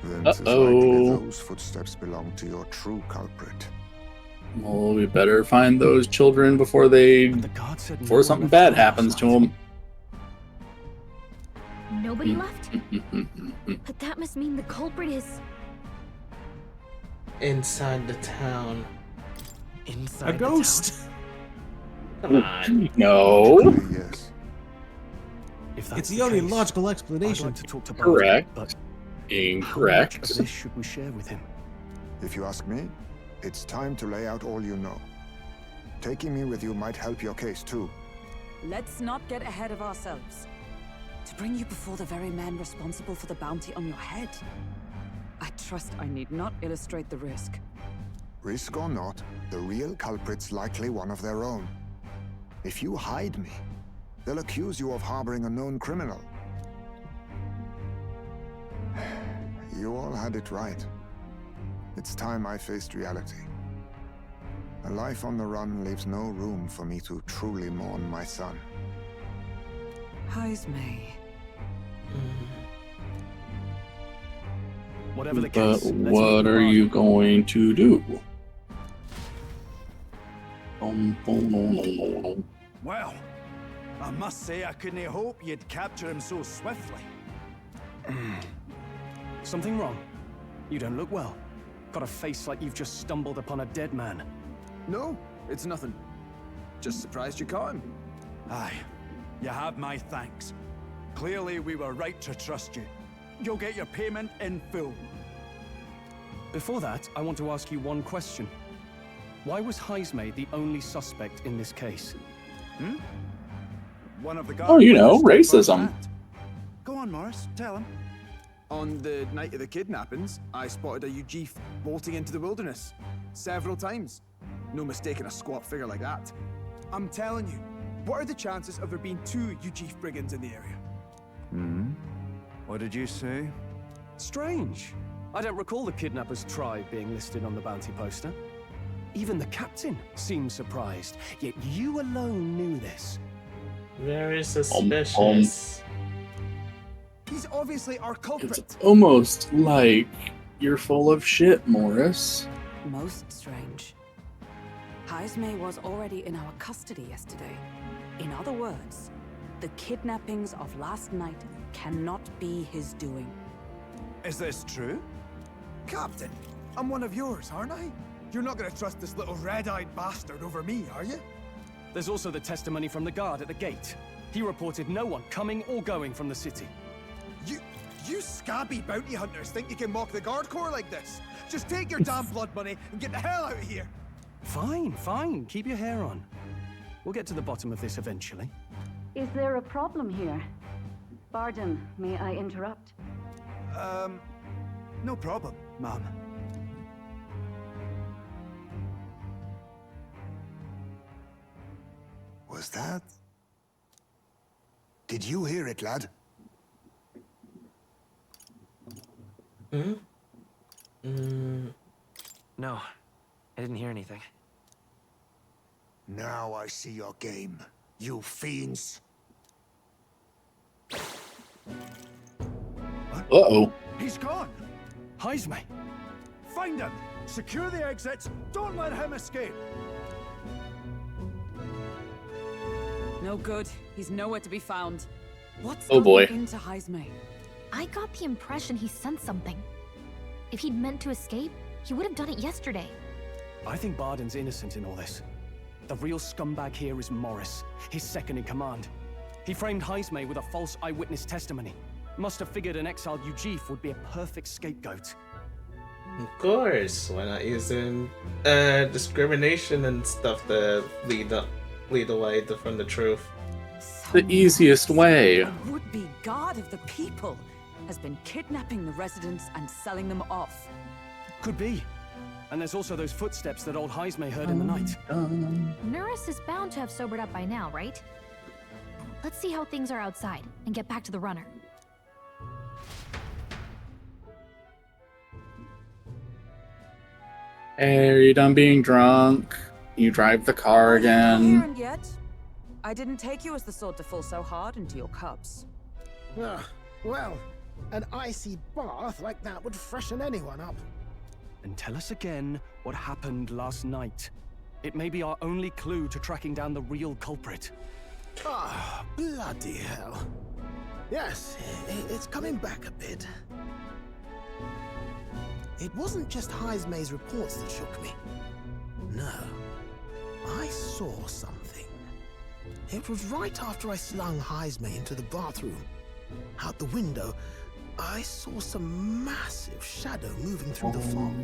Then 'tis likely those footsteps belong to your true culprit. Well, we better find those children before something bad happens to them. Nobody left? But that must mean the culprit is... Inside the town. Inside a ghost. Come on. No. Yes. If that's It's the only logical I'd explanation. like to talk to Barden, Correct. but Incorrect. how much of this should we share with him? If you ask me, it's time to lay out all you know. Taking me with you might help your case too. Let's not get ahead of ourselves. To bring you before the very man responsible for the bounty on your head. I trust I need not illustrate the risk. Risk or not, the real culprit's likely one of their own. If you hide me, they'll accuse you of harboring a known criminal. You all had it right. It's time I faced reality. A life on the run leaves no room for me to truly mourn my son. Heismay. Whatever the But case, let's what meet are Barden. you going to do? Well, I must say I couldn't hope you'd capture him so swiftly. Something wrong? You don't look well. Got a face like you've just stumbled upon a dead man. No, it's nothing. Just surprised you caught him. Aye, you have my thanks. Clearly we were right to trust you. you'll get your payment in full. Before that, I want to ask you one question. Why was Heismay the only suspect in this case? One of the Oh, you know, guards racism. Go on, Morris, tell him. On the night of the kidnappings, I spotted a Ujif bolting into the wilderness. Several times. No mistaking a squat figure like that. I'm telling you, what are the chances of there being 2 Ujif brigands in the area? What did you say? Strange. I don't recall the kidnappers' tribe being listed on the bounty poster. Even the captain seemed surprised, yet you alone knew this. Very suspicious. He's obviously our culprit. It's almost like you're full of shit, Morris. Most strange. Heismay was already in our custody yesterday. In other words, the kidnappings of last night cannot be his doing. Is this true? Captain, I'm one of yours, aren't I? You're not gonna trust this little red-eyed bastard over me, are you? There's also the testimony from the guard at the gate. He reported no one coming or going from the city. You scabby bounty hunters think you can mock the guard corps like this? Just take your damn blood money and get the hell out of here! Fine. Keep your hair on. We'll get to the bottom of this eventually. Is there a problem here? Pardon, may I interrupt? No problem, ma'am. Was that? Did you hear it, lad? No, I didn't hear anything. Now I see your game, you fiends. Uh-oh. He's gone! Heismay! Find him! Secure the exits! Don't let him escape! No good. He's nowhere to be found. What's Oh, boy. gotten into Heismay? I got the impression he sensed something. If he'd meant to escape, he would have done it yesterday. I think Barden's innocent in all this. The real scumbag here is Morris, his second in command. He framed Heismay with a false eyewitness testimony. Must have figured an exiled Ujif would be a perfect scapegoat. Of course, why not using discrimination and stuff to lead away from the truth? The easiest way. A would-be guard of the people has been kidnapping the residents and selling them off. Could be. And there's also those footsteps that old Heismay heard in the night. Nuris is bound to have sobered up by now, right? Let's see how things are outside and get back to the runner. Hey, are you done being drunk? You drive the car again. And yet, I didn't take you as the sort to fall so hard into your cups. Well, an icy bath like that would freshen anyone up. And tell us again what happened last night. It may be our only clue to tracking down the real culprit. Ah, bloody hell. Yes, it's coming back a bit. It wasn't just Heismay's reports that shook me. No, I saw something. It was right after I slung Heismay into the bathroom. Out the window, I saw some massive shadow moving through the fog.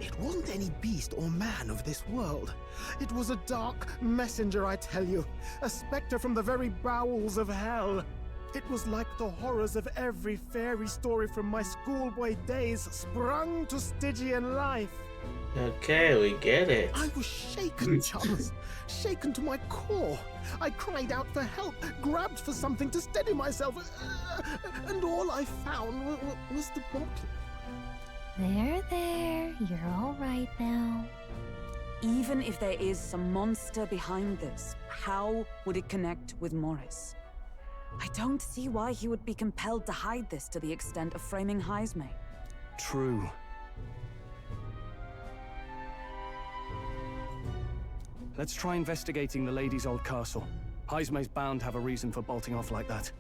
It wasn't any beast or man of this world. It was a dark messenger, I tell you. A specter from the very bowels of hell. It was like the horrors of every fairy story from my schoolboy days sprung to Stygian life. Okay, we get it. I was shaken, chums. Shaken to my core. I cried out for help, grabbed for something to steady myself, and all I found was the bottle. There, you're all right now. Even if there is some monster behind this, how would it connect with Morris? I don't see why he would be compelled to hide this to the extent of framing Heismay. True. Let's try investigating the lady's old castle. Heismay's bound to have a reason for bolting off like that.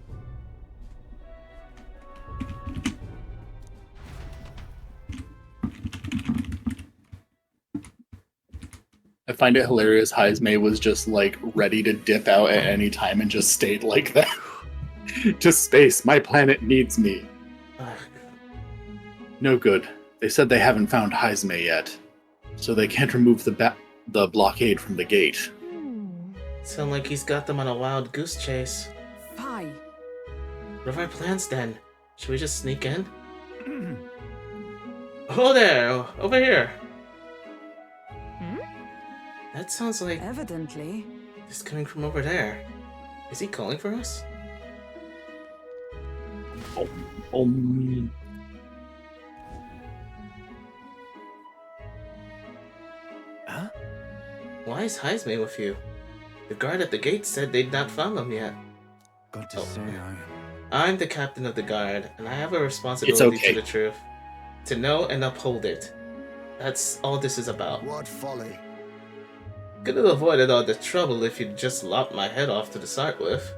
I find it hilarious Heismay was just like ready to dip out at any time and just stayed like that. To space, my planet needs me. No good. They said they haven't found Heismay yet, so they can't remove the blockade from the gate. Sound like he's got them on a wild goose chase. Fie. What are our plans then? Should we just sneak in? Oh there! Over here! That sounds like... Evidently. It's coming from over there. Is he calling for us? Huh? Why is Heismay with you? The guard at the gate said they'd not found him yet. Got to say, I'm the captain of the guard, and I have a responsibility okay. to the truth. To know and uphold it. That's all this is about. What folly. Could have avoided all the trouble if you'd just lopped my head off to start with.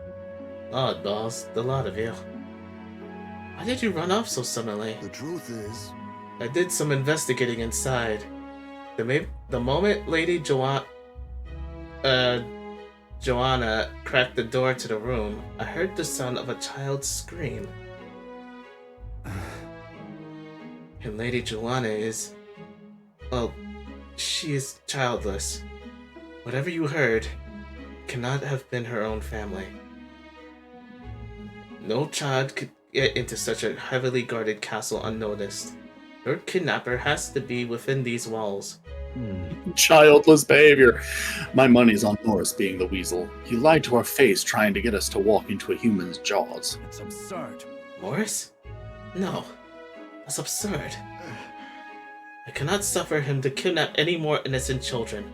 Oddballs, the lot of you. Why did you run off so suddenly? The truth is... I did some investigating inside. The moment Lady Joanna cracked the door to the room, I heard the sound of a child's scream. And Lady Joanna is... well, she is childless. Whatever you heard cannot have been her own family. No child could get into such a heavily guarded castle unnoticed. Your kidnapper has to be within these walls. Childless behavior. My money's on Norris being the weasel. He lied to our face trying to get us to walk into a human's jaws. it's absurd. Morris? No. That's absurd. I cannot suffer him to kidnap any more innocent children.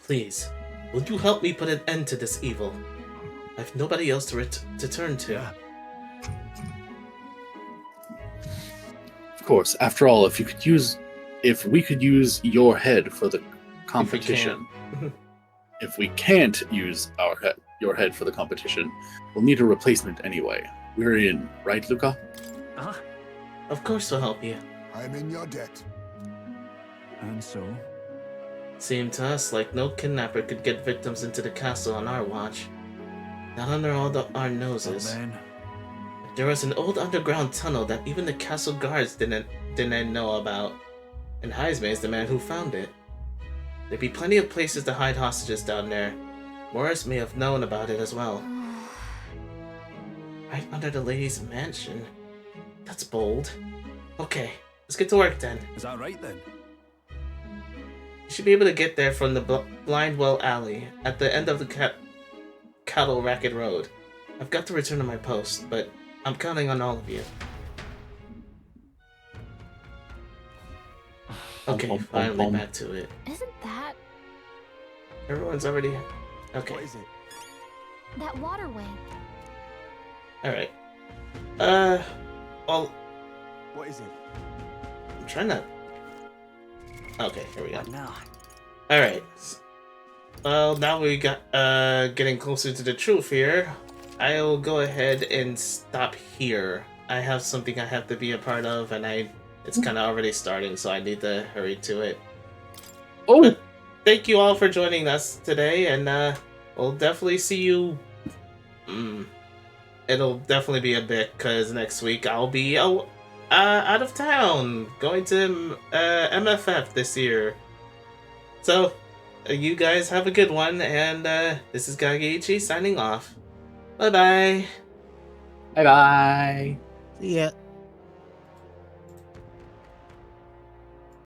Please, will you help me put an end to this evil? I have nobody else to turn to. Yeah. Of course, after all, if we could use your head for the competition. If we can't use your head for the competition, we'll need a replacement anyway. We're in, right, Luca? Of course we'll help you. I'm in your debt. And so? Seemed to us like no kidnapper could get victims into the castle on our watch. Not under our noses. Then... There was an old underground tunnel that even the castle guards didn't know about. And Heismay is the man who found it. There'd be plenty of places to hide hostages down there. Morris may have known about it as well. Right under the lady's mansion. That's bold. Okay, let's get to work then. Is that right then? You should be able to get there from the Blindwell Alley at the end of the Cattle Racket Road. I've got to return to my post, but I'm counting on all of you. Okay, finally back to it. Isn't that... Everyone's already... Okay. What is it? that waterway? Alright. Well... What is it? I'm trying to... Okay, here we go. What now? Alright. Well, now we got, getting closer to the truth here. I'll go ahead and stop here. I have something I have to be a part of, and it's kind of already starting, so I need to hurry to it. Oh! But thank you all for joining us today, and, we'll definitely see you... It'll definitely be a bit, because next week I'll be out of town, going to MFF this year. So, you guys have a good one, and this is Gageichi signing off. Bye-bye. Bye-bye. See ya.